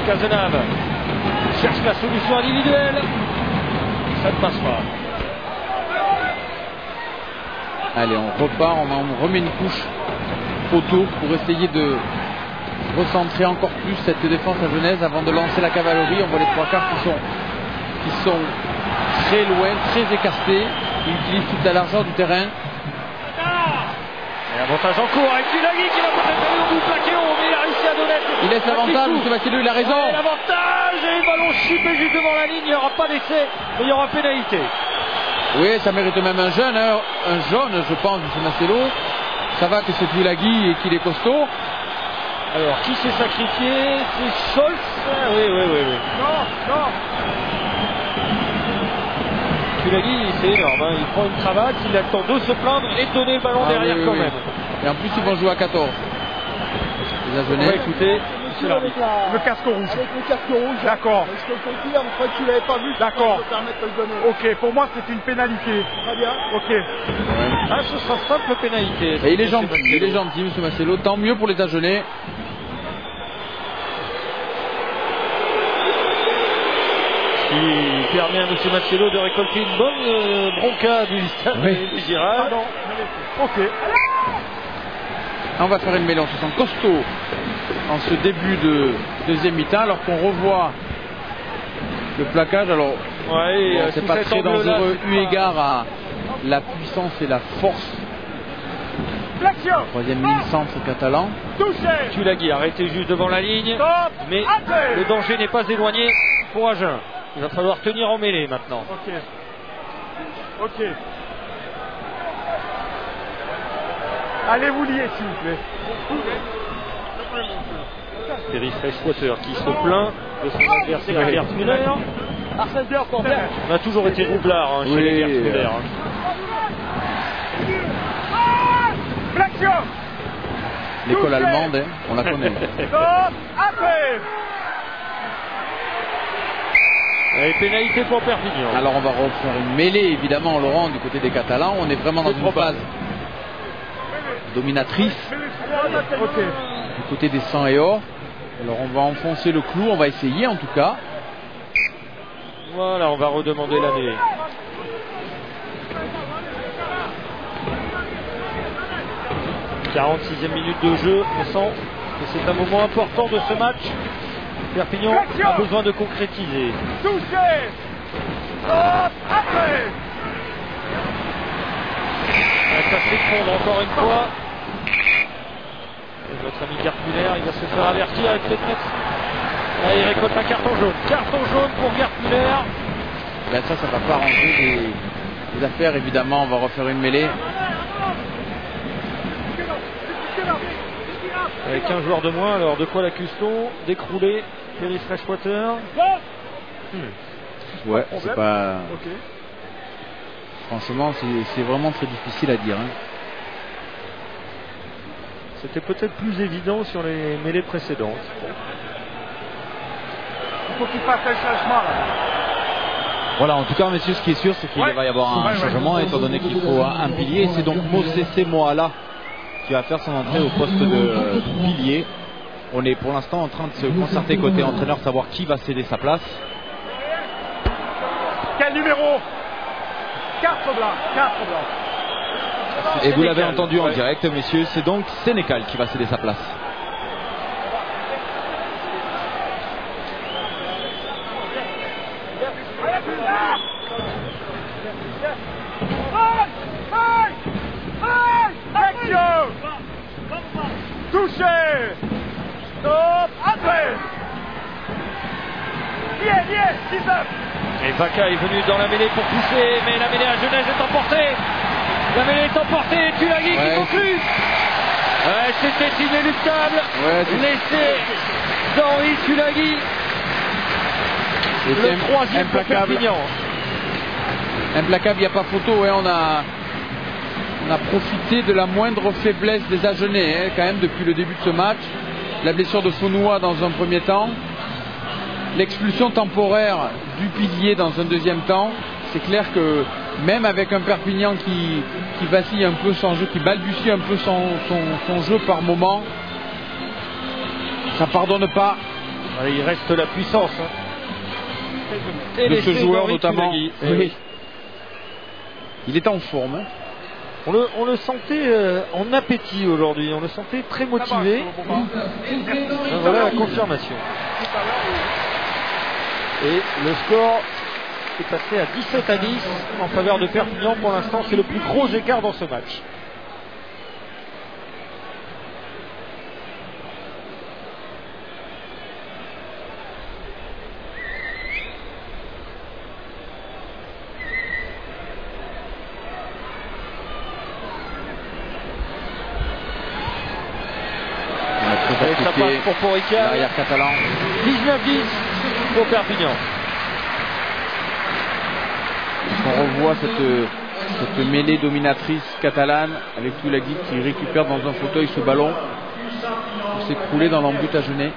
Speaker 1: Cazenave cherche la solution individuelle. Ça ne passe pas.
Speaker 2: Allez, on repart, on remet une couche autour pour essayer de recentrer encore plus cette défense à Genèse avant de lancer la cavalerie. On voit les trois quarts qui sont très loin, très écartés. Ils utilisent toute la largeur du terrain.
Speaker 1: Et avantage en cours avec Tulagi qui va peut-être aller au bout plaqué haut, mais il a réussi à donner.
Speaker 2: Il laisse l'avantage, M. Vassilou, il a raison.
Speaker 1: Et l'avantage, et le ballon chipé juste devant la ligne. Il n'y aura pas d'essai, mais il y aura pénalité.
Speaker 2: Oui, ça mérite même un jaune, je pense, M. Marcelo. Ça va que c'est Tulagi et qu'il est costaud.
Speaker 1: Alors, qui s'est sacrifié? C'est Scholz. Oui.
Speaker 6: Non.
Speaker 1: Tulagi, c'est énorme. Il prend une cravate, il a le temps de se plaindre et de donner le ballon derrière quand même.
Speaker 2: Et en plus, ils vont jouer à 14.
Speaker 1: On va écouter
Speaker 6: monsieur l'arbitre. Le casque rouge. Avec le casque rouge. D'accord. Je te confirme, je crois que tu l'avais pas vu. D'accord. Ok, pour moi c'est une pénalité. Très bien. Ok.
Speaker 1: Ce sera simple pénalité.
Speaker 2: Et il est gentil, M. Marcelo. Tant mieux pour les Agenais.
Speaker 1: Qui permet à M. Marcelo de récolter une bonne bronca du stade de Girard.
Speaker 6: Ok.
Speaker 2: On va faire une mélange, ils sont costauds en ce début de deuxième mi-temps, alors qu'on revoit le plaquage. Alors, c'est pas très dangereux eu égard à la puissance et la force. Troisième ligne centre catalan.
Speaker 1: Tulagi arrêté juste devant la ligne, mais le danger n'est pas éloigné pour Agen. Il va falloir tenir en mêlée maintenant.
Speaker 6: Ok. Allez vous lier s'il vous plaît.
Speaker 1: Terry Freshwater qui se plaint de son adversaire Gert Müller. On a toujours été roublard chez les Gert Müller.
Speaker 2: L'école allemande, on la connaît.
Speaker 1: Et pénalité pour Perpignan.
Speaker 2: Alors on va refaire une mêlée évidemment, Laurent, du côté des Catalans. On est vraiment dans une phase dominatrice du côté des 100 et or. Alors on va enfoncer le clou, on va essayer en tout cas.
Speaker 1: Voilà, on va redemander la mêlée. « 46e minute de jeu, on sent que c'est un moment important de ce match. Perpignan a besoin de concrétiser. » Ça s'effondre encore une fois. Et notre ami Gert Müller, il va se faire avertir avec peut-être mettre. Il récolte un carton jaune. Carton jaune pour Gert Müller.
Speaker 2: Ben ça va pas arranger des affaires. Évidemment, on va refaire une mêlée.
Speaker 1: Avec un joueur de moins, alors de quoi l'accuse-t-on? D'écrouler Perry Freshwater.
Speaker 2: Ouais, c'est pas... Franchement, c'est vraiment très difficile à dire. Hein.
Speaker 1: C'était peut-être plus évident sur les mêlées précédentes.
Speaker 6: Il faut qu'il fasse un changement.
Speaker 5: Voilà, en tout cas, messieurs, ce qui est sûr, c'est qu'il va y avoir un changement, étant donné qu'il faut un pilier. C'est donc Mosese Moala qui va faire son entrée au poste de pilier. On est pour l'instant en train de se concerter côté entraîneur, savoir qui va céder sa place.
Speaker 6: Quel numéro? 4 blancs.
Speaker 5: Et vous l'avez entendu en direct, messieurs, c'est donc Sénécal qui va céder sa place.
Speaker 6: Touché. Stop. Entrée. Bien, 19.
Speaker 1: Et Vaca est venu dans la mêlée pour pousser, mais la mêlée à Genèse est emportée. La mêlée est emportée, Tulagi qui conclut. Ouais, c'était inéluctable. L'essai d'Henri Tulagi. Le troisième pour Perpignan.
Speaker 2: Implacable, il n'y a pas photo. Ouais, on a profité de la moindre faiblesse des Agenais, quand même, depuis le début de ce match. La blessure de Faunois dans un premier temps. L'expulsion temporaire du pilier dans un deuxième temps. C'est clair que même avec un Perpignan qui vacille un peu son jeu, qui balbutie un peu son jeu par moment, ça pardonne pas.
Speaker 1: Il reste la puissance. Hein.
Speaker 2: De ce joueur notamment. Oui. Il est en forme. Hein.
Speaker 1: On le sentait en appétit aujourd'hui, on le sentait très motivé. Voilà la confirmation. Et le score est passé à 17-10 en faveur de Perpignan. Pour l'instant, c'est le plus gros écart dans ce match. Et ça passe pour Porica.
Speaker 2: L'arrière catalan.
Speaker 1: 19-10 pour Perpignan.
Speaker 2: On revoit cette mêlée dominatrice catalane avec Tulagi qui récupère dans un fauteuil ce ballon pour s'écrouler dans l'embut à Genève.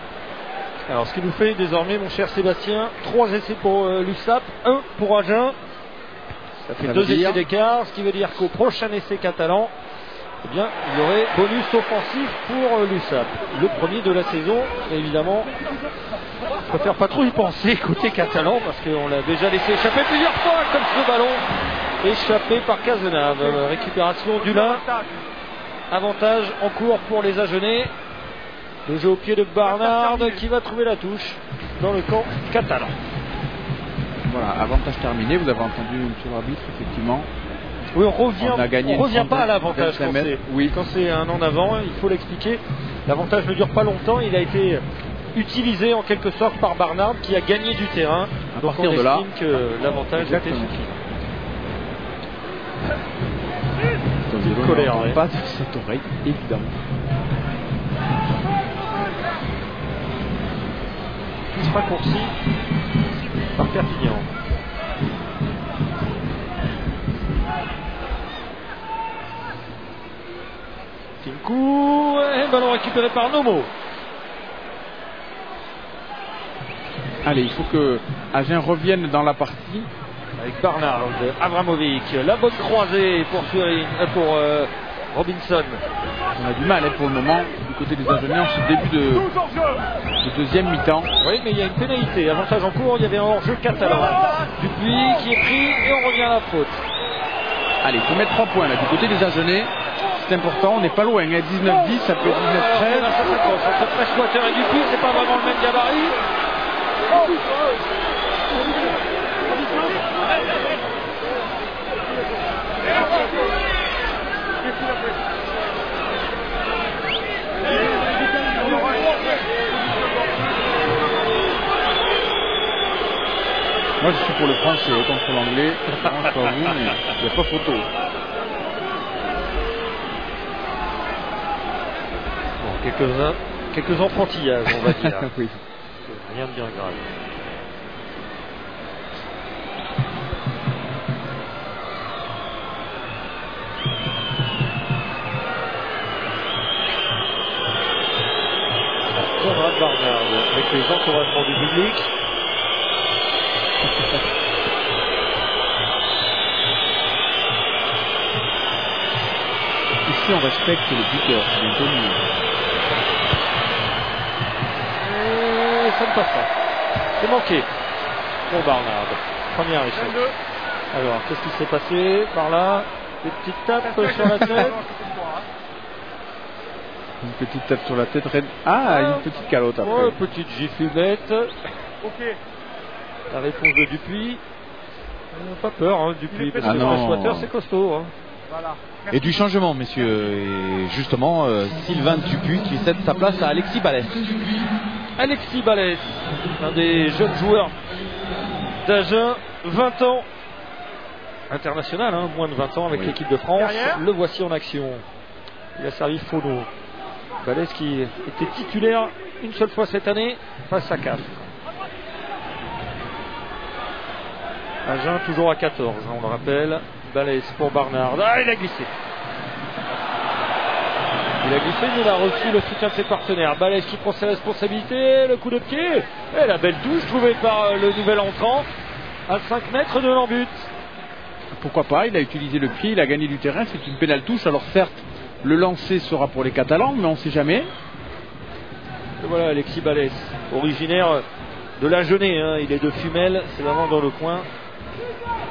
Speaker 1: Alors ce qui nous fait désormais, mon cher Sébastien, 3 essais pour l'USAP, 1 pour Agen. Ça fait 2 essais d'écart, ce qui veut dire qu'au prochain essai catalan, eh bien, il y aurait bonus offensif pour l'USAP. Le premier de la saison, et évidemment, je préfère pas trop y penser côté catalan, parce qu'on l'a déjà laissé échapper plusieurs fois, comme ce ballon échappé par Cazenave. Récupération du Lin. Avantage en cours pour les Agenais. Le jeu au pied de Barnard qui va trouver la touche dans le camp catalan.
Speaker 2: Voilà, avantage terminé, vous avez entendu monsieur l'arbitre, effectivement.
Speaker 1: Oui, on revient pas à l'avantage quand c'est un en avant, il faut l'expliquer. L'avantage ne dure pas longtemps, il a été utilisé en quelque sorte par Barnard qui a gagné du terrain.
Speaker 2: À partir de là,
Speaker 1: que l'avantage était suffisant.
Speaker 2: Colère, pas de cette oreille, évidemment.
Speaker 1: Raccourci par Perpignan. Finkou, et ballon récupéré par Nomo.
Speaker 2: Allez, il faut que Agen revienne dans la partie.
Speaker 1: Avec Barnard, Avramovic, la bonne croisée pour Robinson.
Speaker 2: On a du mal pour le moment du côté des Agenais en ce début de deuxième mi-temps.
Speaker 1: Oui, mais il y a une pénalité. Avantage en cours, il y avait un hors-jeu catalan. Dupuis qui est pris et on revient à la faute.
Speaker 2: Allez, il faut mettre 3 points là du côté des Agenais. C'est important, on n'est pas loin. 19-10, ça peut être 19-13.
Speaker 1: Entre Freshwater et Dupuis, c'est pas vraiment le même gabarit.
Speaker 2: Moi, je suis pour le français contre l'anglais. Non, je t'avoue, mais il n'y a pas photo.
Speaker 1: Bon, quelques enfantillages, on va dire.
Speaker 2: Oui.
Speaker 1: Rien de bien grave. Conrad Barnard avec les encouragements du public.
Speaker 2: Ici, on respecte le buteur, c'est bien connu.
Speaker 1: Et ça ne passe pas. C'est manqué pour Barnard. Première échec. Alors, qu'est-ce qui s'est passé par là? Des petites tapes sur la tête.
Speaker 2: Une petite tape sur la tête. Une petite calotte après.
Speaker 1: Oh, petite giflette.
Speaker 6: Ok.
Speaker 1: La réponse de Dupuis. Pas peur, hein, Dupuis. Parce
Speaker 2: Ah
Speaker 1: que
Speaker 2: non.
Speaker 1: le Swatter, c'est costaud. Hein.
Speaker 6: Voilà.
Speaker 5: Et du changement, messieurs. Et justement, Sylvain Dupuis qui cède sa place à Alexis Balès.
Speaker 1: Alexis Balès, un des jeunes joueurs d'Agen, 20 ans. International, hein, moins de 20 ans avec l'équipe de France.
Speaker 6: Derrière.
Speaker 1: Le voici en action. Il a servi Fono. Balès qui était titulaire une seule fois cette année face à Castres. Agen toujours à 14, hein, on le rappelle. Balès pour Barnard. Ah, il a glissé. Il a glissé, mais il a reçu le soutien de ses partenaires. Balès qui prend ses responsabilités, le coup de pied. Et la belle touche trouvée par le nouvel entrant à 5 mètres de l'embut.
Speaker 2: Pourquoi pas, il a utilisé le pied, il a gagné du terrain, c'est une pénale touche. Alors certes, le lancer sera pour les Catalans, mais on ne sait jamais.
Speaker 1: Et voilà Alexis Balès, originaire de la Genée, hein. Il est de Fumel, c'est vraiment dans le coin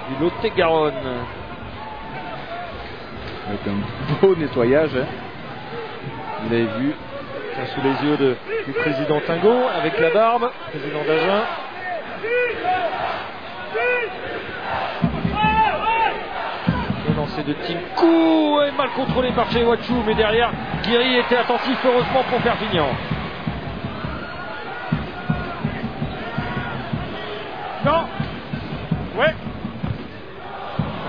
Speaker 1: du Lot-et-Garonne.
Speaker 2: Avec un beau nettoyage, hein. Vous l'avez vu.
Speaker 1: Sous les yeux du président Tingo, avec la barbe, président d'Agen. Le lancer de Tinku est mal contrôlé par Chewachou, mais derrière, Guiri était attentif, heureusement pour Perpignan.
Speaker 6: Non. Ouais.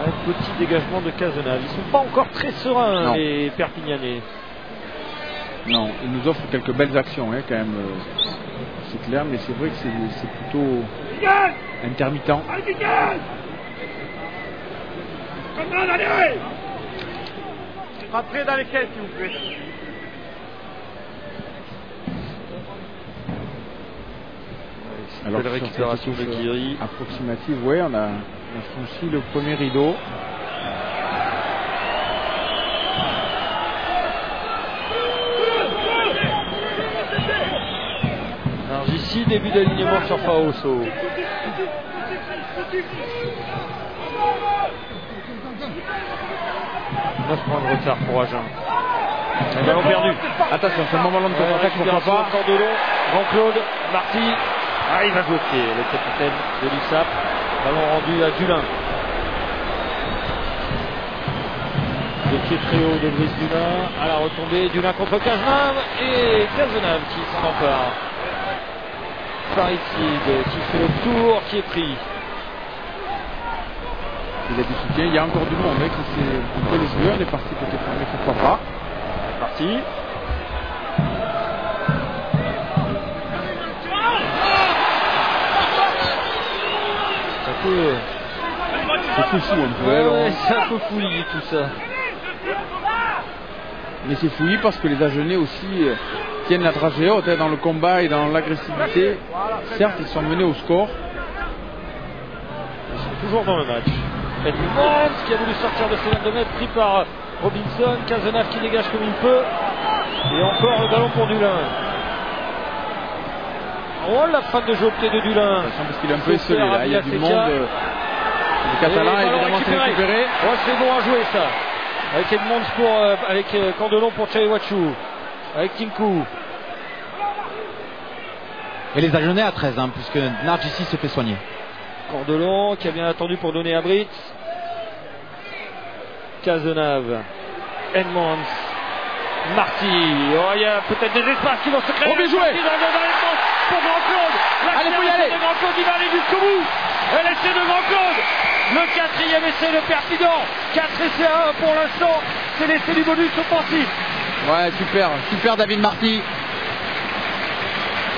Speaker 1: Un petit dégagement de Cazenave. Ils sont pas encore très sereins,
Speaker 2: Non.
Speaker 1: les Perpignanais.
Speaker 2: Non, il nous offre quelques belles actions, hein, quand même. C'est clair, mais c'est vrai que c'est plutôt intermittent.
Speaker 6: Rentrez dans les caisses, s'il vous plaît.
Speaker 2: Alors,
Speaker 1: Belle récupération de Guiri.
Speaker 2: Approximative, oui, on a franchi le premier rideau.
Speaker 1: Ici, début d'alignement sur Faoso. 9 points de retard pour Agen. Un ballon perdu.
Speaker 2: Attention, c'est le moment de contre-attaque, pourquoi pas.
Speaker 1: Cordelon, Jean-Claude, Marty. Ah, il va bloquer le capitaine de l'USAP. Ballon rendu à Dulin. Le pied très haut de Brice Dulin. À la retombée, Dulin contre Cazenave. Et Cazenave qui s'en empare. Paricide qui fait le tour, qui est pris.
Speaker 2: Il a du soutien, il y a encore du monde, hein, qui s'est un peu les joueurs, il est parti côté premier, pourquoi pas.
Speaker 1: C'est parti.
Speaker 2: C'est fou un peu.
Speaker 1: Ouais, c'est un peu fouillis tout ça.
Speaker 2: Mais c'est fouillis parce que les Agenais aussi tiennent la dragée haute, hein, dans le combat et dans l'agressivité. Certes, ils sont menés au score.
Speaker 1: Ils sont toujours dans le match. Edmonds qui a voulu sortir de ses 22 mètres, pris par Robinson. Cazenave qui dégage comme il peut. Et encore le ballon pour Dulin. Oh, la fin de jeu au pied de Dulin.
Speaker 2: Parce qu'il est un peu esselé là, il y a du monde. Les Catalans évidemment s'est récupéré.
Speaker 1: Oh, c'est bon à jouer ça. Avec Edmonds avec Cordelon pour Chewachou. Avec Tinku.
Speaker 5: Et les Agenais à 13, hein, puisque Nargissi se fait soigner.
Speaker 1: Cordelon qui a bien attendu pour donner à Brits. Cazenave. Edmonds. Marty. Oh, il y a peut-être des espaces qui vont se créer.
Speaker 2: Oh, bien joué.
Speaker 1: Pour Jean-Claude.
Speaker 2: Allez, faut y aller.
Speaker 1: Jean-Claude, il va aller jusqu'au bout. Et l'essai de Grand-Claude. Le 4e essai de Perpignan. 4 essais à 1 pour l'instant. C'est l'essai du bonus offensif.
Speaker 2: Ouais, super David Marty.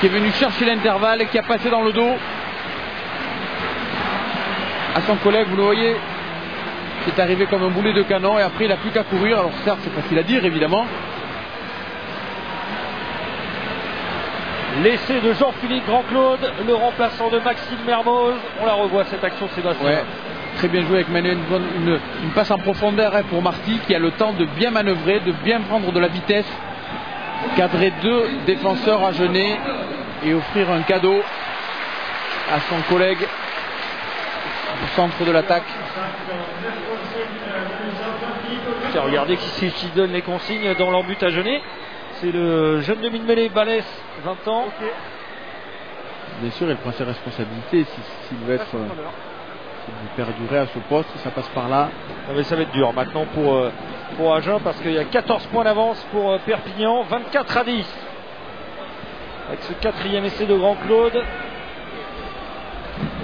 Speaker 2: Qui est venu chercher l'intervalle, qui a passé dans le dos à son collègue, vous le voyez, qui est arrivé comme un boulet de canon et après il n'a plus qu'à courir. Alors certes c'est facile à dire évidemment.
Speaker 1: L'essai de Jean-Philippe Grand-Claude, le remplaçant de Maxime Mermoz. On la revoit cette action, Sébastien.
Speaker 2: Ouais, très bien joué avec Manuel, une passe en profondeur pour Marty qui a le temps de bien manœuvrer, de bien prendre de la vitesse, cadrer 2 défenseurs à Genève et offrir un cadeau à son collègue au centre de l'attaque.
Speaker 1: Tiens, regardez qui donne les consignes dans l'embut à Genève. C'est le jeune demi-mêlée Balès, 20 ans.
Speaker 2: Bien sûr, elle prend ses responsabilités. S'il veut perdurer à ce poste, ça passe par là.
Speaker 1: Ah mais ça va être dur maintenant pour Agen parce qu'il y a 14 points d'avance pour Perpignan, 24-10. Avec ce 4e essai de Grand-Claude.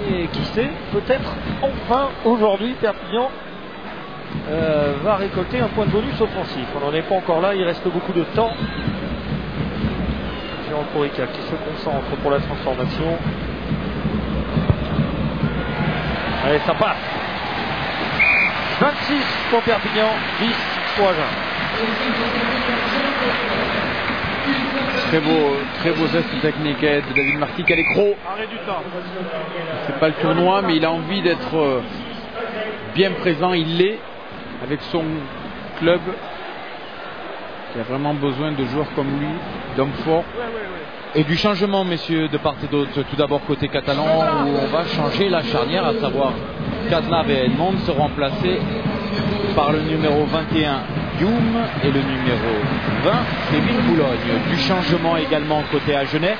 Speaker 1: Et qui sait, peut-être enfin aujourd'hui Perpignan va récolter un point de bonus offensif. On n'en est pas encore là, il reste beaucoup de temps. Jean Corica qui se concentre pour la transformation. Allez, ça passe. 26 pour Perpignan, 10 pour Agen.
Speaker 2: Très beau geste technique de David Marty qui a les crocs.
Speaker 6: Arrêt du temps.
Speaker 2: C'est pas le tournoi, mais il a envie d'être bien présent. Il l'est avec son club qui a vraiment besoin de joueurs comme lui, d'hommes forts.
Speaker 5: Et du changement, messieurs, de part et d'autre. Tout d'abord côté catalan, où on va changer la charnière, à savoir Cazenave et Edmond seront remplacés par le numéro 21 Youm et le numéro 20 Kevin Boulogne. Du changement également côté Agenais,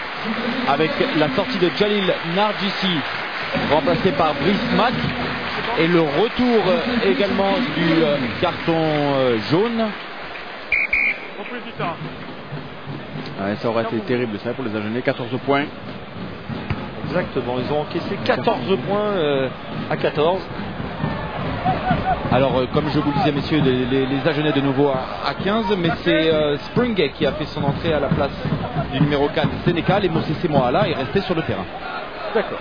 Speaker 5: avec la sortie de Jalil Nargissi, remplacé par Brice Mack, et le retour également du carton jaune.
Speaker 2: Ouais, ça aurait été terrible ça pour les Agenais, 14 points.
Speaker 1: Exactement, ils ont encaissé 14 points à 14.
Speaker 5: Alors comme je vous le disais messieurs, les Agenais de nouveau à 15, mais c'est Springay qui a fait son entrée à la place du numéro 4 Sénécal, et Mosese Moala est resté sur le terrain.
Speaker 1: D'accord.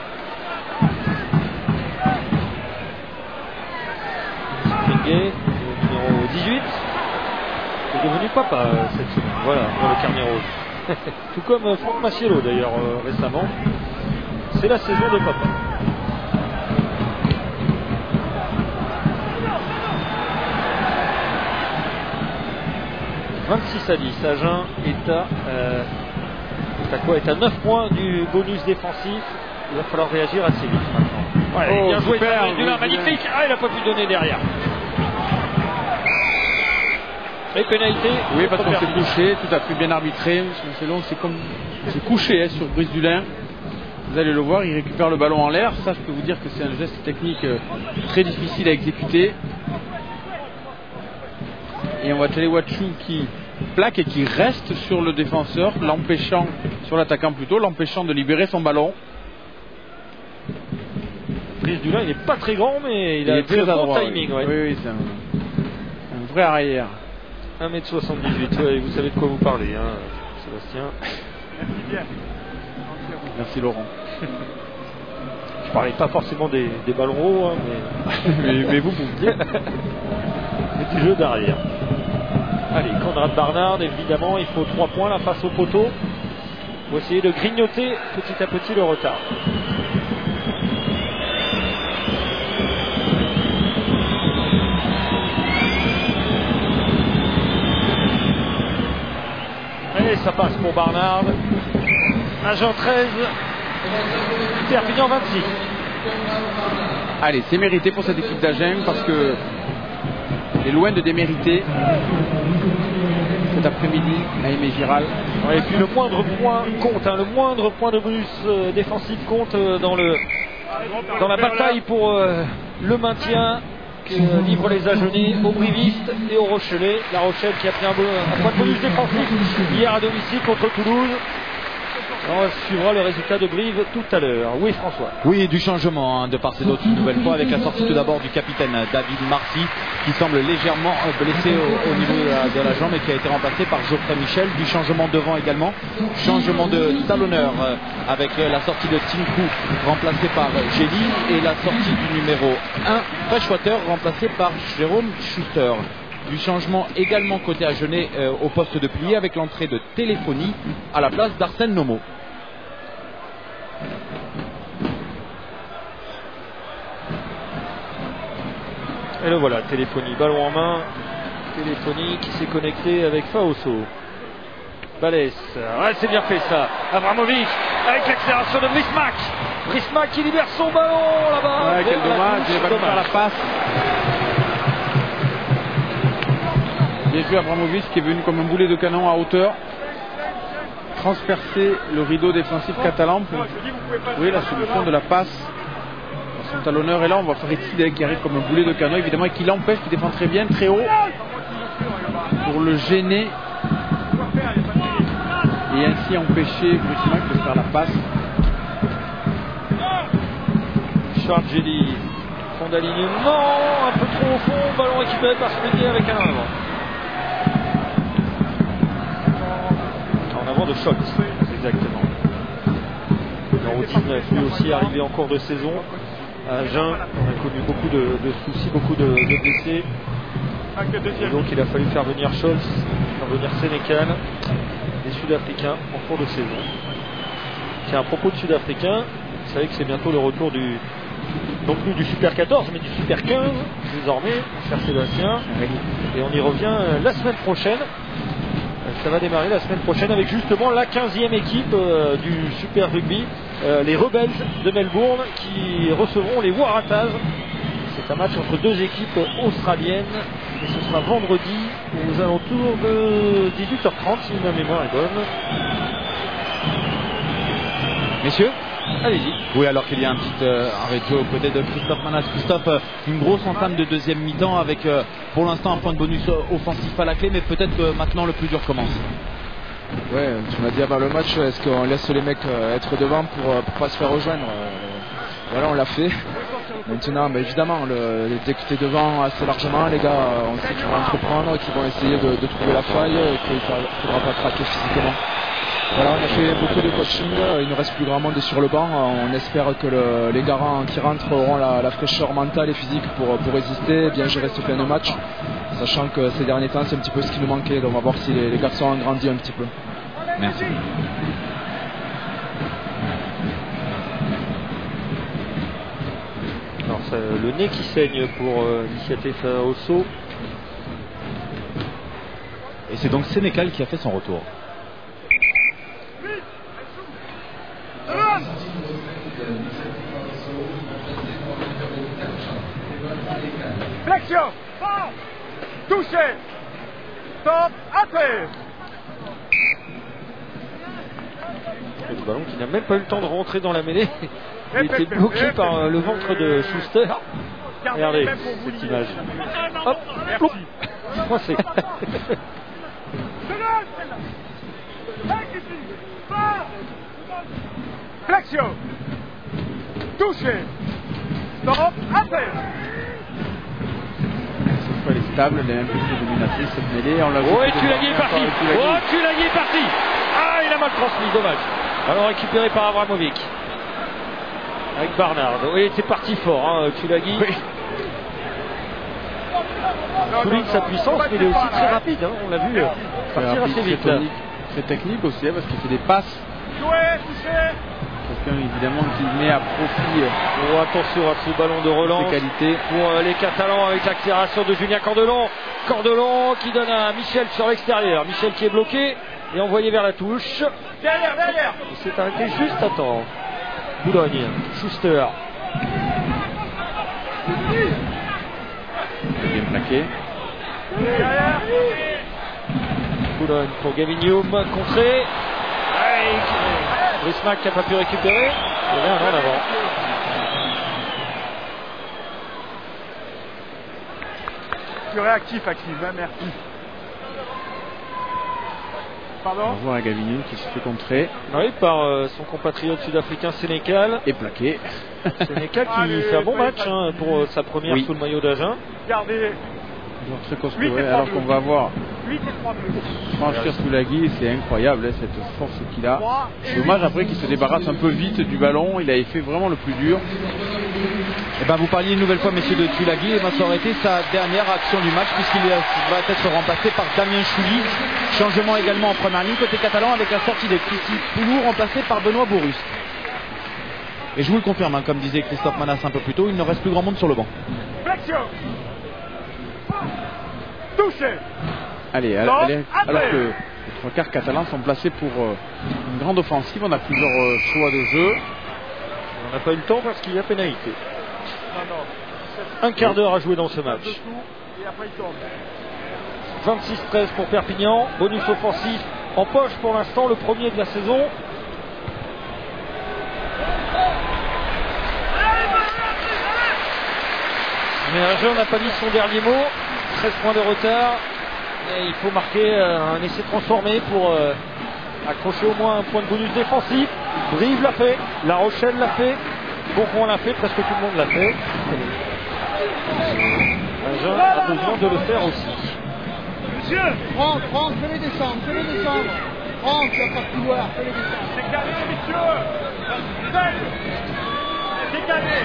Speaker 1: Springay, numéro 18, est devenu papa cette semaine, voilà, dans le carnet rouge. Tout comme Franck Massiello d'ailleurs récemment. C'est la saison de papa. « 26-10, Agen est à 9 points du bonus défensif. Il va falloir réagir assez vite maintenant. Ouais, bien joué, magnifique. Ah, il n'a pas pu donner derrière. Et pénalité.
Speaker 2: Oui, parce qu'on s'est couché, tout à fait bien arbitré. C'est couché sur Brice Dulin. Vous allez le voir, il récupère le ballon en l'air. Ça, je peux vous dire que c'est un geste technique très difficile à exécuter. Et on voit Tchelewachou qui plaque et qui reste sur le défenseur, l'empêchant, sur l'attaquant plutôt, l'empêchant de libérer son ballon.
Speaker 1: Brice Dulin, il n'est pas très grand, mais il a
Speaker 2: très
Speaker 1: bon timing. Ouais.
Speaker 2: Oui, c'est un vrai arrière.
Speaker 1: 1m78, ouais, vous savez de quoi vous parlez, hein, Sébastien.
Speaker 2: Merci Laurent.
Speaker 1: Je parlais pas forcément des ballons hauts, hein,
Speaker 2: mais vous pouvez.
Speaker 1: Du jeu d'arrière. Allez, Conrad Barnard, évidemment, il faut 3 points là face au poteau. On va essayer de grignoter petit à petit le retard. Allez, ça passe pour Barnard. Agen 13, Perpignan 26.
Speaker 2: Allez, c'est mérité pour cette équipe d'Agen parce que est loin de démériter cet après-midi à Aimé Giral.
Speaker 1: Ouais, et puis le moindre point compte, hein, le moindre point de bonus défensif compte dans la bataille pour le maintien que livrent les Agenais aux Brivistes et aux Rochelais. La Rochelle qui a pris un point de bonus défensif hier à domicile contre Toulouse. On suivra le résultat de Brive tout à l'heure. Oui, François.
Speaker 5: Oui, du changement de part et d'autre une nouvelle fois avec la sortie tout d'abord du capitaine David Marty qui semble légèrement blessé au niveau de la jambe et qui a été remplacé par Geoffrey Michel. Du changement devant également, changement de talonneur avec la sortie de Tinku remplacé par Gély et la sortie du numéro 1 Freshwater remplacé par Jérôme Schuster. Du changement également côté Agenais au poste de pilier avec l'entrée de Téléphonie à la place d'Arsène Nomo.
Speaker 1: Et le voilà, Téléphonie, ballon en main. Téléphonie qui s'est connecté avec Faoso. Balès, ouais, c'est bien fait ça. Abramovic avec l'accélération de Brismack. Brismack qui libère son ballon là-bas.
Speaker 2: Ouais, quel dommage, il va faire la passe. Bien vu Abramovic qui est venu comme un boulet de canon à hauteur. Transpercer le rideau défensif catalan pour trouver la solution de la passe. Son talonneur est là, on va faire Etidek qui arrive comme un boulet de canon évidemment et qui l'empêche, qui défend très bien, très haut pour le gêner et ainsi empêcher Brismack de faire la passe.
Speaker 1: Chargeli, fond d'alignement, un peu trop au fond, ballon récupéré par Spédier avec un avant. En avant de Scholz, exactement. Numéro 19, lui aussi arrivé en cours de saison. À Agen, on a connu beaucoup de soucis, beaucoup de blessés. Et donc il a fallu faire venir Scholz, faire venir Sénécal, les Sud-Africains en cours de saison. Tiens, à propos de Sud-Africains, vous savez que c'est bientôt le retour non plus du Super 14 mais du Super 15 désormais, mon cher Sébastien. Et on y revient la semaine prochaine. Ça va démarrer la semaine prochaine avec justement la 15e équipe du Super Rugby, les Rebels de Melbourne qui recevront les Waratahs. C'est un match entre deux équipes australiennes et ce sera vendredi aux alentours de 18h30 si ma mémoire est bonne.
Speaker 5: Messieurs,
Speaker 1: allez-y.
Speaker 5: Oui, alors qu'il y a un petit arrêt de jeu aux côtés de Christophe Manas. Christophe, une grosse entame de deuxième mi-temps avec pour l'instant un point de bonus offensif à la clé, mais peut-être que maintenant le plus dur commence.
Speaker 3: Ouais, tu m'as dit avant le match, est-ce qu'on laisse les mecs être devant pour pas se faire rejoindre Voilà, on l'a fait. Maintenant, évidemment, dès que tu es devant assez largement, les gars, on sait qu'ils vont entreprendre, qu'ils vont essayer de trouver la faille et qu'il ne faudra pas craquer physiquement. Voilà, on a fait beaucoup de coaching, il ne reste plus grand monde sur le banc. On espère que les garants qui rentrent auront la fraîcheur mentale et physique pour résister et bien gérer ce plein de match, sachant que ces derniers temps c'est un petit peu ce qui nous manquait, donc on va voir si les garçons ont grandi un petit peu.
Speaker 5: Merci.
Speaker 1: Alors le nez qui saigne pour l'initiative Faoso.
Speaker 5: Et c'est donc Sénécal qui a fait son retour.
Speaker 6: Flexion, touché, stop, atterre.
Speaker 1: Le ballon qui n'a même pas eu le temps de rentrer dans la mêlée. Il était bloqué par le ventre de Schuster. Regardez cette image. Hop, plop, coincé.
Speaker 6: Flexion, touché, stop, atterre.
Speaker 2: Elle est stable, elle est un peu plus dominatrice cette mêlée.
Speaker 1: Oh, et Tulagi est parti. Oh, Tulagi est parti. Ah, il a mal transmis, dommage. Alors récupéré par Abramovic. Avec Barnard. Oui, c'est parti fort, hein, Tulagi. Oui. Souligne sa puissance, mais il est aussi très rapide. Hein, on l'a vu partir assez vite.
Speaker 2: Très technique aussi, parce qu'il fait des passes. Quelqu'un évidemment qui met à profit.
Speaker 1: Oh, attention à ce ballon de relance pour les Catalans avec l'accélération de Julien Cordelon. Cordelon qui donne à Michel sur l'extérieur. Michel qui est bloqué et envoyé vers la touche.
Speaker 6: Derrière.
Speaker 1: Il s'est arrêté juste à temps. Boulogne, Schuster.
Speaker 2: Bien plaqué.
Speaker 1: Boulogne pour Gavin Hume, contré. Brismack qui n'a pas pu récupérer. Il y avait un en avant.
Speaker 6: Tu es réactif, Active, hein, merci.
Speaker 2: On voit un Gavinier qui se fait contrer.
Speaker 1: Oui, par son compatriote sud-africain Sénécal.
Speaker 2: Et plaqué.
Speaker 1: Sénécal qui fait un bon match pour sa première sous le maillot d'Agen.
Speaker 2: Très costaud, alors qu'on va voir franchir Toulagui, c'est incroyable cette force qu'il a. C'est dommage après qu'il se débarrasse un peu vite du ballon, il avait fait vraiment le plus dur.
Speaker 5: Et ben vous parliez une nouvelle fois, messieurs, de Toulagui, et ben ça aurait été sa dernière action du match puisqu'il va être remplacé par Damien Chouli. Changement également en première ligne côté catalan avec la sortie de Christy Poulou remplacé par Benoît Bourrus. Et je vous le confirme, comme disait Christophe Manas un peu plus tôt, il ne reste plus grand monde sur le banc.
Speaker 6: Touché.
Speaker 2: Allez, alors que les trois quarts catalans sont placés pour une grande offensive, on a plusieurs choix de jeu.
Speaker 1: On n'a pas eu le temps parce qu'il y a pénalité. Un quart d'heure à jouer dans ce match. 26-13 pour Perpignan. Bonus offensif en poche pour l'instant, le premier de la saison. Mais Agen n'a pas dit son dernier mot. 13 points de retard. Et il faut marquer un essai transformé pour accrocher au moins un point de bonus défensif. Brive l'a fait, La Rochelle l'a fait, Bourgoin l'a fait, presque tout le monde l'a fait. Agen a besoin de le faire aussi.
Speaker 16: Monsieur Franck, fais-les descendre, Franck, il n'y a pas de couloir, fais-les descendre.
Speaker 6: Décalé, messieurs. Décalé.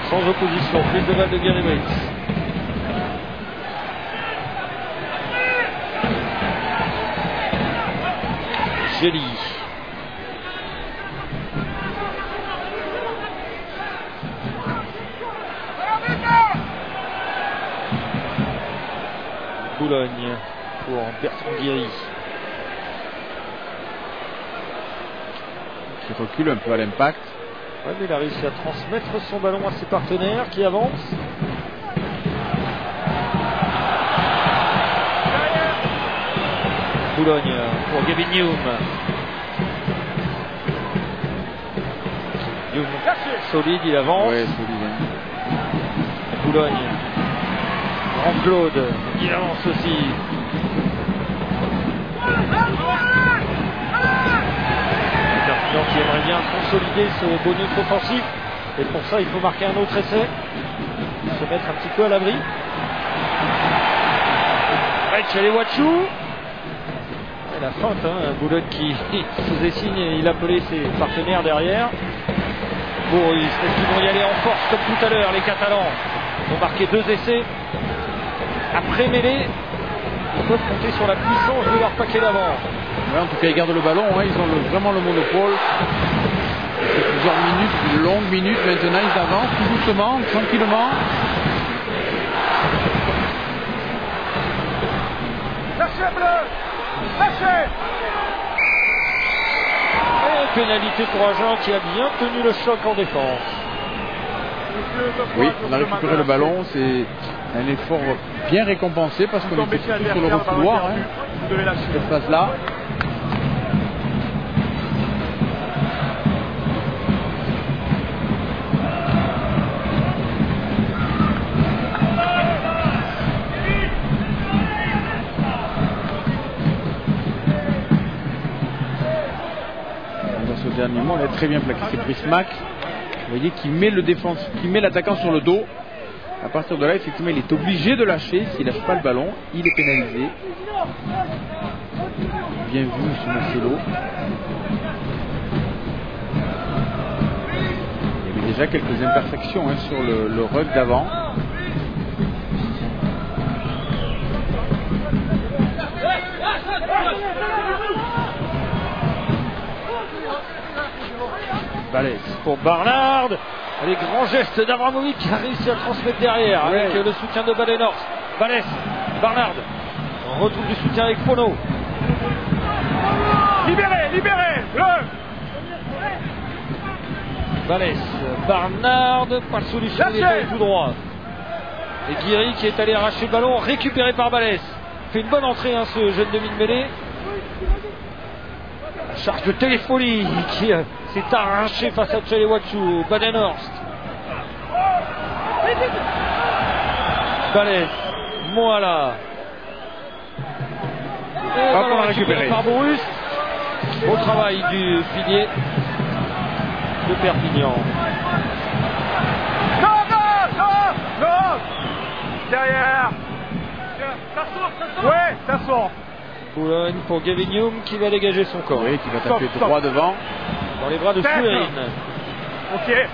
Speaker 1: Sans opposition, prise de balle de Gary Bates. Gély. Boulogne pour Bertrand Guéry.
Speaker 2: Qui recule un peu à l'impact.
Speaker 1: Ouais, mais il a réussi à transmettre son ballon à ses partenaires qui avancent. Boulogne pour Gavin Youm. Solide, il avance.
Speaker 2: Ouais, solide.
Speaker 1: Boulogne. Jean-Claude, il avance aussi. Qui aimerait bien consolider ce bonus offensif, et pour ça il faut marquer un autre essai, se mettre un petit peu à l'abri. Chalewachou, la feinte, Boulogne qui faisait signe et il appelait ses partenaires derrière. Bon, est-ce qu'ils vont y aller en force comme tout à l'heure? Les Catalans ont marqué 2 essais après mêlée. Ils peuvent compter sur la puissance de leur paquet d'avant.
Speaker 2: Ouais, en tout cas, ils gardent le ballon, ils ont vraiment le monopole. C'est plusieurs minutes, de longues minutes. Maintenant, ils avancent tout doucement, tranquillement.
Speaker 6: Lâchez bleu. Lâchez.
Speaker 1: Et pénalité pour Agen qui a bien tenu le choc en défense.
Speaker 2: Oui, on a récupéré le ballon, c'est un effort bien récompensé parce qu'on était surtout sur le refouloir, cette phase-là. Dans ce dernier moment, on est très bien plaqué, c'est Prismac. Vous voyez qu'il met l'attaquant sur le dos. À partir de là, effectivement, il est obligé de lâcher. S'il ne lâche pas le ballon, il est pénalisé. Bien vu, M. Marcelo. Il y avait déjà quelques imperfections sur le rug d'avant.
Speaker 1: Balès pour Barnard. Les grands gestes d'Abramovic qui a réussi à transmettre derrière avec le soutien de Badenors. Balès, Barnard. On retrouve du soutien avec Fono.
Speaker 6: Libéré, le
Speaker 1: Balès, Barnard, pas de solution, il est allé tout droit. Et Guiri qui est allé arracher le ballon, récupéré par Balès. Fait une bonne entrée ce jeune demi de mêlée. charge de Téléfolie qui s'est arraché face à Tchelewatchou. Badenhorst. Balès. Moala. Et ballon récupéré par Bourus. Au travail du pilier de Perpignan.
Speaker 6: Non. Derrière. Ouais, ça sort.
Speaker 1: Boulogne pour Gavinium qui va dégager son corps.
Speaker 2: Oui, qui va taper droit devant.
Speaker 1: Dans les bras de Souerin.
Speaker 6: Ok.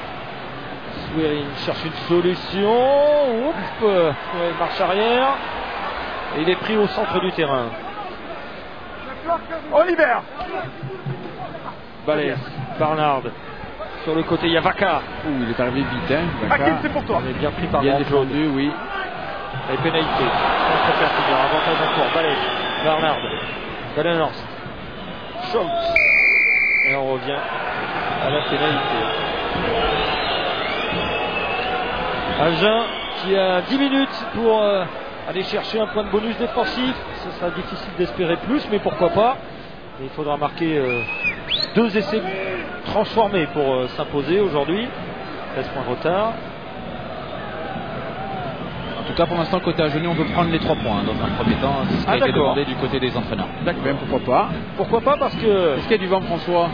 Speaker 1: Souerin cherche une solution. Oups. Marche arrière. Et il est pris au centre du terrain.
Speaker 6: Oliver.
Speaker 1: Balès. Barnard. Sur le côté, il y a Vaca.
Speaker 2: Il est arrivé vite, hein.
Speaker 6: Hakim, c'est pour toi.
Speaker 1: Il est bien pris par
Speaker 2: bien
Speaker 1: Grand Claude.
Speaker 2: défendu, oui.
Speaker 1: Et pénalité contre Perpignan. Avantage en cours. Balès. Barnard. Badenhorst. Schultz. Et on revient à la pénalité. Agen qui a 10 minutes pour aller chercher un point de bonus défensif. Ce sera difficile d'espérer plus, mais pourquoi pas. Et il faudra marquer 2 essais transformés pour s'imposer aujourd'hui. 13 points de retard.
Speaker 5: En tout cas, pour l'instant, côté Agenais, on veut prendre les 3 points dans un premier temps. C'est ce qui a été demandé du côté des entraîneurs.
Speaker 1: D'accord.
Speaker 2: Bien, pourquoi pas.
Speaker 1: Pourquoi pas, parce que...
Speaker 2: Est-ce qu'il y a du vent, François?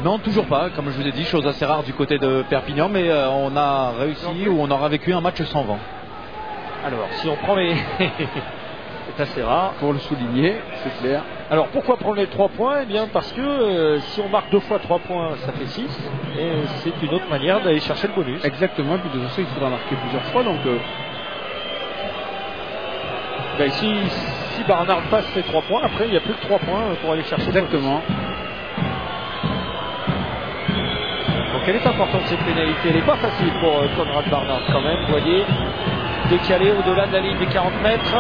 Speaker 5: Non, toujours pas. Comme je vous ai dit, chose assez rare du côté de Perpignan, mais on a réussi ou on aura vécu un match sans vent.
Speaker 1: Alors, si on prend les... C'est assez rare.
Speaker 2: Pour le souligner, c'est clair.
Speaker 1: Alors, pourquoi prendre les 3 points? Eh bien, parce que si on marque 2 fois 3 points, ça fait 6. Et c'est une autre manière d'aller chercher le bonus.
Speaker 2: Exactement. Et puis de toute façon, il faudra marquer plusieurs fois. Donc,
Speaker 1: ben, si Barnard passe les 3 points, après, il n'y a plus que 3 points pour aller chercher le bonus.
Speaker 2: Exactement.
Speaker 1: Donc, elle est importante cette pénalité. Elle n'est pas facile pour Conrad Barnard quand même. Vous voyez, décalé au-delà de la ligne des 40 mètres.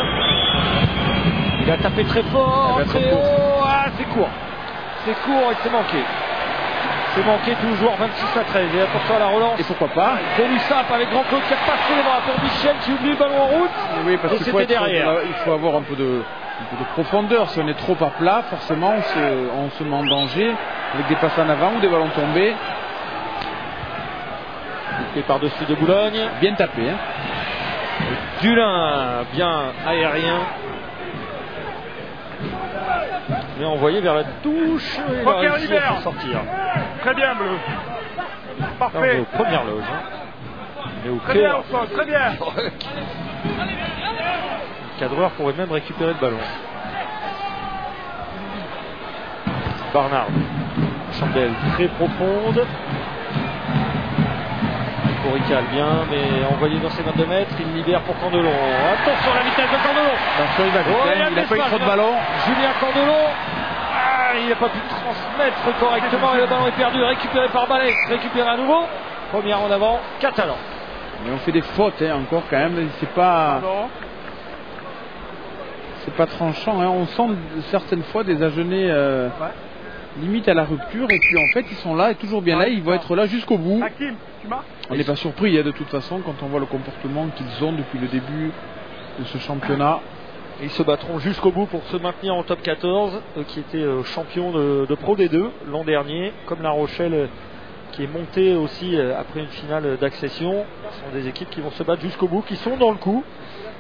Speaker 1: Il a tapé très fort, très haut. Ah, c'est court. C'est court et c'est manqué. C'est manqué toujours 26 à 13. Et attention à la relance.
Speaker 2: Et pourquoi pas
Speaker 1: de l'USAP avec Grand Claude qui a passé les bras pour Michel qui oublie le ballon en route.
Speaker 2: Oui, parce
Speaker 1: et
Speaker 2: qu'il
Speaker 1: c'était derrière.
Speaker 2: Il faut avoir un peu de profondeur. Si on est trop à plat, forcément, on se met en danger avec des passes en avant ou des ballons tombés.
Speaker 1: Et par-dessus de Boulogne.
Speaker 2: Bien tapé. Hein.
Speaker 1: Dulin, bien aérien. Mais envoyé vers la touche. Et il a réussi à s'en sortir.
Speaker 6: Très bien, Bleu. Parfait.
Speaker 1: Aux premières loges. Mais au
Speaker 6: très bien, au sol, très bien.
Speaker 1: Le cadreur pourrait même récupérer le ballon. Barnard. Chandelle très profonde. Corical bien, mais envoyé dans ses 22 mètres, il libère pour Candelon. Attention à la vitesse de Candelon.
Speaker 2: Attention, il a pas eu trop de ballon.
Speaker 1: Julien Candelon. Ah, il n'a pas pu transmettre correctement et le ballon est perdu, récupéré par Balès, récupéré à nouveau. Première en avant, Catalan.
Speaker 2: Mais on fait des fautes encore quand même, c'est pas tranchant. Hein. On sent certaines fois des Agenais limite à la rupture et puis en fait ils sont là et toujours bien là, ils vont être là jusqu'au bout.
Speaker 6: Hakim, tu marques ?
Speaker 2: On n'est pas surpris de toute façon quand on voit le comportement qu'ils ont depuis le début de ce championnat.
Speaker 1: Ils se battront jusqu'au bout pour se maintenir en top 14, qui était champion de Pro D2 l'an dernier, comme La Rochelle qui est monté aussi après une finale d'accession. Ce sont des équipes qui vont se battre jusqu'au bout, qui sont dans le coup.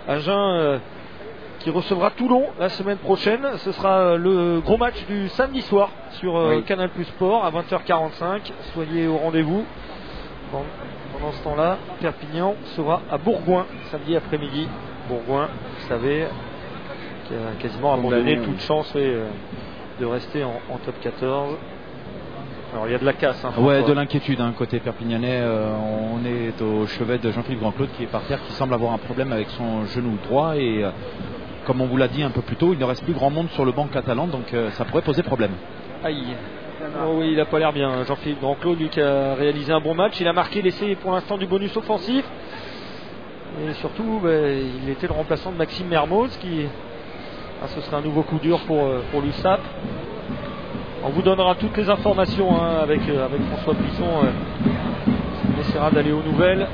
Speaker 1: Agen qui recevra Toulon la semaine prochaine. Ce sera le gros match du samedi soir sur Canal Plus Sport à 20h45. Soyez au rendez-vous. Pendant ce temps-là, Perpignan sera à Bourgoin samedi après-midi. Bourgoin, vous savez, qui a quasiment abandonné toute chance de rester en top 14. Alors il y a de la casse.
Speaker 5: Ouais, de l'inquiétude côté perpignanais. On est au chevet de Jean-Philippe Grand-Claude qui est par terre, qui semble avoir un problème avec son genou droit et comme on vous l'a dit un peu plus tôt, il ne reste plus grand monde sur le banc catalan, donc ça pourrait poser problème.
Speaker 1: Aïe. Oh oui, il n'a pas l'air bien. Jean-Philippe Grand-Claude, lui qui a réalisé un bon match, il a marqué l'essai pour l'instant du bonus offensif. Et surtout, il était le remplaçant de Maxime Mermoz, qui ce serait un nouveau coup dur pour l'USAP. On vous donnera toutes les informations avec François Plisson. On essaiera d'aller aux nouvelles.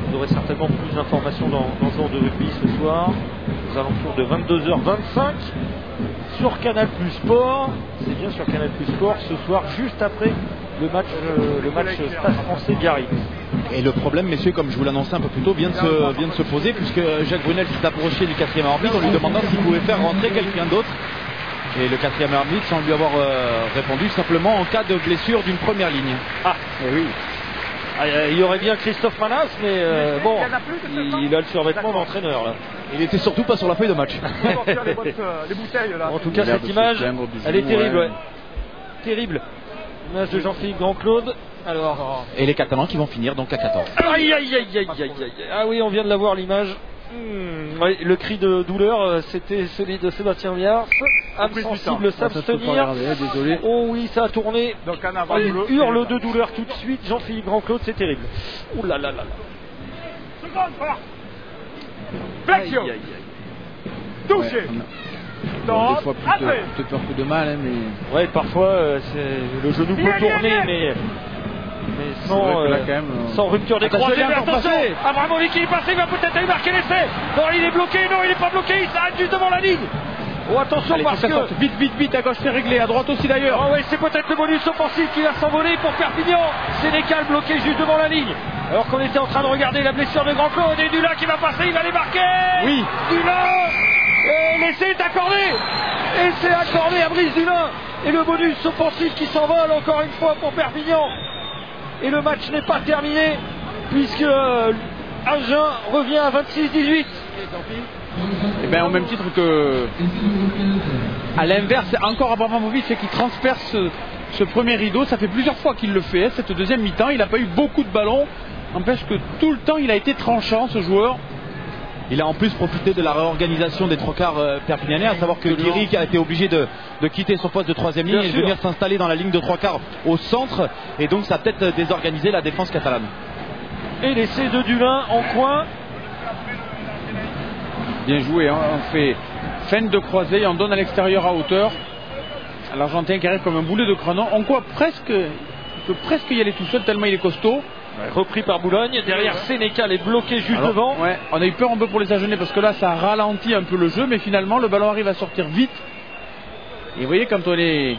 Speaker 1: Vous aurez certainement plus d'informations dans ce genre de rugby ce soir, aux alentours de 22h25 sur Canal Plus Sport. C'est bien sur Canal Plus Sport ce soir, juste après le match Stade français Biarritz.
Speaker 5: Et le problème, messieurs, comme je vous l'annonçais un peu plus tôt, vient de se poser, puisque Jacques Brunel s'est approché du 4e arbitre en lui demandant s'il pouvait faire rentrer quelqu'un d'autre. Et le 4e arbitre, sans lui avoir répondu, simplement en cas de blessure d'une première ligne.
Speaker 1: Ah, eh oui. Il y aurait bien Christophe Manas, mais bon, il a le survêtement d'entraîneur là.
Speaker 5: Il était surtout pas sur la feuille de match.
Speaker 6: Les bouteilles là.
Speaker 1: En tout cas, cette image, elle est terrible. Ouais. Terrible. Image de Jean-Philippe Grand-Claude. Alors.
Speaker 5: Et les Catalans qui vont finir donc à 14.
Speaker 1: Aïe aïe aïe aïe aïe aïe. Ah oui, on vient de la voir l'image. Oui, le cri de douleur, c'était celui de Sébastien Viard. Âme sensible, s'abstenir.
Speaker 2: Désolé.
Speaker 1: Oh oui, ça a tourné. Donc il hurle de douleur tout de suite. Jean-Philippe Grand-Claude, c'est terrible. Ouh là là là là.
Speaker 6: Seconde part. Flexion. Touché.
Speaker 2: Bon, des fois plus de peur que de mal, hein, mais.
Speaker 1: Ouais, parfois le genou peut tourner, mais sans,
Speaker 2: là, quand même,
Speaker 1: sans rupture des croisés. Attention, Abramovic il est passé, il va peut-être aller marquer l'essai. Non, il est bloqué, non, il n'est pas bloqué, il s'arrête juste devant la ligne. Oh, attention. Allez, parce que
Speaker 2: vite, à gauche c'est réglé, à droite aussi d'ailleurs.
Speaker 1: Oh, ouais, c'est peut-être le bonus offensif qui va s'envoler pour Perpignan. Sénécal bloqué juste devant la ligne. Alors qu'on était en train de regarder la blessure de Grand-Claude et Dula qui va passer, il va les marquer.
Speaker 2: Oui.
Speaker 1: Dula. Et l'essai est accordé. Et c'est accordé à Brice Dulin. Et le bonus offensif qui s'envole encore une fois pour Perpignan. Et le match n'est pas terminé puisque Agen revient à 26-18.
Speaker 2: Et bien au même titre que à l'inverse, encore Abramovic qui transperce ce premier rideau. Ça fait plusieurs fois qu'il le fait. Cette deuxième mi-temps, il n'a pas eu beaucoup de ballons. N'empêche que tout le temps il a été tranchant, ce joueur.
Speaker 5: Il a en plus profité de la réorganisation des trois quarts perpignanais, à savoir que Guiric a été obligé de quitter son poste de troisième ligne et de venir s'installer dans la ligne de trois quarts au centre, et donc ça a peut-être désorganisé la défense catalane.
Speaker 1: Et l'essai de Dulin en coin.
Speaker 2: Bien joué, hein. On fait feinte de croisée, on donne à l'extérieur à hauteur. L'Argentin qui arrive comme un boulet de Crenon. On peut presque y aller tout seul tellement il est costaud.
Speaker 1: Ouais, repris par Boulogne, derrière Sénécal est bloqué juste devant.
Speaker 2: Ouais, on a eu peur un peu pour les Agenais parce que là ça ralentit un peu le jeu, mais finalement le ballon arrive à sortir vite. Et vous voyez, quand on est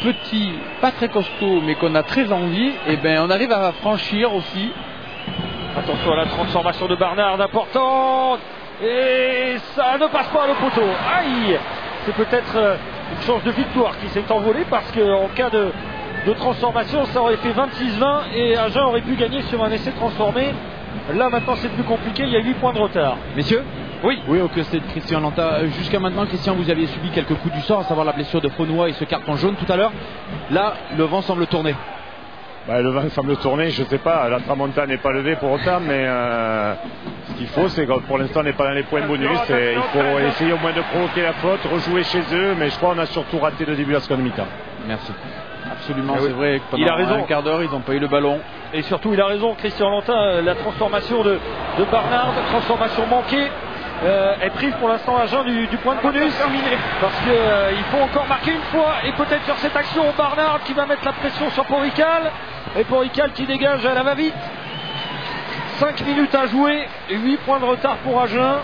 Speaker 2: petit, pas très costaud, mais qu'on a très envie, et ben on arrive à franchir aussi.
Speaker 1: Attention à la transformation de Barnard, importante. Et ça ne passe pas le poteau. Aïe. C'est peut-être une chance de victoire qui s'est envolée parce qu'en cas de transformation, ça aurait fait 26-20 et Agen aurait pu gagner sur un essai transformé. Là maintenant c'est plus compliqué, il y a 8 points de retard.
Speaker 5: Messieurs,
Speaker 1: oui,
Speaker 5: au c'est de Christian Lanta. Jusqu'à maintenant, Christian, vous aviez subi quelques coups du sort, à savoir la blessure de Faunois et ce carton jaune tout à l'heure. Là, le vent semble tourner.
Speaker 4: Le vent semble tourner, je ne sais pas, la tramontane n'est pas levée pour autant, mais ce qu'il faut, c'est que pour l'instant on n'est pas dans les points bonus, et il faut essayer au moins de provoquer la faute, rejouer chez eux, mais je crois qu'on a surtout raté le début de la seconde mi-temps.
Speaker 5: Merci.
Speaker 2: Absolument, c'est vrai que pendant un quart d'heure ils n'ont pas eu le ballon.
Speaker 1: Et surtout il a raison, Christian Lantin, la transformation de Barnard, transformation manquée, est prise pour l'instant à Agen du point de bonus, parce qu'il faut encore marquer une fois, et peut-être sur cette action Barnard qui va mettre la pression sur Porical, et Porical qui dégage à la va-vite. 5 minutes à jouer, 8 points de retard pour Agen.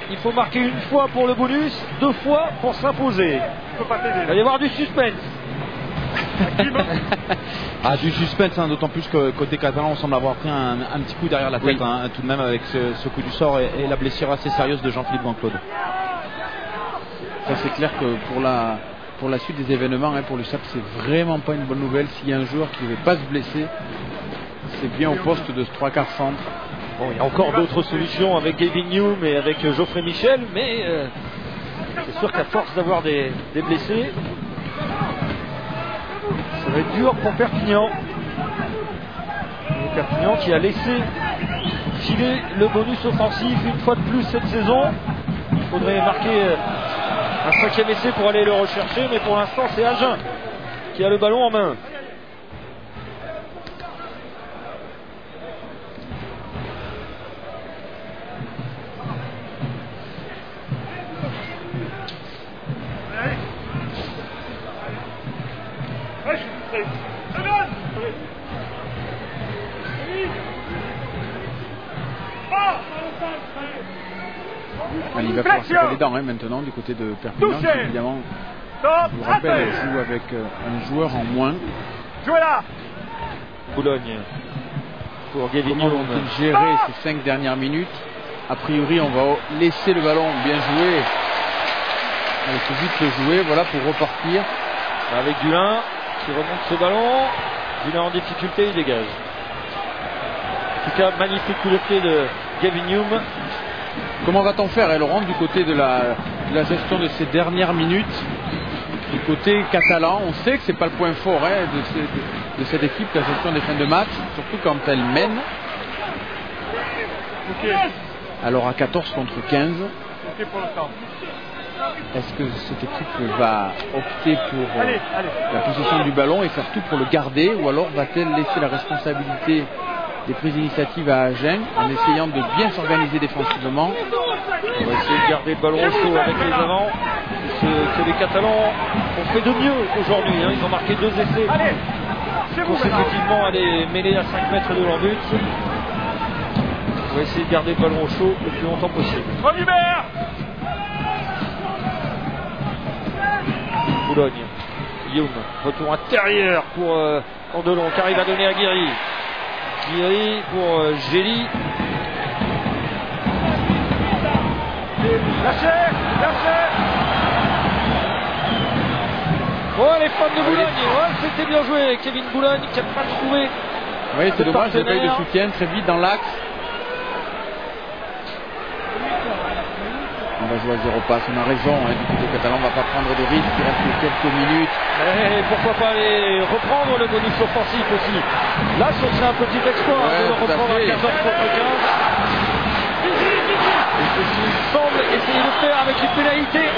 Speaker 1: Il faut marquer une fois pour le bonus, 2 fois pour s'imposer. Il va y avoir du suspense.
Speaker 5: Du suspense, hein, d'autant plus que côté catalan on semble avoir pris un petit coup derrière la tête, tout de même, avec ce coup du sort et la blessure assez sérieuse de Jean-Philippe Grand-Claude.
Speaker 2: Ça, c'est clair que pour la suite des événements, pour le SAP, c'est vraiment pas une bonne nouvelle. S'il y a un joueur qui ne devait pas se blesser, c'est bien au poste de ce 3/4 centre.
Speaker 1: Bon, il y a encore d'autres solutions avec Gavin Hume et avec Geoffrey Michel, mais c'est sûr qu'à force d'avoir des blessés, ça va être dur pour Perpignan. Et Perpignan qui a laissé filer le bonus offensif une fois de plus cette saison. Il faudrait marquer un 5e essai pour aller le rechercher, mais pour l'instant c'est Agen qui a le ballon en main.
Speaker 2: Il va falloir se faire les dents maintenant du côté de Perpignan, qui, évidemment, je vous rappelle, joue avec un joueur en moins.
Speaker 6: Jouez là.
Speaker 1: Boulogne pour Gavin
Speaker 2: Comment vont-ils gérer ces 5 dernières minutes? A priori, on va laisser le ballon bien joué. Il faut vite le jouer, voilà, pour repartir.
Speaker 1: Avec Dulin qui remonte ce ballon. Dulin en difficulté, il dégage. En tout cas, magnifique coup de pied de Gavin Hume.
Speaker 2: Comment va-t-on faire, Laurent, du côté de la gestion de ces dernières minutes? Du côté catalan, on sait que c'est pas le point fort de cette équipe, la gestion des fins de match, surtout quand elle mène. Alors à 14 contre 15. Est-ce que cette équipe va opter pour la possession du ballon et faire tout pour le garder, ou alors va-t-elle laisser la responsabilité des prises d'initiative à Agen en essayant de bien s'organiser défensivement?
Speaker 1: On va essayer de garder le ballon au chaud avec les avants. Que les Catalans ont fait de mieux aujourd'hui. Ils ont marqué 2 essais consécutivement à des mêlées à 5 mètres de leur but. On va essayer de garder le ballon au chaud le plus longtemps possible. Boulogne. Youm. Retour intérieur pour Candelon qui arrive à donner à Guiri. Guiri pour Gély.
Speaker 6: Lâchez.
Speaker 1: Oh, les femmes de Boulogne, c'était bien joué. Kevin Boulogne qui n'a pas trouvé.
Speaker 2: Oui, c'est dommage, il n'y a pas eu de soutien très vite dans l'axe. On va jouer à 0 passe, on a raison, du côté catalan, on ne va pas prendre de risque, il reste quelques minutes.
Speaker 1: Et pourquoi pas aller reprendre le bonus offensif aussi. Là, ce serait un petit exploit de le reprendre à 14 contre 15. Et c'est ce qu'il semble essayer de faire avec les pénalités.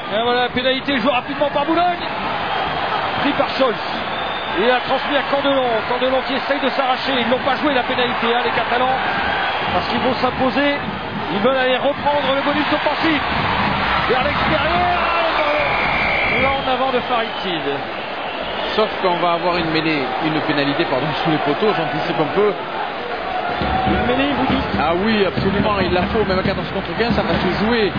Speaker 1: Et voilà, pénalité jouée rapidement par Boulogne. Pris par Scholz. Il a transmis à Candelon. Candelon qui essaye de s'arracher. Ils n'ont pas joué la pénalité, les Catalans. Parce qu'ils vont s'imposer. Ils veulent aller reprendre le bonus offensif. Vers l'extérieur. Là en avant de Farid Tid.
Speaker 2: Sauf qu'on va avoir une pénalité sous les poteaux, j'anticipe un peu.
Speaker 1: Une mêlée, vous dites?
Speaker 2: Ah oui, absolument, il la faut, même à 14 contre 15, ça va se jouer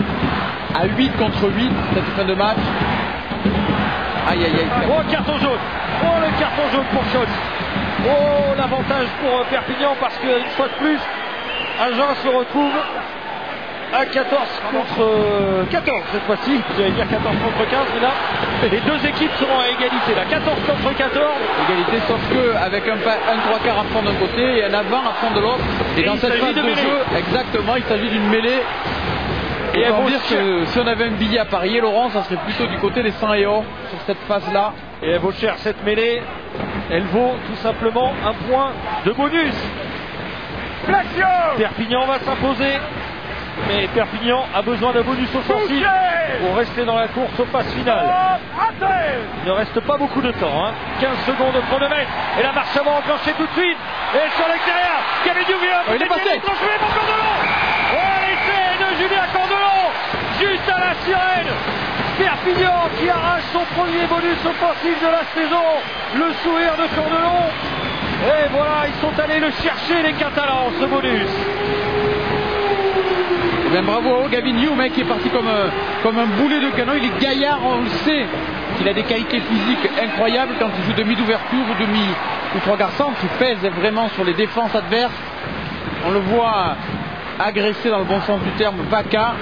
Speaker 2: à 8 contre 8, cette fin de match. Aïe aïe aïe.
Speaker 1: Oh, carton jaune. Oh, le carton jaune pour Scholz. Oh, l'avantage pour Perpignan parce qu'une fois de plus, Agen se retrouve à 14 contre 14 cette fois-ci. J'allais dire 14 contre 15, mais là, les deux équipes seront à égalité. Là, 14 contre 14.
Speaker 2: Égalité, sauf que avec un 3/4 à fond d'un côté et un avant à fond de l'autre. Et dans cette phase de jeu, exactement, il s'agit d'une mêlée. Et on va dire que si on avait un billet à parier, Laurent, ça serait plutôt du côté des 100 et or sur cette phase-là.
Speaker 1: Et elle vaut cher cette mêlée. Elle vaut tout simplement un point de bonus. Perpignan va s'imposer. Mais Perpignan a besoin d'un bonus offensif pour rester dans la course aux phases finales. Il ne reste pas beaucoup de temps. 15 secondes de chronomètre. Et la marche avant enclenchée tout de suite. Et sur l'extérieur, Kevin Hume.
Speaker 2: Il est passé.
Speaker 1: L'essai de Julien Candelon. Juste à la sirène. Perpignan qui arrache son premier bonus offensif de la saison. Le sourire de Candelon. Et voilà, ils sont allés le chercher, les Catalans, ce bonus.
Speaker 2: Eh bien, bravo à Gavin Hume qui est parti comme un boulet de canon. Il est gaillard, on le sait. Il a des qualités physiques incroyables quand il joue demi d'ouverture ou 3 quarts centre. Il pèse vraiment sur les défenses adverses. On le voit agresser dans le bon sens du terme Vaca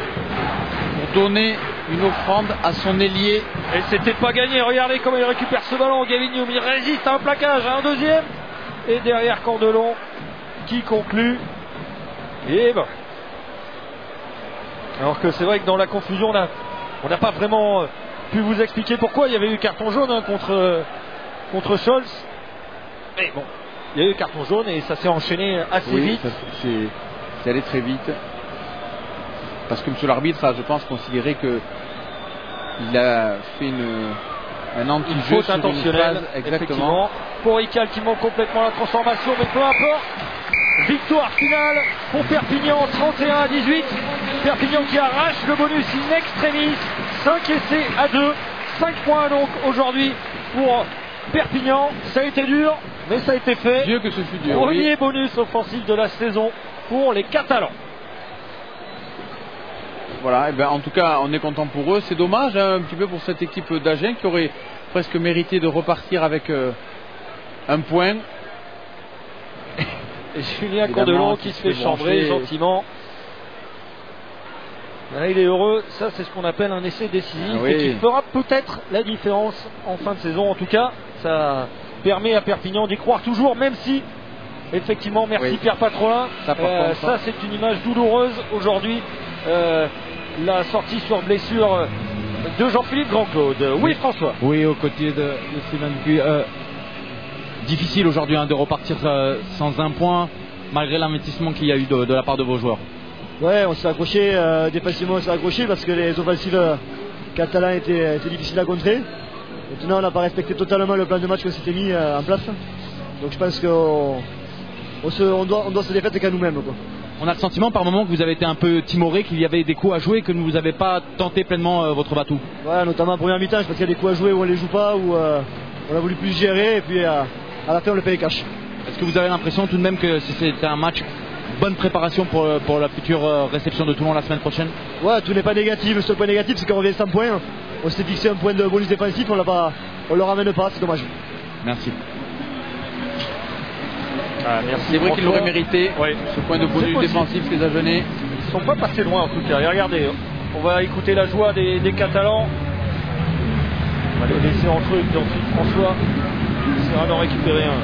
Speaker 2: pour donner une offrande à son ailier.
Speaker 1: Et c'était pas gagné. Regardez comment il récupère ce ballon. Gavin Hume, il résiste à un plaquage, à un deuxième. Et derrière Candelon qui conclut. Et ben. Alors que c'est vrai que dans la confusion, on n'a pas vraiment pu vous expliquer pourquoi il y avait eu carton jaune contre Scholz. Mais bon, il y a eu carton jaune et ça s'est enchaîné assez vite.
Speaker 2: C'est allé très vite. Parce que M. l'arbitre a, je pense, considéré qu'il a fait un anti-jeu
Speaker 1: faute intentionnelle. Exactement. Pour Ical qui manque complètement la transformation, mais peu importe. Victoire finale pour Perpignan, 31-18. Perpignan qui arrache le bonus in extremis. 5 essais à 2. 5 points donc aujourd'hui pour Perpignan. Ça a été dur, Mais ça a été fait.
Speaker 2: Dieu que ce fut dur.
Speaker 1: Premier bonus offensif de la saison pour les Catalans.
Speaker 2: Voilà, et ben en tout cas, on est content pour eux. C'est dommage un petit peu pour cette équipe d'Agen qui aurait presque mérité de repartir avec un point.
Speaker 1: Et Julien Cordelon qui se fait chambrer gentiment. Là, il est heureux. Ça, c'est ce qu'on appelle un essai décisif et qui fera peut-être la différence en fin de saison. En tout cas, ça permet à Perpignan d'y croire toujours, même si, effectivement, merci Pierre Patrolin. Ça, c'est une image douloureuse aujourd'hui. La sortie sur blessure de Jean-Philippe Grand-Claude. Oui, François.
Speaker 5: Oui, aux côtés de Sylvain Dupuis. Difficile aujourd'hui de repartir sans un point, malgré l'investissement qu'il y a eu de la part de vos joueurs.
Speaker 17: Ouais, on s'est accroché, défensivement on s'est accroché parce que les offensives catalans étaient difficiles à contrer. Maintenant, on n'a pas respecté totalement le plan de match qu'on s'était mis en place. Donc je pense qu'on doit se défaire qu'à nous-mêmes, quoi.
Speaker 5: On a le sentiment par moment que vous avez été un peu timoré, qu'il y avait des coups à jouer, que vous n'avez pas tenté pleinement votre bateau.
Speaker 17: Ouais, notamment en première mi-temps, je pense qu'il y a des coups à jouer où on les joue pas, où on a voulu plus gérer et puis à la fin on le paye cash.
Speaker 5: Est-ce que vous avez l'impression tout de même que c'était un match, bonne préparation pour la future réception de Toulon la semaine prochaine? Ouais,
Speaker 17: tout n'est pas négatif. Le seul point négatif c'est qu'on revient sans point. On s'était fixé un point de bonus défensif, on le ramène pas, c'est dommage.
Speaker 5: Merci.
Speaker 1: Merci.
Speaker 2: C'est vrai qu'il l'aurait mérité, ce point de bonus défensif les Agenais.
Speaker 1: Ils ne sont pas passés loin en tout cas. Et regardez, on va écouter la joie des Catalans. On va les laisser entre eux, puis ensuite François essaiera d'en récupérer un.